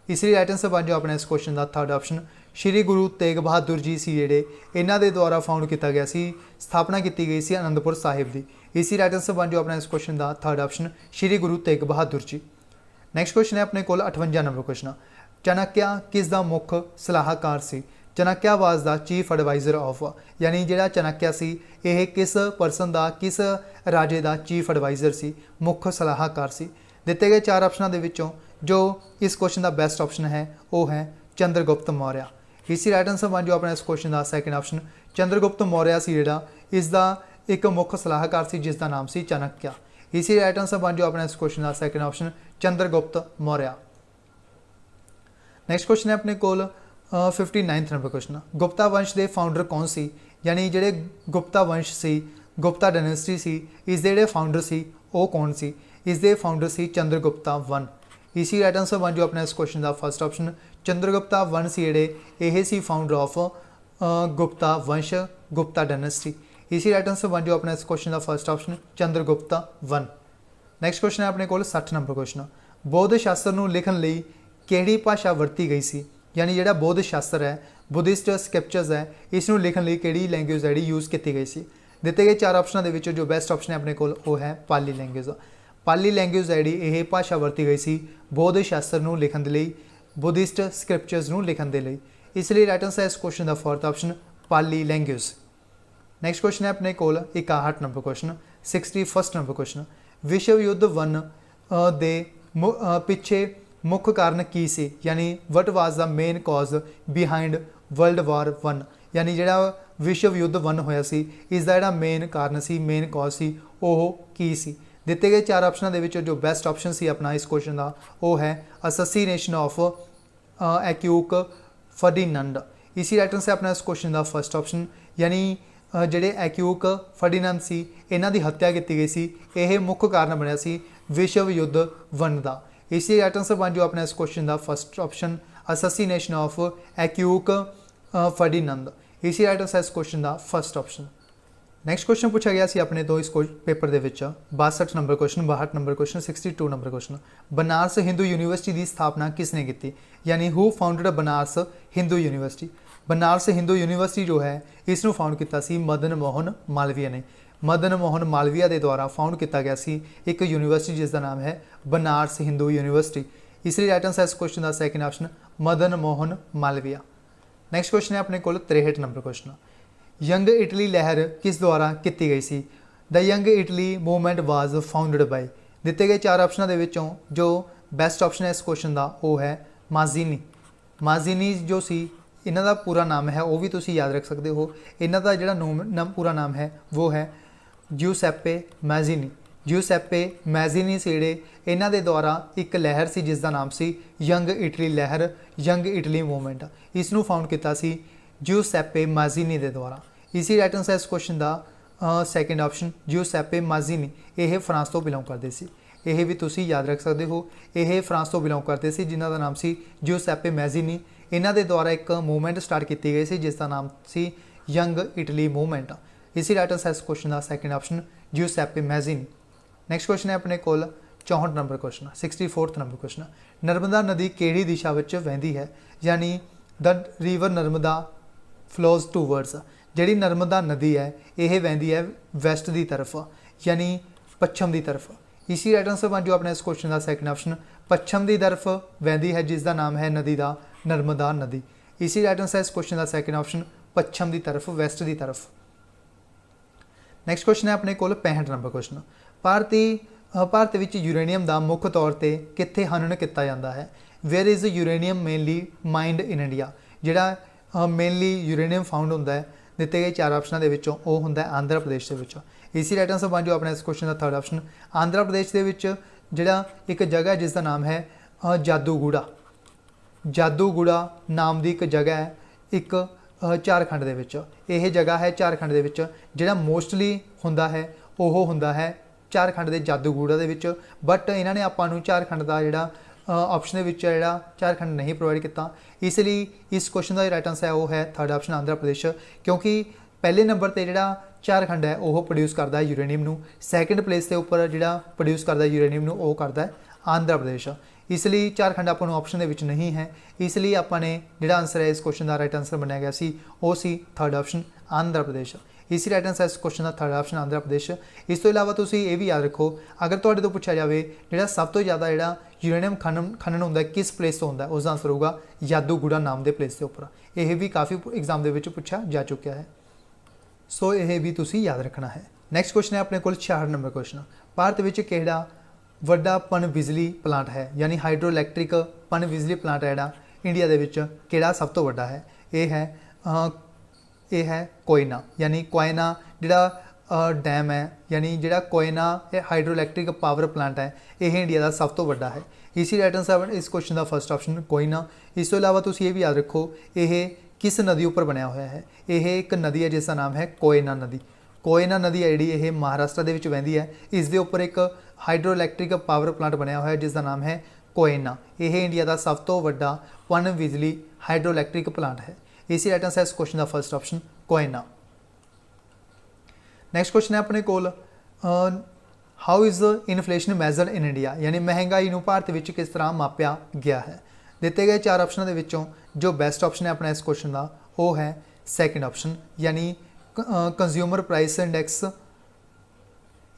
इसलिए राइट आंसर बन जाओ अपने इस क्वेश्चन का थर्ड ऑप्शन श्री गुरु तेग बहादुर जी सी जिहड़े इन्हां दे द्वारा फाउंड किया गया सी, स्थापना की गई सी आनंदपुर साहिब की। इसी राइट आंसर बन जाओ अपना इस क्वेश्चन का third option Shri Guru Tegh Bahadur ji. Next question है अपने को 58 नंबर क्वेश्चन। चाणक्य किस दा मुख सलाहकार सी? Chanakya was the chief advisor of, यानी जिहड़ा चाणक्य सी यह किस परसन का, किस राजे का चीफ एडवाइजर सी, मुख सलाहकार सी? दिते गए 4 ऑप्शनों के विचों जो इस क्वेश्चन का बेस्ट ऑप्शन है वो है चंद्रगुप्त मौर्य। इसी राइट आंसर बन जाओ अपना इस क्वेश्चन का सैकेंड ऑप्शन चंद्रगुप्त मौर्य सी जिहड़ा इसका एक मुख्य सलाहकार सी जिसका नाम सी चाणक्य। इसी राइट आंसर बन जाओ अपना इस क्वेश्चन का second option Chandragupta Maurya. Next question है अपने को 59th नंबर क्वेश्चन। गुप्ता वंश के फाउंडर कौन सी? यानी जिहड़े गुप्ता वंश सी, गुप्ता डायनेस्टी सी, इसके जिहड़े फाउंडर सी वो कौन सी? इसके फाउंडर सी चंद्रगुप्ता वन। इसी राइट आंसर बन जाओ अपना इस क्वेश्चन का फर्स्ट ऑप्शन चंद्रगुप्ता वन सी जिहड़े यह सी फाउंडर ऑफ गुप्ता वंश, गुप्ता डायनेस्टी। इसी राइट आंसर बन जाओ अपना इस क्वेश्चन का first option Chandragupta one. Next question है अपने को 60 नंबर क्वेश्चन। बौद्ध शास्त्र नूं लिखण लई किहड़ी भाषा वरती गई सी? यानी जिहड़ा बौद्ध शास्त्र है, बुद्धिस्ट स्क्रिप्चर्स है, इसनूं लिखण लई किहड़ी लैंग्वेज है यूज़ की गई सी? दिते गए 4 ऑप्शनों के विचों जो बेस्ट ऑप्शन है अपने को वो है पाली लैंग्वेज। पाली लैंग्वेज है यह भाषा वरती गई सी बौद्ध शास्त्र नूं लिखण दे लई, बुद्धिस्ट स्क्रिप्चर्स नूं लिखण दे लई। इसलिए राइट आंसर इस क्वेश्चन का फोर्थ ऑप्शन पाली लैंग्वेज। नैक्सट क्वेश्चन है अपने को 61 number question, 61st number question. विश्व युद्ध वन दे पिछे मुख्य कारण की सी? यानी what was the main cause behind world war one? यानी जिहड़ा विश्व युद्ध वन होया सी इसका जिहड़ा मेन कारण सी, मेन कॉज सी वो की सी? दिते गए 4 ऑप्शनों के विचों जो बेस्ट ऑप्शन सी अपना इस क्वेश्चन का वो है असैसिनेशन ऑफ एक्यूक फर्डिनंड। इसी राइट आंसर अपना इस क्वेश्चन का फर्स्ट ऑप्शन, यानी ਜਿਹੜੇ ਐਕਿਊਕ ਫਰਡੀਨੰਦ ਸੀ ਇਹਨਾਂ ਦੀ ਹੱਤਿਆ ਕੀਤੀ ਗਈ ਸੀ, ਇਹ ਮੁੱਖ ਕਾਰਨ ਬਣਿਆ ਸੀ ਵਿਸ਼ਵ ਯੁੱਧ ਵਨ ਦਾ। ਇਸ ਲਈ ਰਾਈਟ ਆਨਸਰ ਬਣ ਜਾਓ ਆਪਣਾ ਇਸ ਕੁਐਸਚਨ ਦਾ ਫਸਟ ਆਪਸ਼ਨ ਅਸੈਸੀਨੇਸ਼ਨ ਆਫ ਐਕਿਊਕ ਫਰਡੀਨੰਦ। ਇਸ ਲਈ ਰਾਈਟ ਆਨਸਰ ਇਸ ਕੁਐਸਚਨ ਦਾ ਫਸਟ ਆਪਸ਼ਨ। ਨੈਕਸਟ ਕੁਐਸਚਨ ਪੁੱਛਿਆ ਗਿਆ ਸੀ ਆਪਣੇ ਤੋਂ ਇਸ ਪੇਪਰ ਦੇ ਵਿੱਚ 62 number question, 62 number question, 62 number question. Banaras Hindu university ਦੀ ਸਥਾਪਨਾ ਕਿਸ ਨੇ ਕੀਤੀ, यानी who founded Banaras Hindu university. Banaras Hindu university जो है इसनों फाउंड किया सी मदन मोहन मालवीय ने। मदन मोहन मालवीय के द्वारा फाउंड किया गया सी एक यूनिवर्सिटी जिसका नाम है बनारस हिंदू यूनिवर्सिटी। इसलिए राइट आंसर इस क्वेश्चन का second option Madan Mohan Malviya. Next question है अपने को 63 नंबर क्वेश्चन, यंग इटली लहर किस द्वारा की गई सी। The young Italy movement was founded by. दिते गए 4 ऑप्शनों के विचों जो बेस्ट ऑप्शन है इस क्वेश्चन का वो है माजीनी। माजीनी जो सी इन्हां दा पूरा नाम है वो भी तुसी याद रख सकते हो। इन्हां दा जिहड़ा पूरा नाम है वो है जिउसेप्पे मैजीनी। जिउसेप्पे मैजीनी सीड़े इन्हां दे द्वारा एक लहर सी जिसका नाम सी यंग इटली लहर, यंग इटली मूवमेंट। इसनूं फाउंड किया सी जिउसेप्पे मैजीनी के द्वारा। इसी राइट आंसर इस क्वेश्चन का सैकेंड ऑप्शन जिउसेप्पे मैजीनी। यह फ्रांस तो बिलोंग करते सी, यह भी तुसी याद रख सकते हो। यह फ्रांस तो बिलोंग करते सी जिन्हों का नाम सी जिउसेप्पे मैजीनी। इन्हां दे द्वारा एक मूवमेंट स्टार्ट की गई सी जिसका नाम सी यंग इटली मूवमेंट। इसी राइट आंसर इस क्वेश्चन का सैकेंड ऑप्शन जिउसेप्पे मैजीनी। नैक्सट क्वेश्चन है अपने को 64 number question, 64 number question, Narmada नदी किहड़ी दिशा में वहदी है, यानी the river Narmada flows towards. जिहड़ी नर्मदा नदी है यह वहदी है वैस्ट की तरफ, यानी पच्छम की तरफ। इसी राइट आंसर बन जो अपने इस क्वेश्चन का सैकेंड ऑप्शन पच्छम की तरफ वहदी है जिसका नाम है नदी का नर्मदा नदी। इसी राइट आंसर इस क्वेश्चन का सैकेंड ऑप्शन पच्छम की तरफ, वेस्ट की तरफ। नैक्सट क्वेश्चन है अपने को 65 नंबर क्वेश्चन, भारत विच यूरेनियम का मुख्य तौर पर कित्थे हनन किया जाता है। Where is uranium mainly mined in India. जिहड़ा मेनली यूरेनियम फाउंड होंदा है दिते गए 4 ऑप्शनों के विचों वो होंदा है आंध्र प्रदेश के विचों। इसी राइट आंसर बन जाओ अपने इस क्वेश्चन का थर्ड ऑप्शन आंध्र प्रदेश के विच जिहड़ा एक जगह है जिसका नाम है जादूगुड़ा। जादूगुड़ा नाम की एक जगह है एक झारखंड दे विच। यह जगह है झारखंड दे विच जिहड़ा मोस्टली होंदा है वो होंदा है झारखंड के जादूगुड़ा दे विच। बट इन्होंने आपां नूं झारखंड का जिहड़ा ऑप्शन दे विच जिहड़ा झारखंड नहीं प्रोवाइड किया, इसलिए इस क्वेश्चन का राइट आंसर है वो है थर्ड ऑप्शन आंध्र प्रदेश। क्योंकि पहले नंबर पर जिहड़ा झारखंड है वह प्रोड्यूस करता है यूरेनियम नूं, सैकेंड प्लेस के उपर जिहड़ा प्रोड्यूस करता है यूरेनियम नूं वो करता है आंध्र प्रदेश। इसलिए झारखंड आपां नूं ऑप्शन दे विच नहीं है, इसलिए आपां ने जिहड़ा आंसर है इस क्वेश्चन का राइट आंसर बनाया गया सी वो सी थर्ड ऑप्शन आंध्र प्रदेश। इसी राइट आंसर इस क्वेश्चन का थर्ड ऑप्शन आंध्र प्रदेश। इस तो इलावा तुसीं ये भी याद रखो अगर तुहाडे तो पूछा जाए जिहड़ा सब तो ज़्यादा जिहड़ा यूरेनियम खनन होंदा है किस प्लेस तो होंदा है, उसका आंसर होगा जादूगुड़ा नाम के प्लेस के उपर। यह भी काफ़ी एग्जाम के पूछा जा चुका है, सो यह भी तुसीं याद रखना है। नैक्सट क्वेश्चन है अपने को 66 नंबर क्वेश्चन, भारत में किहड़ा वड्डा पन बिजली प्लांट है, यानी हाइड्रो इलैक्ट्रिक पन बिजली प्लांट है जिहड़ा इंडिया के विच किहड़ा सब तो वड्डा है। यह है कोयना, यानी कोयना जिहड़ा डैम है, यानी जिहड़ा Koyna hydro electric power plant है यह इंडिया का सब तो वड्डा है। इसी राइट आंसर इस क्वेश्चन का फर्स्ट ऑप्शन कोयना। इस तो इलावा तुसीं ये भी याद रखो यह किस नदी उपर बनया हुआ है। यह एक नदी है जिसका नाम है कोयना नदी। कोयना नदी है जी महाराष्ट्र के वहदी है, इसके उपर एक हाइड्रो इलैक्ट्रिक पावर प्लांट बनया हुआ है जिसका नाम है कोयना। यह इंडिया का सब तो वड्डा पन बिजली हाइड्रो इलैक्ट्रिक प्लांट है। इसी राइट आंसर इस क्वेश्चन का first option Koyna. Next question है अपने को how is inflation measured in India, यानी महंगाई नूं भारत में किस तरह मापिया गया है। दिते गए 4 ऑप्शनों के विचों जो बेस्ट ऑप्शन है अपना इस क्वेश्चन का वो है सैकेंड ऑप्शन, यानी कंज्यूमर प्राइस इंडेक्स।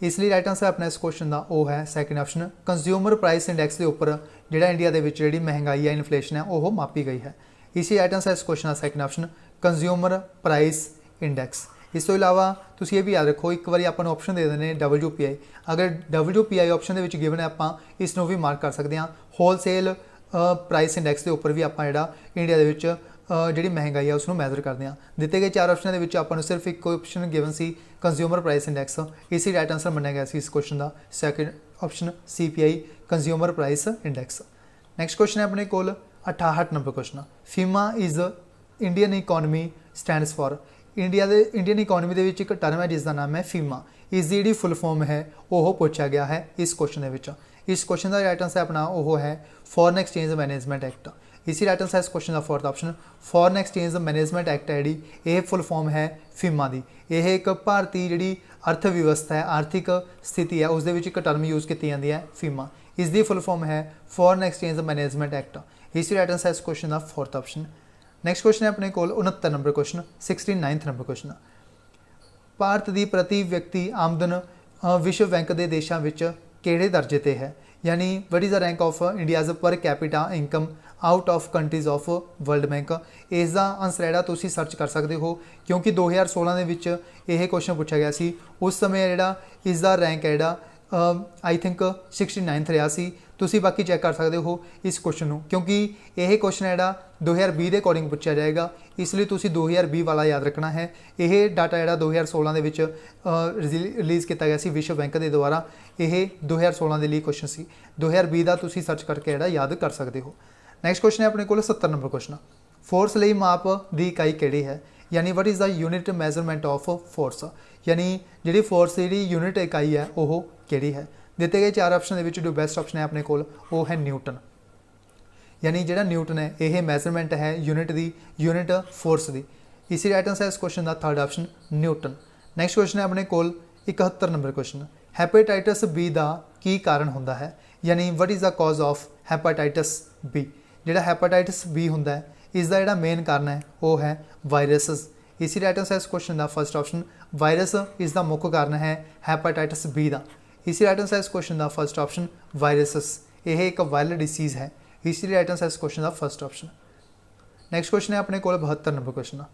इसलिए राइट आंसर अपना इस क्वेश्चन का वो है second option consumer price index के उपर जिहड़ा इंडिया के विच जिहड़ी महंगाई है इनफ्लेशन है वो मापी गई है। इसी राइट आंसर इस क्वेश्चन का second option consumer price index. इस तो इलावा तुसीं ये भी याद रखो एक बार आपको ऑप्शन दे देने WPI, अगर WPI ऑप्शन के गिवन है आप इसनों भी मार्क कर सकते हैं। होलसेल प्राइस इंडेक्स के उपर भी आप इंडिया के जी महंगाई है उसनों मैजर करते हैं। दिते गए 4 ऑप्शन के आपको सिर्फ एक ऑप्शन गिवन सी कंज्यूमर प्राइस इंडेक्स। इसी राइट आंसर मनाया गया इस क्वेश्चन का second option CPI consumer price index. Next question है अपने को 68 number question, FEMA is Indian economy stands for. Indian economy दे विच एक टर्म है जिसका नाम है फीमा। इस दी फुल फॉर्म है वो पूछा गया है इस क्वेश्चन के विच। इस क्वेश्चन का राइट आंसर अपना वो है फॉरेन एक्सचेंज मैनेजमेंट एक्ट। इसी राइट आंसर इस क्वेश्चन का fourth option foreign exchange management act है जी, ये फुल फॉर्म है फीमा की। यह एक भारतीय जी अर्थव्यवस्था है, आर्थिक स्थिति है, उस एक टर्म यूज़ की जाती है फीमा। इसकी फुल फॉर्म है फॉरेन एक्सचेंज मैनेजमेंट एक्ट। इसी राइट आंसर इस क्वेश्चन का फोर्थ ऑप्शन। नैक्सट क्वेश्चन है अपने को 69 number question, 69th number question. Bharat की प्रति व्यक्ति आमदन विश्व बैंक के देशों में किहड़े दर्जे ते है, यानी what is the rank of India's per capita income out of countries of world bank. इसका आंसर है तुसी सर्च कर सकते हो, क्योंकि 2016 के विच यह क्वेश्चन पूछा गया सी। उस समय जिहड़ा इसका रैंक है आई थिंक 69th रहा सी। तुसी बाकी चैक कर सकते हो इस क्वेश्चन को, क्योंकि यह क्वेश्चन है 2020 के अकॉर्डिंग पूछा जाएगा, इसलिए तुसी 2020 वाला याद रखना है। यह डाटा है 2016 के विच रिलीज़ किया गया सी विश्व बैंक के द्वारा। यह 2016 के लिए क्वेश्चन सी, 2020 का तुसी सर्च करके याद कर सकते हो। नैक्सट क्वेश्चन है अपने को 70 नंबर क्वेश्चन। फोर्स लिए माप की इकाई किहड़ी है, यानी what is the unit measurement of force, यानी जी फोर्स की यूनिट इकाई है वो किहड़ी है। दिते गए 4 ऑप्शन के जो बेस्ट ऑप्शन है अपने को वो है न्यूटन, यानी जो न्यूटन है यह मैजरमेंट है यूनिट की, यूनिट फोर्स की। इसी राइट आंसर इस क्वेश्चन का third option Newton. Next question है अपने को 71 नंबर क्वेश्चन। हैपेटाइटिस बी का की कारण होंदा है, यानी what is the cause of hepatitis B. जिहड़ा हैपेटाइटिस बी होंदा है इसका जिहड़ा मेन कारण है वो है वायरसेस। इसी राइट आंसर इस क्वेश्चन का फर्स्ट ऑप्शन वायरस इसका मुख्य कारण है हैपेटाइटिस बी का। इसी राइट आंसर इस क्वेश्चन का फर्स्ट ऑप्शन वायरसेस, यह एक वायरल डिसीज़ है। इसी राइट आंसर इस क्वेश्चन का फर्स्ट ऑप्शन। नैक्सट क्वेश्चन है अपने को 72 number question.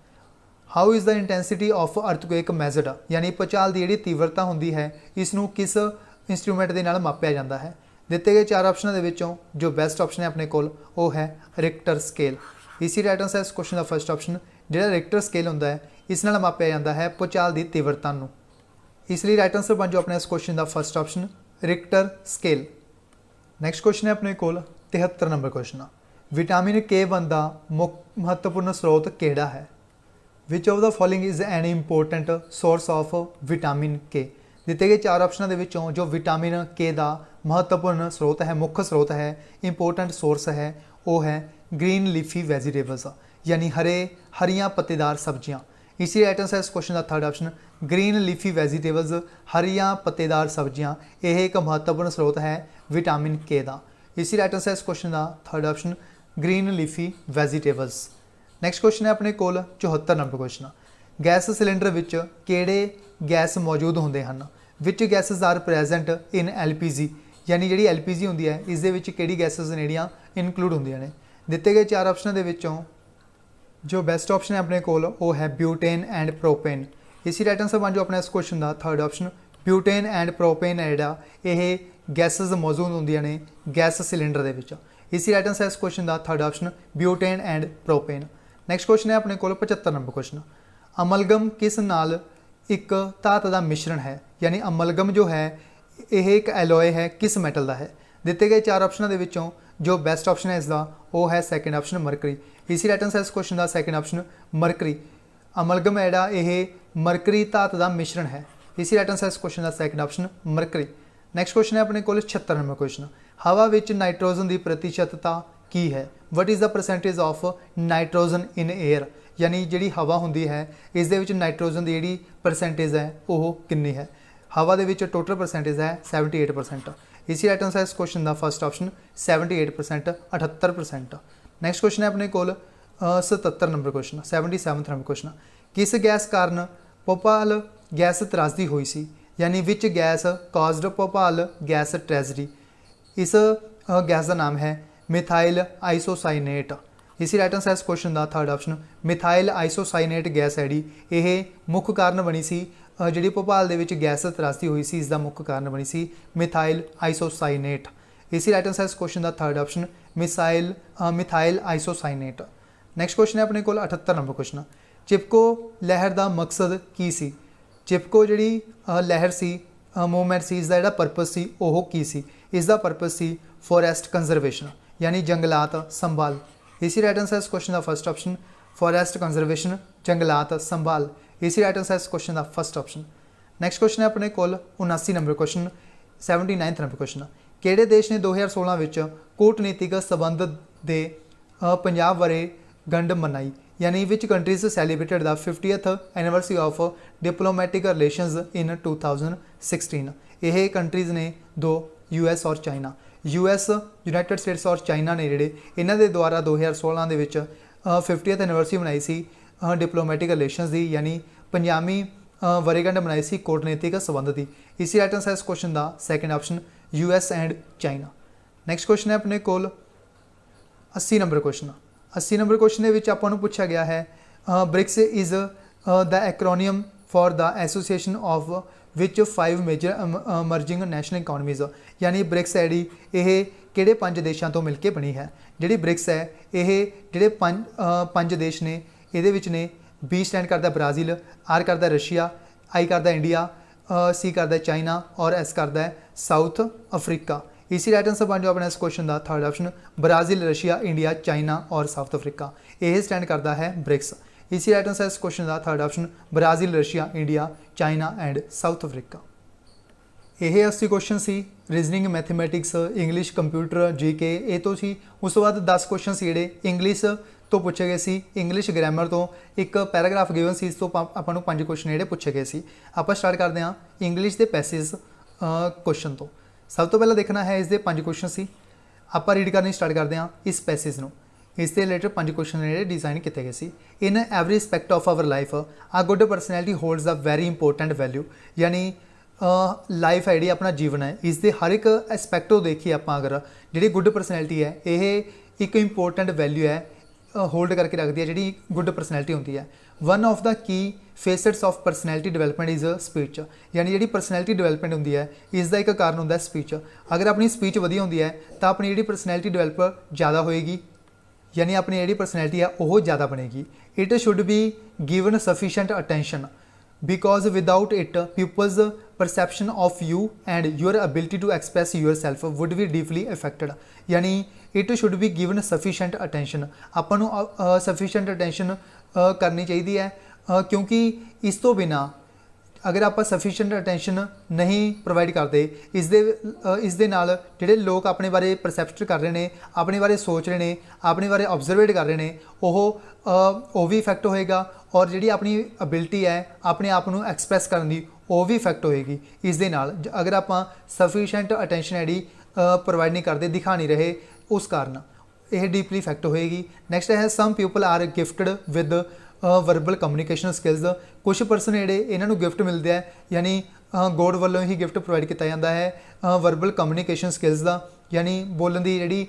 How is the intensity of earthquake measured, यानी भूचाल की जी तीव्रता होंदी है इसनों किस इंस्ट्रूमेंट के नाल मापिया जाता है। दिते गए 4 ऑप्शनों के विचों जो बेस्ट ऑप्शन है अपने को वो है रिक्टर स्केल। इसी राइट आंसर इस क्वेश्चन का फर्स्ट ऑप्शन जो रिक्टर स्केल होंदा है इस नाल मापिया जाता है भूचाल की तीव्रता नूं, इसलिए राइट आंसर बन जाओ अपने इस क्वेश्चन का first option Richter scale. Next question है अपने को 73 नंबर क्वेश्चन। विटामिन K1 का महत्वपूर्ण स्रोत किहड़ा है। विच of the following is an important source of vitamin K। दिते गए 4 ऑप्शनों के विचों जो विटामिन K का महत्वपूर्ण स्रोत है, मुख्य स्रोत है, इंपोर्टेंट सोर्स है वो है ग्रीन लीफी वैजीटेबल्स, यानी हरियाँ पत्तेदार सब्जियाँ। इसी राइट आंसर इस क्वेश्चन का third option green leafy vegetables, हरियाँ पत्तेदार सब्जियाँ, यह एक महत्वपूर्ण स्रोत है विटामिन K का। इसी राइट आंसर इस क्वेश्चन का third option green leafy vegetables. Next question है अपने को 74 नंबर क्वेश्चन। गैस सिलेंडर विच किहड़े गैस मौजूद होंदे हैं। Which gases are present in LPG, यानी जी LPG होंदी है इस दे विच किहड़ी गैसेज नेड़ियाँ इनकलूड होंदियां ने। दिते गए 4 ऑप्शनों के विचों जो बेस्ट ऑप्शन है अपने को वो है ब्यूटेन एंड प्रोपेन। इसी राइट आंसर बन जाओ अपने इस क्वेश्चन का third option butane and propane है जिहड़ा यह गैसेज मौजूद होंदियां ने गैस सिलेंडर दे विच। इसी राइट आंसर इस क्वेश्चन का third option butane and propane. Next question है अपने को 75 नंबर क्वेश्चन। अमलगम किस नाल एक धात का मिश्रण है, यानी अमलगम जो है यह एक एलोए है किस मैटल का है। दिते गए 4 ऑप्शनों के विचों जो बेस्ट ऑप्शन है इसका वो है सैकेंड ऑप्शन मरकरी। इसी राइट आंसर इस क्वेश्चन का सैकेंड ऑप्शन मरकरी। अमलगम है जिहड़ा यह मरकरी धात का मिश्रण है। इसी राइट आंसर इस क्वेश्चन का second option mercury. Next question है अपने को 76 नंबर क्वेश्चन। हवा विच नाइट्रोजन की प्रतिशतता की है। What is the percentage of nitrogen in air, यानी जी हवा होंदी है इस दे विच नाइट्रोजन की जी परसेंटेज है वो कितनी है। हवा दे विच टोटल परसेंटेज है 78%। इसी राइट आंसर इस क्वेश्चन का फर्स्ट ऑप्शन 78%, 78%। नैक्सट क्वेश्चन है अपने को 77 नंबर क्वेश्चन, 77 नंबर क्वेश्चन। किस गैस कारण भोपाल गैस त्रासदी हुई सी, यानी which gas caused Bhopal gas tragedy. इस गैस का नाम है मिथाइल आइसोसाइनेट। इसी राइट आंसर इस क्वेश्चन का third option methyl isocyanate gas है जी यह मुख्य कारण बनी सी जी भोपाल दे विच गैस त्रासदी हुई सी, इसका मुख्य कारण बनी सी मिथाइल आइसोसाइनेट। इसी राइट आंसर इस क्वेश्चन का third option methyl isocyanate. Next question है अपने को 78 नंबर क्वेश्चन। चिपको लहर का मकसद की सी। चिपको जी लहर सी मूवमेंट सी इसका जो परपज सी वो की सी। इसका परपज सी फॉरेस्ट कंजरवेशन, यानी जंगलात संभाल। इसी राइट आंसर इस क्वेश्चन का फर्स्ट ऑप्शन फॉरेस्ट कंजरवेशन, जंगलात संभाल। इसी राइट आंसर इस क्वेश्चन का फर्स्ट ऑप्शन। नैक्सट क्वेश्चन है अपने कोल 79 number question 79th number question, किहड़े देश ने 2016 ਵਿੱਚ कूटनीतिक संबंध ਦੇ 50 वर्षगंढ मनाई, यानी which countries celebrated the 50th anniversary of diplomatic relations in 2016। यह कंट्रीज ने दो US और चाइना, US यूनाइटेड स्टेट्स और चाइना ने जिहड़े इन्हां दे द्वारा 2016 ਦੇ ਵਿੱਚ 50th एनिवर्सरी मनाई सी डिप्लोमैटिक रिलेशंस की, यानी 50वीं वर्षगंढ मनाई सी कूटनीतिक संबंध की। इसी राइट आंसर इस क्वेश्चन का second option US and China. Next question है अपने कोल 80 नंबर क्वेश्चन। 80 नंबर क्वेश्चन के आपां नूं पूछा गया है BRICS is the acronym for the association of which 5 major emerging national economies, यानी ब्रिक्स है जी ये किहड़े 5 देशों तो मिलकर बनी है। जिहड़ी ब्रिक्स है ये जिहड़े 5 देश ने ये ने B स्टैंड करता ब्राज़ील, R करता रशिया, I करता इंडिया, C करता चाइना और S करता है साउथ अफ्रीका। इसी राइट आंसर बन जाओ अपने इस क्वेश्चन का third option, Brazil, Russia, India, China और साउथ अफ्रीका, यह स्टैंड करता है ब्रिक्स। इसी राइट आंसर इस क्वेश्चन का third option, Brazil, Russia, India, China and South Africa. यह 80 क्वेश्चन सी reasoning, mathematics, English, computer, GK ये तो सी। उस तो बाद 10 क्वेश्चन जोड़े इंग्लिश तो पूछे गए सी, इंग्लिश ग्रैमर तो एक पैराग्राफ गिवन सी, इस तो आपको 5 क्वेश्चन जोड़े पूछे गए सी। आप स्टार्ट करते हैं इंग्लिश के पैसेज क्वेश्चन तो। सब तो पहले देखना है इसके 5 क्वेश्चन सी, आप रीड करनी स्टार्ट करते हैं इस पैसेज में। इसके रिलेटेड 5 क्वेश्चन जोड़े डिज़ाइन किए गए सी। In every aspect of our life a good personality holds a very important value, यानी लाइफ है जी अपना जीवन है, इसके हर एक एस्पैक्ट को देखिए आप अगर जी गुड परसनैलिटी है ये एक इंपोर्टेंट वैल्यू है होल्ड करके रखती है, जी गुड परसनैलिटी होती है। One of the key facets of personality development is speech, यानी जी परसनैलिटी डिवेलपमेंट होंगी है इसका एक कारण होंगे स्पीच। अगर अपनी स्पीच वधिया होंगी है तो अपनी जी परसनैलिटी डिवेलप ज़्यादा होएगी, यानी अपनी जी परसनैलिटी है वह ज़्यादा बनेगी। It should be given sufficient attention because without it people's perception of you and your ability to express yourself would be deeply affected, यानी it should be given sufficient attention, आपको sufficient attention करनी चाहिए है, क्योंकि इस तो बिना अगर आप सफिशेंट अटेंशन नहीं प्रोवाइड करते इस दे नाल जिहड़े लोग अपने बारे परसैप्ट कर रहे हैं, अपने बारे सोच रहे हैं, अपने बारे ऑबजरवेट कर रहे हैं, वो भी इफैक्ट होएगा और जी अपनी एबिलिटी है अपने आप को एक्सप्रैस करने की वो भी इफैक्ट होएगी। इस दे नाल अगर आप सफिशेंट अटेंशन है जी प्रोवाइड नहीं करते, दिखा नहीं रहे, उस कारण यह डीपली इफैक्ट होएगी। नैक्सट है some people are gifted with verbal communication skills, कुछ परसन जोड़े इन्हों गिफ्ट मिलते हैं, यानी गॉड वालों ही गिफ्ट प्रोवाइड किया जाता है वर्बल कम्युनिकेशन स्किल्स का, यानी बोलने की जी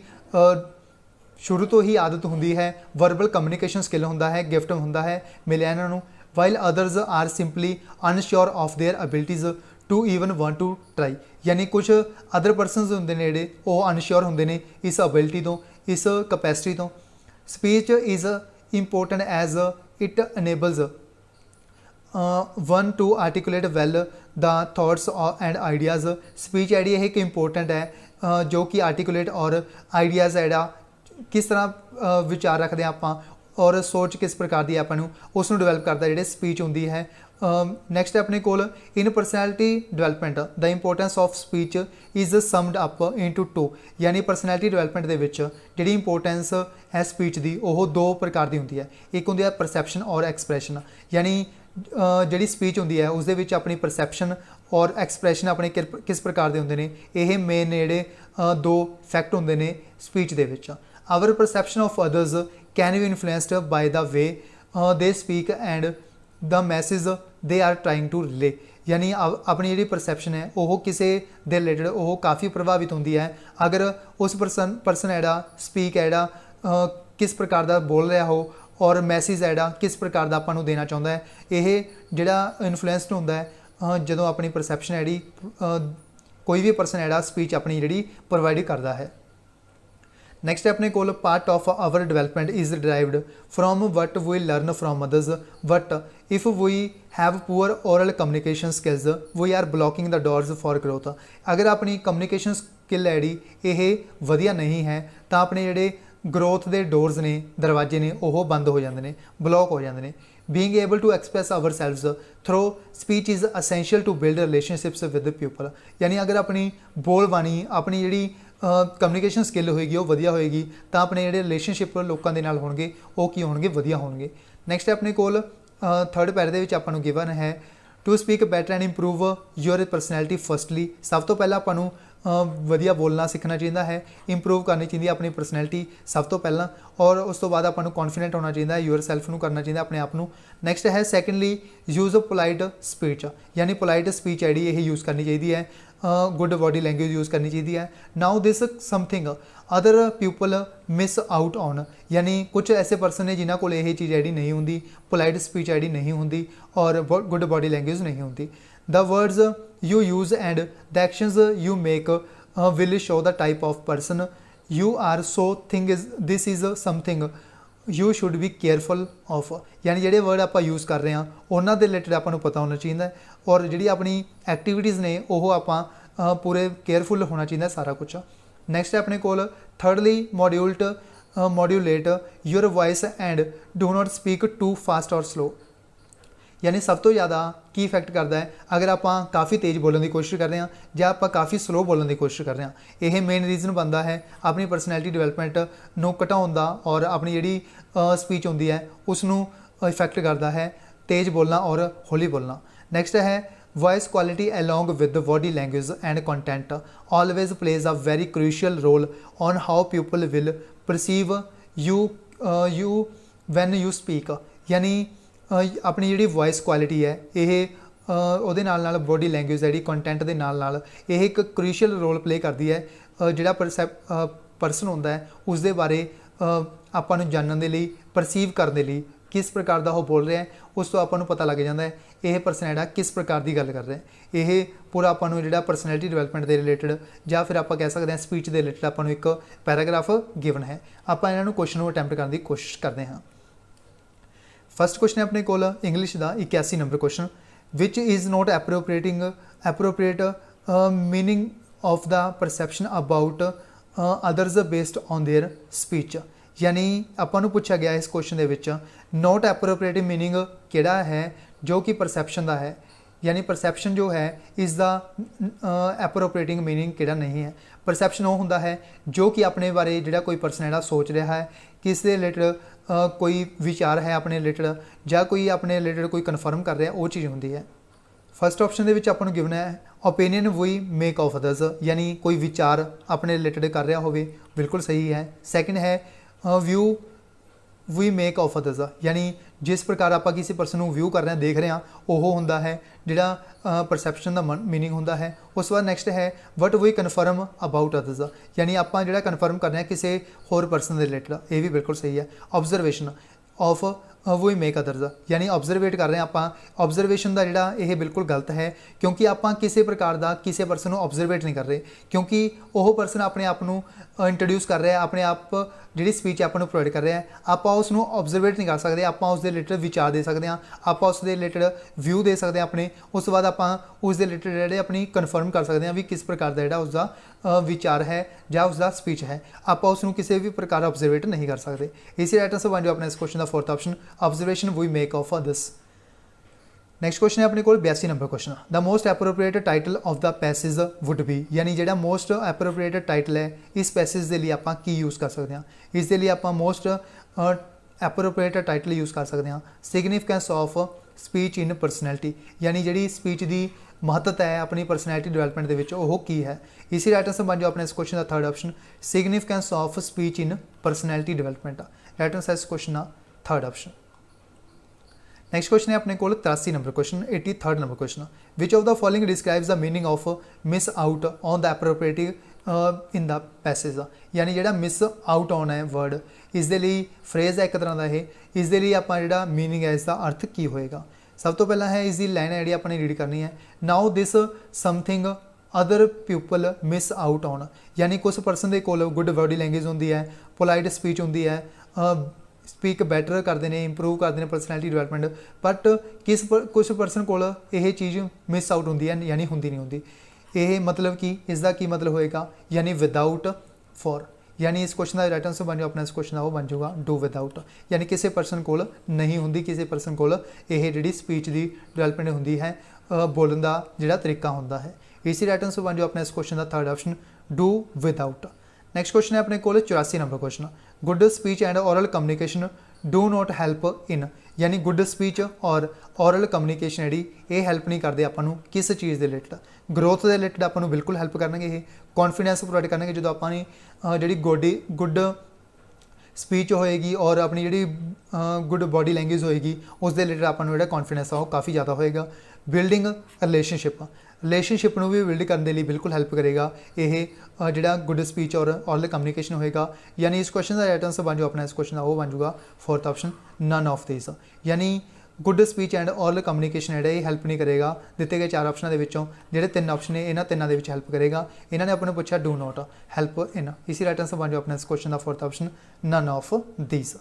शुरू तो ही आदत होंगी है, वर्बल कम्युनिकेशन स्किल होंदा है, गिफ्ट होंदा है मिले इन्हों। While others are simply unsure of their abilities to even want to try, यानी कुछ अदर परसनस होंगे ने जोड़े वो अनश्योर होंगे ने इस एबिलिटी तो, इस कैपेसिटी तो। Speech is important as it enables one to articulate well the thoughts and ideas, speech है एक इंपोर्टेंट है जो कि आर्टिकुलेट और आइडियाज़ है किस तरह विचार रखते हैं आप और सोच किस प्रकार की आपको उसनों डिवेलप करता है, स्पीच होंगी है। नैक्सट अपने कोल in personality development the importance of speech is summed up into 2, यानी परसनैलिटी डिवेलपमेंट के विच जी इंपोर्टेंस है स्पीच की वो 2 प्रकार की होंगी है। एक होंगी है परसैप्शन और एक्सप्रैशन, यानी जी स्पीच होंगी है उस अपनी परसैप्शन और एक्सप्रैशन अपने किस प्रकार के होंगे ने, यह मेन जोड़े 2 फैक्ट होंगे ने स्पीच के विच। Our perception of others can be influenced by the way they speak and the message they are trying to relay, यानी अपनी जी परसैप्शन है वो किसी के रिलेटेड वो काफ़ी प्रभावित होंगी है अगर उस परसन है स्पीक है किस प्रकार का बोल रहा हो और मैसेज है किस प्रकार का आपको देना चाहता है, यह जोड़ा इन्फ्लुएंसड होंदा है जो अपनी परसैप्शन है कोई भी परसन है स्पीच अपनी जी प्रोवाइड करता है। नैक्सट अपने कोल part of our development is derived from what we learn from others but if we have poor oral communication skills we are blocking the doors for growth, अगर अपनी communication skill है जी ये वधिया नहीं है तो अपने जोड़े ग्रोथ के डोरस ने दरवाजे ने वो बंद हो जाते हैं, ब्लॉक हो जाते हैं। Being able to express ourselves through speech is essential to build relationships with people. यानी अगर अपनी बोलबाणी अपनी जी कम्यूनीकेशन स्किल होएगी वो वधिया होएगी तो अपने जो रिलेशनशिप लोगों के नाल होणगे वो की होणगे वधिया होणगे। नैक्सट अपने कोल थर्ड पैरे दे विच आपां नूं गिवन है to speak better and improve your personality. Firstly सब तो पहला आपां नूं वधिया बोलना सीखना चाहिए है, इंप्रूव करनी चाहिए अपनी परसनैलिटी सब तो पहला, और उस तो बाद आपां नूं कॉन्फिडेंट होना चाहिए है, यूर सैल्फ नूं करना चाहिए अपने आप नूं। नैक्सट है secondly use of polite speech, यानी पोलाइट स्पीच है ये यूज़ करनी चाहिए है, गुड बॉडी लैंग्वेज यूज़ करनी चाहिए है। Now this something other people miss out on, यानी कुछ ऐसे पर्सन ने जिन्होंने को यह चीज़ जी नहीं होंगी, पोलाइट स्पीच जी नहीं होंगी और गुड बॉडी लैंग्वेज नहीं होंगी। The words you use and the actions you make will show the type of person you are. So thing is this is something you should be careful of, यानी जोड़े word आप use कर रहे हैं उन्होंने के रिलेटेड आपको पता होना चाहिए और जी अपनी एक्टिविटीज़ ने वो आप पूरे केयरफुल होना चाहिए सारा कुछ। नैक्सट अपने कोल thirdly modulate your voice and do not speak too fast और स्लो, यानी सब तो ज़्यादा की इफैक्ट करता है अगर आप काफ़ी तेज़ बोलने की कोशिश कर रहे हैं या आप काफ़ी स्लो बोलने की कोशिश कर रहे हैं। यह मेन रीजन बनता है अपनी परसनैलिटी डिवेलपमेंट नूं घटाउण दा और अपनी जी स्पीच होंदी है उसनूं इफैक्ट करता है तेज़ बोलना और हौली बोलना। नैक्सट है voice quality along with body language and content always plays a very crucial roll on how people will perceive you when you speak, यानी अपनी जी वॉइस क्वालिटी है ये ਉਹਦੇ ਨਾਲ बॉडी लैंग्वेज है जी कंटेंट के नाल ये एक क्रूशियल रोल प्ले करती है। जोड़ा परसन होंदा है उसके बारे आपां नूं जानने के लिए परसीव करने के लिए किस प्रकार का वो बोल रहा है उस तो आपां नूं पता लग जाता है यह पर्सन है किस प्रकार की गल कर रहा है। यह पूरा आपां नूं जिहड़ा परसनैलिटी डिवेलपमेंट के रिलेटेड या फिर आप कह सकते हैं स्पीच के रिलेटेड आपां नूं एक पैराग्राफ गिवन है। आपां इन्हां नूं क्वेश्चन अटैम्प्ट करने की कोशिश करते हैं। फर्स्ट क्वेश्चन है अपने कोल इंग्लिश का 81 number question, which is not appropriate meaning of the perception about others based on their speech, यानी आपां नूं पूछा गया इस क्वेश्चन के विच नॉट एप्रोप्रिएट मीनिंग किहड़ा है जो कि परसैप्शन का है, यानी परसैप्शन जो है इस दा एप्रोप्रिएटिंग मीनिंग किहड़ा नहीं है। परसैप्शन वो होंदा है जो कि अपने बारे जिहड़ा कोई पर्सन है सोच रहा है किस दे रिलेटेड कोई विचार है अपने रिलेटेड या कोई अपने रिलेटेड कोई कन्फर्म कर रहा है वो चीज़ होंदी है। फर्स्ट ऑप्शन के आपां नूं गिवन है opinion we make of others, यानी कोई विचार अपने रिलेटेड कर रहा हो, बिल्कुल सही है। सैकेंड है view we make of others, यानी जिस प्रकार आप किसी परसन को व्यू कर रहे हैं देख रहे हैं वो होंदा है जिहड़ा परसैप्शन का मीनिंग होंदा है। उस बाद नैक्सट है what we confirm about others, यानी आप जिहड़ा कन्फर्म कर रहे हैं किसी होर परसन के रिलेटेड, ये भी बिल्कुल सही है। Observation of we make others, यानी ऑब्जरवेट कर रहे हैं आप, ऑब्जरवेशन का जिहड़ा ये बिल्कुल गलत है क्योंकि आप किसी प्रकार का किसी परसन को ऑब्जरवेट नहीं कर रहे क्योंकि वह परसन अपने आप को इंट्रोड्यूस कर रहा है, अपने आप जी स्पीच आपको प्रोवाइड कर रहे हैं, आप उसनों ऑब्जरवेट नहीं कर सकते, आप उसके रिलेटेड विचार दे सकते हैं, आप उसके रिलेटेड व्यू दे सकते हैं अपने, उस बाद आप उसके रिलेटेड जो अपनी कन्फर्म कर सकते हैं भी किस प्रकार का जो उसका विचार है या उसका स्पीच है, आप उसनों किसी भी प्रकार ऑब्जरवेट नहीं कर सकते। इसी राइट आंसर बन जाओ अपने इस क्वेश्चन का fourth option observation we make of others. Next question है अपने को 82 number question, the most appropriate title of the passage would be, यानी जो मोस्ट एप्रोप्रिएट टाइटल है इस पैसेज के लिए आप की यूज़ कर सकते हैं, इसके लिए आप मोस्ट एप्रोप्रिएट टाइटल यूज़ कर सकते हैं significance of speech in personality, यानी जी स्पीच की महत्ता है अपनी परसनैलिटी डिवेलपमेंट के विच वो की है। इसी राइट आंसर बन जाओ अपने इस क्वेश्चन का third option significance of speech in personality development, right answer इस क्वेश्चन का थर्ड ऑप्शन। नैक्सट क्वेश्चन है अपने को 83 number question 83rd number question, which of the following describes the meaning of miss out on the appropriate in the passage, यानी जो miss out on है word इसके लिए फ्रेज है एक तरह का है, इसके लिए आप जो मीनिंग है इसका अर्थ की होएगा। सब तो पहला है इसकी लाइन है जी अपने रीड करनी है, now this something other people miss out on, यानी कुछ परसन के कोल गुड बॉडी लैंग्वेज होंगी है, पोलाइट स्पीच होंगी है, स्पीक बैटर करते हैं, इंप्रूव करते हैं परसनैलिटी डिवेलपमेंट, बट कुछ परसन को यह चीज़ मिस आउट होंगी है यानी होंगी नहीं होंगी। यह मतलब कि इसका की मतलब होएगा यानी विदाउट फॉर, यानी इस क्वेश्चन का राइट आंसर बन जाओ अपना इस क्वेश्चन का वो बन जाऊगा डू विदाउट, यानी किसी परसन कोल नहीं होंगी, किसी परसन कोल ये जिहड़ी स्पीच की डिवेलपमेंट होंदी है बोलन का जिहड़ा तरीका होंदा है। इसी राइट आंसर बन जाओ अपना इस क्वेश्चन का third option do without. Next question है अपने कोल 84 number question, good speech and oral communication do not help in, यानी गुड स्पीच और ओरल कम्युनिकेशन जी ये हैल्प नहीं करते आपू किस चीज़ के रिलेटेड, ग्रोथ के रिलेटेड आपू बिल्कुल हैल्प करनगे, ये कॉन्फिडेंस प्रोवाइड करनगे जो अपनी जी गुड स्पीच होएगी और अपनी जी गुड बॉडी लैंग्वेज होएगी उस दे रिलेटेड आपको जो कॉन्फिडेंस वो काफ़ी ज़्यादा होएगा। बिल्डिंग रिलेशनशिप में भी बिल्ड करने के लिए बिल्कुल हैल्प करेगा ये जोड़ा गुड स्पीच और ओरल कम्युनिकेशन होएगा, यानी इस क्वेश्चन का राइट आंसर बन जाओ अपना इस क्वेश्चन का वो बन जाऊगा fourth option none of this, यानी good speech and oral communication जो हैल्प नहीं करेगा दिते गए 4 ऑप्शनों के जोड़े 3 ऑप्शन है इन्होंने तीनों के हैल्प करेगा, इन्होंने अपने पूछा डू नॉट हैल्प इन, इसी राइट आंसर बन जाओ अपना इस क्वेश्चन का fourth option none of this.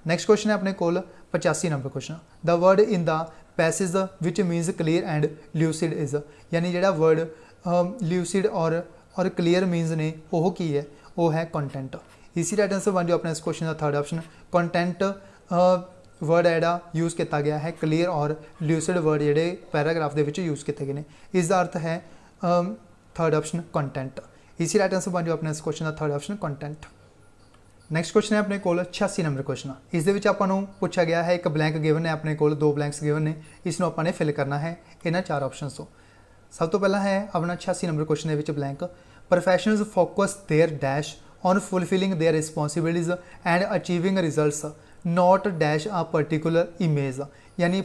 Next question है अपने कोल 85 number question, the word in the passage which means clear and lucid is, यानी जोड़ा वर्ड ल्यूसिड और क्लीयर मीनस ने वो की है वो है कंटेंट, इसी राइट आंसर बन जाओ अपना इस क्वेश्चन का थर्ड ऑप्शन कंटेंट वर्ड है जोड़ा यूज़ किया गया है, क्लीयर और ल्यूसिड वर्ड जोड़े पैराग्राफ के यूज़ किए गए हैं, इसका अर्थ है थर्ड ऑप्शन कंटेंट, इसी राइट आंसर बन जाओ अपना इस क्वेश्चन का third option content. Next question है अपने कोल 86 नंबर क्वेश्चन, इस आपको पूछा गया है एक ब्लैंक गिवन है अपने कोल 2 ब्लैंक्स गिवन ने, इसमें आपने फिल करना है इन्होंने 4 ऑप्शन तो। सब तो पहला है अपना 86 नंबर क्वेश्चन के blank, professionals focus their dash on fulfilling their responsibilities and achieving results not dash a particular image, यानी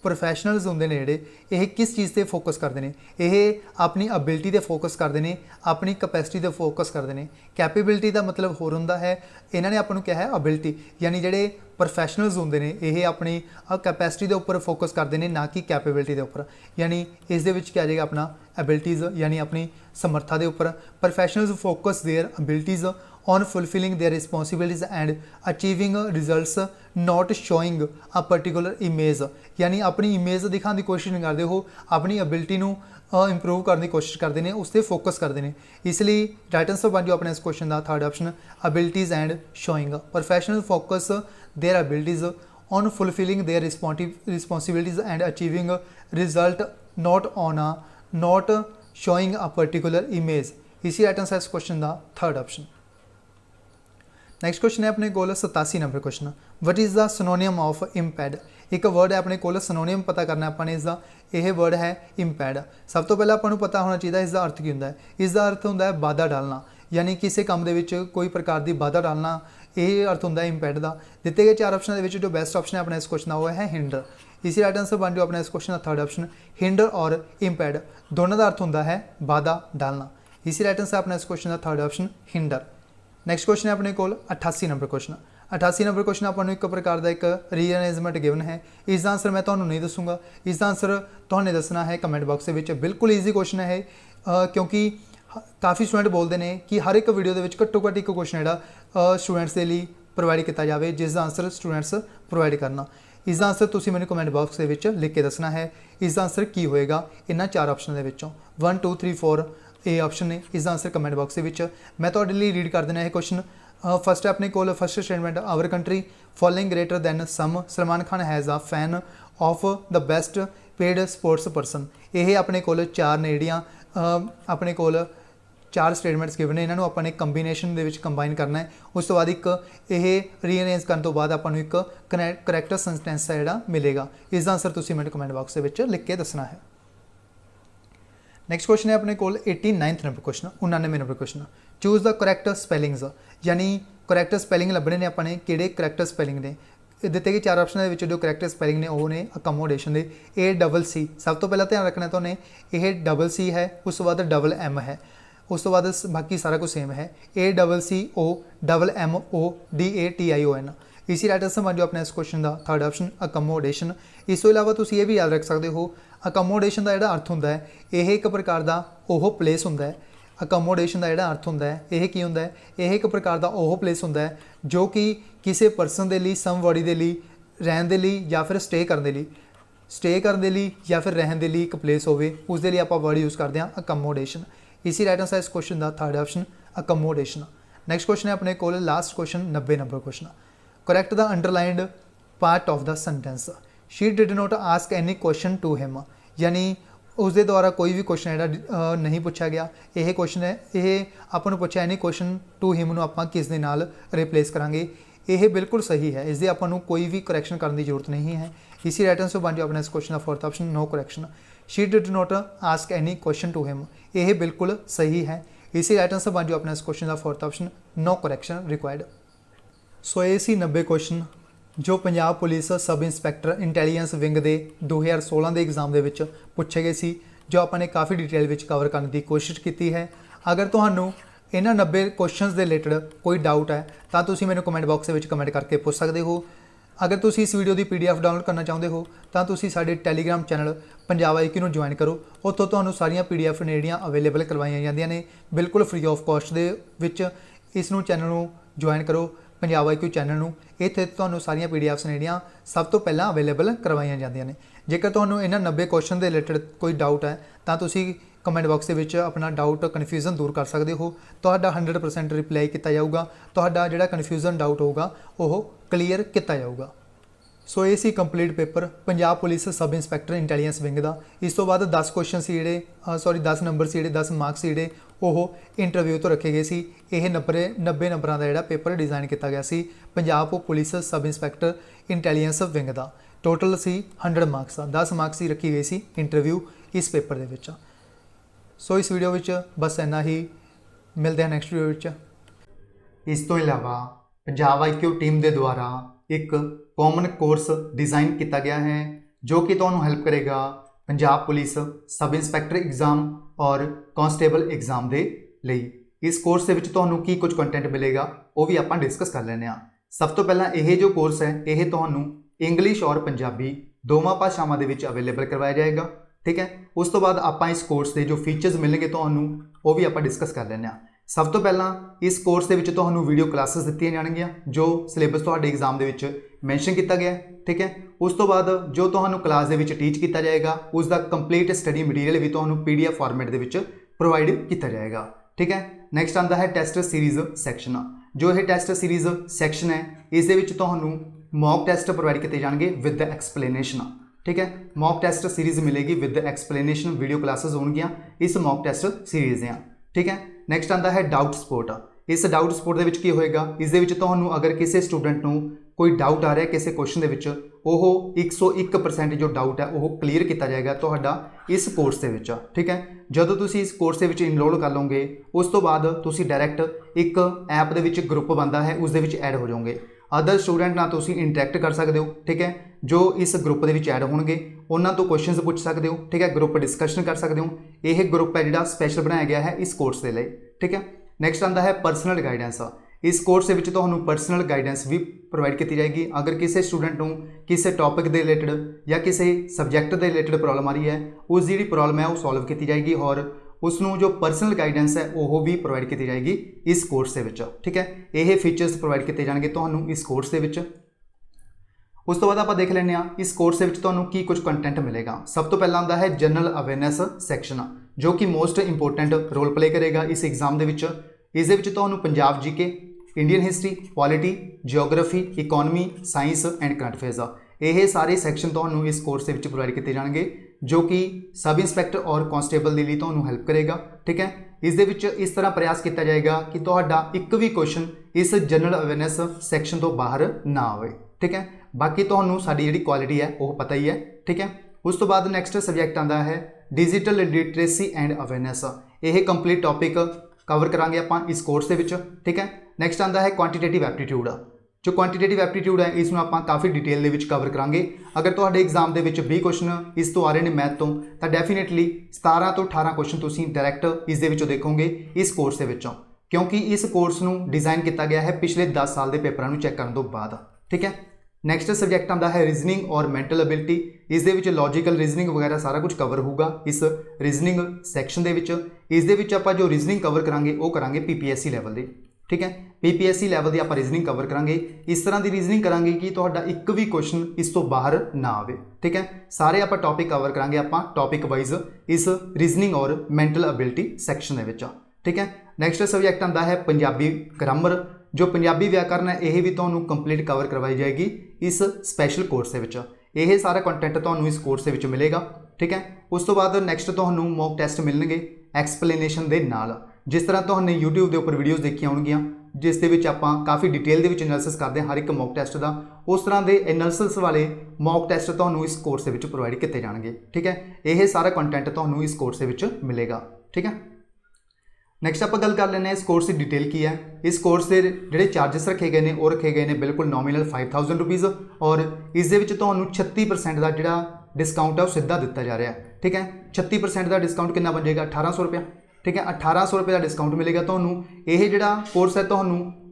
प्रोफैशनल्स होंगे ने जोड़े ये किस चीज़ से फोकस करते हैं, ये अपनी अबिलिटी से फोकस करते हैं, अपनी कैपेसिटी से फोकस करते हैं, कैपेबिलिटी का मतलब होर होंदा है, इन्होंने आपको क्या है अबिलिटी, यानी जोड़े प्रोफैशनल्स होंगे ने ये अपनी कैपेसिटी के उपर फोकस करते हैं ना कि कैपेबिलिटी के उपर, यानी इस क्या आ जाएगा अपना एबिलिटीज़ यानी अपनी समर्था के उपर, professionals focus their abilities on fulfilling their responsibilities and achieving results not showing a particular image, यानी अपनी इमेज दिखाने की कोशिश नहीं करते हो, अपनी एबिलिटी इंप्रूव करने की कोशिश करते हैं, उस पर फोकस करते हैं, इसलिए राइट आंसर बन जाओ अपने इस क्वेश्चन का third option abilities and showing, professional focus their abilities on fulfilling their responsibilities and achieving result not showing a particular image, इसी राइट आंसर इस क्वेश्चन का थर्ड ऑप्शन। नैक्सट क्वेश्चन है अपने कोल 87 number question, what is the synonym of impede, एक word है अपने कोल सिनोनियम पता करना अपने इसका, यह वर्ड है इम्पैड। सब तो पहले आपको पता होना चाहिए इसका अर्थ की होंदा है, इसका अर्थ होंदा है बाधा डालना, यानी किसी काम के कोई प्रकार की बाधा डालना, यह अर्थ होंदा है इम्पैड का। दिते गए 4 ऑप्शन के जो बेस्ट ऑप्शन है अपना इस क्वेश्चन का वो है हिंडर, इसी राइट आंसर बन जाओ अपना इस क्वेश्चन का थर्ड ऑप्शन हिंडर और इम्पैड दोनों का अर्थ होंदा है बाधा डालना, इसी राइट आंसर अपना इस क्वेश्चन का third option hinder. Next question है अपने कोल 88 नंबर क्वेश्चन, 88 नंबर क्वेश्चन आपको एक प्रकार का एक रीअरेंजमेंट गिवन है, इसका आंसर मैं तुम्हें नहीं दसूँगा, इसका आंसर तुम्हें दसना है कमेंट बॉक्स के, बिल्कुल ईजी क्वेश्चन है क्योंकि काफ़ी स्टूडेंट बोलते हैं कि हर एक वीडियो के घट्टो घट्ट एक क्वेश्चन जोड़ा स्टूडेंट्स के लिए प्रोवाइड किया जाए जिसका आंसर स्टूडेंट्स प्रोवाइड करना, इसका आंसर तुम मैंने कमेंट बॉक्स के लिख के दसना है, इसका आंसर की होएगा इन्होंने 4 ऑप्शन के 1 2 3 4 ए ऑप्शन ने, इसका आंसर कमेंट बॉक्स के मैं थोड़े लिए रीड कर देना है क्वेश्चन। फस्ट है अपने कोल first statement, our country following greater than some, Salman Khan has a fan of the best paid sports person, यह अपने कोल 4 ने जड़ियाँ अपने कोल 4 स्टेटमेंट्स गिवन ने, इन्होंने अपने कंबीनेशन के कंबाइन करना है, उस तो बाद एक ये रीअरेंज करने तो बाद आपको एक करैक्टर सेंटेंस है जोड़ा मिलेगा, इसका आंसर तुम मैंने कमेंट बॉक्स के लिख के दसना है। नैक्सट क्वेश्चन है अपने कोल 89 number question, 99 number question, choose the correct spellings, यानी करैक्ट स्पैलिंग लभने ने अपने किहड़े करैक्ट स्पैलिंग ने, दिते गए 4 ऑप्शन के जो करैक्ट स्पैलिंग ने वो ने अकोमोडेशन के ACC, सब तो पहला ध्यान रखना तो यह CC है, उस तो बाद MM है, उस तो बाद बाकी सारा कुछ सेम है ACCOMMODATION, इसी राइट आंसर बन जाओ अपने इस क्वेश्चन का थर्ड ऑप्शन अकोमोडेशन। इस तो इलावा तुम ये भी याद रख सकते हो अकोमोडेशन का जो अर्थ होंदा है यह एक प्रकार का वो प्लेस होंदा है, अकोमोडेशन का जो अर्थ होंदा है यह की होंदा है, यह एक प्रकार का वो प्लेस होंदा है जो कि किसी परसन के लिए समबॉडी के लिए रहने के लिए या फिर स्टे करने के लिए या फिर रहने के लिए एक प्लेस हो उसके लिए आप वर्ड यूज़ करते हैं अकोमोडेशन, इसी राइट आंसर इस क्वेश्चन का third option accommodation. Next question ਹੈ ਆਪਣੇ ਕੋਲ last question 90 number question. Correct the underlined part of the sentence. She did not ask any question to him, यानी उसके द्वारा कोई भी क्वेश्चन है नहीं पूछा गया। यह क्वेश्चन है, यह आपको पूछा एनी क्वेश्चन टू हिम नूं आपां किस दे नाल रिप्लेस करांगे। यह बिल्कुल सही है, इससे आपां कोई भी करैक्शन करने की जरूरत नहीं है। इसी राइट आंसर बन जाओ अपने इस क्वेश्चन का fourth option, no correction. She did not ask any question to him, यह बिल्कुल सही है। इसी राइट आंसर बन जाओ अपने इस क्वेश्चन का fourth option, no correction required. So ये सी 90 क्वेश्चन जो Punjab police sub inspector intelligence wing के 2016 के एग्जाम के पूछे गए सी, जो आपने काफ़ी डिटेल में कवर करने की कोशिश की है। अगर तुहानू इन्हां 90 क्वेश्चन के रिलेटेड कोई डाउट है तो तुसीं मैनूं कमेंट बॉक्स में कमेंट करके पूछ सकते हो। अगर तुसीं इस वीडियो की PDF डाउनलोड करना चाहते हो तो तुसीं साडे टैलीग्राम चैनल पंजाब IQ नूं ज्वाइन करो। उत्थों तुहानूं सारियां PDF ने जिहड़ियां अवेलेबल करवाईयां जांदियां ने बिल्कुल फ्री ऑफ कॉस्ट दे विच। इस चैनल नूं ज्वाइन करो पंजाब IQ चैनल नूं, इत्थे तुहानूं सारियां PDFs ने जिहड़ियां सब तो पहलां अवेलेबल करवाईयां जांदियां ने। जेकर तुहानूं इन्हां 90 क्वेश्चन के रिलेटेड कोई डाउट है तो तुसीं कमेंट बॉक्स के विच अपना डाउट कन्फ्यूजन दूर कर सकते हो। तुहाडा 100% रिप्लाई किया जाऊगा, तुहाडा जिहड़ा कन्फ्यूजन डाउट होगा वो क्लीयर किया जाऊगा। सो ये सी complete paper Punjab police sub inspector intelligence wing का। इस तो बाद 10 क्वेश्चन से जिहड़े 10 नंबर से 10 मार्क्स जिहड़े वो इंटरव्यू तो रखे गए सी। यह 90 नंबरों का जिहड़ा पेपर डिज़ाइन किया गया सी Punjab police sub inspector intelligence wing का। टोटल सी 100 मार्क्स का, 10 मार्क्स ही रखी गई सी इंटरव्यू इस पेपर के विच। सो इस वीडियो विच बस इन्ना ही, मिलते हैं नैक्सट वीडियो विच। इस तो इलावा पंजाब IQ टीम के द्वारा एक कॉमन कोर्स डिज़ाइन किया गया है जो कि तुहानूं हेल्प करेगा Punjab police sub inspector exam और कांस्टेबल एग्जाम के लिए। इस कोर्स के तुहानूं की कुछ कंटेंट मिलेगा वो भी आपां डिस्कस कर लैंदे हां। सब तो पहला यह जो कोर्स है यह तुहानूं इंग्लिश और पंजाबी दोवां भाषावां दे विच अवेलेबल करवाया जाएगा, ठीक है। उस तो बाद आपां इस कोर्स के जो फीचर्स मिलेंगे तुहानूं वो भी आपां डिस्कस कर लैंदे हां। सब तो पहला इस कोर्स के तुहानूं वीडियो क्लासेस दित्तियां जाणगियां जो सिलेबस तुहाडे एग्जाम के विच मैंशन किया गया, ठीक है। उस तो बाद जो तुहानूं क्लास के विच टीच किया जाएगा उसका कंप्लीट स्टडी मटीरियल भी तुहानूं PDF फॉर्मेट के विच प्रोवाइड किया जाएगा, ठीक है। नैक्सट आंदा है टेस्ट सीरीज़ सैक्शन। जो यह टेस्ट सीरीज़ सैक्शन है इस दे विच तुहानूं मॉक टेस्ट प्रोवाइड किए जाएंगे विद एक्सप्लेनेशन, ठीक है। मॉक टेस्ट सीरीज़ मिलेगी विद एक्सप्लेनेशन, वीडियो क्लासेस होणगियां इस मॉक टेस्ट सीरीज़ दियां, ठीक है। नैक्सट आंदा है डाउट सपोर्ट। इस डाउट सपोर्ट के विच की होएगा, इस दे विच तुहानूं अगर किसी स्टूडेंट नूं कोई डाउट आ रहा है किसी क्वेश्चन के विच, वो 101% जो डाउट है वो क्लीयर किया जाएगा तुहाडा इस कोर्स के विच, ठीक है। जदों तुसीं इस कोर्स के विच इनरोल कर लोगे उस तो बाद तुसीं डायरैक्ट एक ऐप दे विच ग्रुप बनता है उस दे विच ऐड हो जाओगे। अदर स्टूडेंट नाल तुसीं इंटरैक्ट कर सकते हो, ठीक है। जो इस ग्रुप के विच ऐड होणगे उन्हां तो क्वेश्चनस पूछ सकते हो, ठीक है। ग्रुप डिस्कशन कर सकते हो। यह ग्रुप है जिहड़ा स्पैशल बनाया गया है इस कोर्स के लिए, ठीक है। नैक्सट आंदा है पर्सनल गाइडेंस। इस कोर्स के तुहानूं पर्सनल गाइडेंस भी प्रोवाइड की जाएगी। अगर किसी स्टूडेंट को किसी टॉपिक के रिलेटेड या किसी सबजैक्ट के रिलेटेड प्रॉब्लम आ रही है उस जी प्रॉब्लम है वो सॉल्व की जाएगी और उसनों जो पर्सनल गाइडेंस है वो भी प्रोवाइड की जाएगी इस कोर्स के, ठीक है। यह फीचर्स प्रोवाइड किए जाएंगे तुहानूं इस कोर्स के। उस तो बाद आप देख लें इस कोर्स के तुहानूं की कुछ कंटेंट मिलेगा। सब तो पहला आता है जनरल अवेयरनेस सैक्शन जो कि मोस्ट इंपोर्टेंट रोल प्ले करेगा इस एग्जाम के। इस तुहानूं Punjab GK, Indian history, polity, geography, economy, science and current affairs, ये सारे सैक्शन तुहानूं इस कोर्स के प्रोवाइड किए जाएंगे जो कि सब इंस्पैक्टर और कांस्टेबल के लिए तुहानूं हेल्प करेगा, ठीक है। इस तरह प्रयास किया जाएगा कि तुहाडा एक भी क्वेश्चन इस जनरल अवेयरनेस सैक्शन तो बाहर ना आए, ठीक है। बाकी तुहानूं साडी जिहड़ी क्वालिटी है वो पता ही है, ठीक है। उस तो बाद नैक्सट सबजैक्ट आता है डिजिटल लिटरेसी एंड अवेयरनेस। यह कंप्लीट टॉपिक कवर करांगे आपां इस कोर्स के विच, ठीक है। नैक्सट आता है क्वांटिटेटिव एप्टीट्यूड। जो क्वांटिटेटिव एप्टीट्यूड है इसमें आपां काफ़ी डिटेल के कवर करांगे। अगर तुहाडे एग्जाम के 20 क्वेश्चन इस तो आ रहे हैं मैथ तो डेफिनेटली 17 तो 18 क्वेश्चन तुसीं डायरैक्ट इस दे विचों देखोगे इस कोर्स के विचों, क्योंकि इस कोर्स नूं डिज़ाइन किया गया है पिछले 10 साल के पेपरों नूं चैक करने तो बाद, ठीक है। नैक्सट सबजैक्ट आता है रीजनिंग और मैंटल एबिलिटी। इस दे विच लॉजिकल रीजनिंग वगैरह सारा कुछ कवर होगा इस रीजनिंग सैक्शन के विच। इस दे विच आपां जो रीजनिंग कवर करांगे वो करांगे PPSC लैवल की, ठीक है। PPSC लैवल की आप रीजनिंग कवर करांगे। इस तरह की रीजनिंग करांगे कि तुहाडा एक भी क्वेश्चन इस तो बाहर ना आए, ठीक है। सारे आप टॉपिक कवर करांगे आपां टॉपिक वाइज इस रीजनिंग और मैंटल एबिलिटी सैक्शन के विच, ठीक है। नैक्सट सबजैक्ट आंदा है पंजाबी ग्रामर। जो पंजाबी व्याकरण है यह भी तुहानू कंप्लीट कवर करवाई जाएगी इस स्पैशल कोर्स के विच। यह सारा कंटेंट तुहानू इस कोर्स के विच मिलेगा, ठीक है। उस तो बाद नैक्सट तुहानू मॉक टैसट मिलणगे एक्सप्लेनेशन के नाल। जिस तरह तुहानू यूट्यूब के उपर वीडियोज़ देखी आउणगियां जिस दे विच आपां काफ़ी डिटेल दे विच एनालिसिस करते हैं हर एक मॉक टैसट का, उस तरह के एनालिसिस वाले मॉक टैसट तुहानू इस कोर्स के विच प्रोवाइड किए जाएंगे, ठीक है। यह सारा कंटेंट तुहानू इस कोर्स के विच मिलेगा, ठीक है। नैक्सट आप गल कर लें इस कोर्स की डिटेल की है। इस कोर्स के जोड़े चार्जिस रखे गए हैं वो रखे गए हैं बिल्कुल नॉमिनल 5000 रुपीज़, और इस 36% का जोड़ा डिस्काउंट है वो सीधा दिता जा रहा है, ठीक है। 36% का डिस्काउंट कितना बन जाएगा 1800 रुपया, ठीक है। 1800 रुपये का डिस्काउंट मिलेगा तो यह जोड़ा कोर्स है तो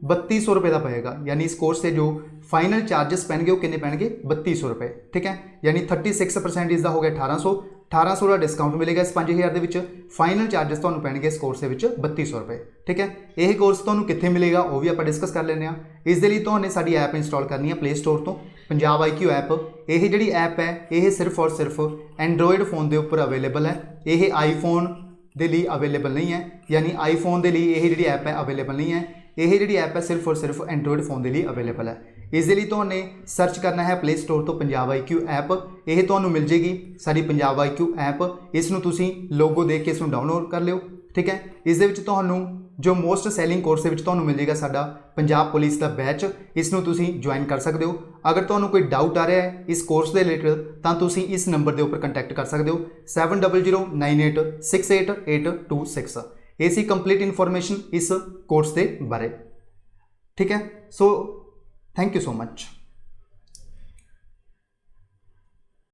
3200 रुपये का पेगा। यानी इस कोर्स से जो फाइनल चार्जिस पैणगे वो कितने पैणगे 3200 रुपये, ठीक है। यानी 36% इसका हो गया 1800 का डिस्काउंट मिलेगा इस 5000 के। फाइनल चार्जिस तो पैणगे इस कोर्स के 3200 रुपये, ठीक है। यह कोर्स तो कितने मिलेगा वो भी आप डिस्कस कर लें। इस लिए साड़ी ऐप इंस्टॉल करनी है प्ले स्टोर तो, पंजाब IQ ऐप। यह जी ऐप है ये सिर्फ और सिर्फ एंड्रॉयड फोन के उपर अवेलेबल है, यह आईफोन के लिए अवेलेबल नहीं है। यानी आईफोन के लिए यह जी ऐप है अवेलेबल नहीं है, यह जी ऐप है सिर्फ और सिर्फ एंड्रॉयड फोन के लिए अवेलेबल है। इसलिए तो सर्च करना है प्ले स्टोर तो पंजाब IQ ऐप। यह तो मिल जाएगी साड़ी पंजाब IQ ऐप। इसनूं तुसीं लोगो देख के इसनूं डाउनलोड कर लियो, ठीक है। इस दे विच तुहानूं जो मोस्ट सैलिंग कोर्स के तुहानूं मिल जाएगा साडा पंजाब पुलिस का बैच, इसनूं तुसीं ज्वाइन कर सकते हो। अगर तुहानूं कोई डाउट आ रहा है इस कोर्स के रिलेटेड तो तुसीं इस नंबर के उपर कंटैक्ट कर सकते हो 7009868826। ये सी कंप्लीट इन्फॉर्मेशन इस कोर्स के बारे, ठीक है। So thank you so much.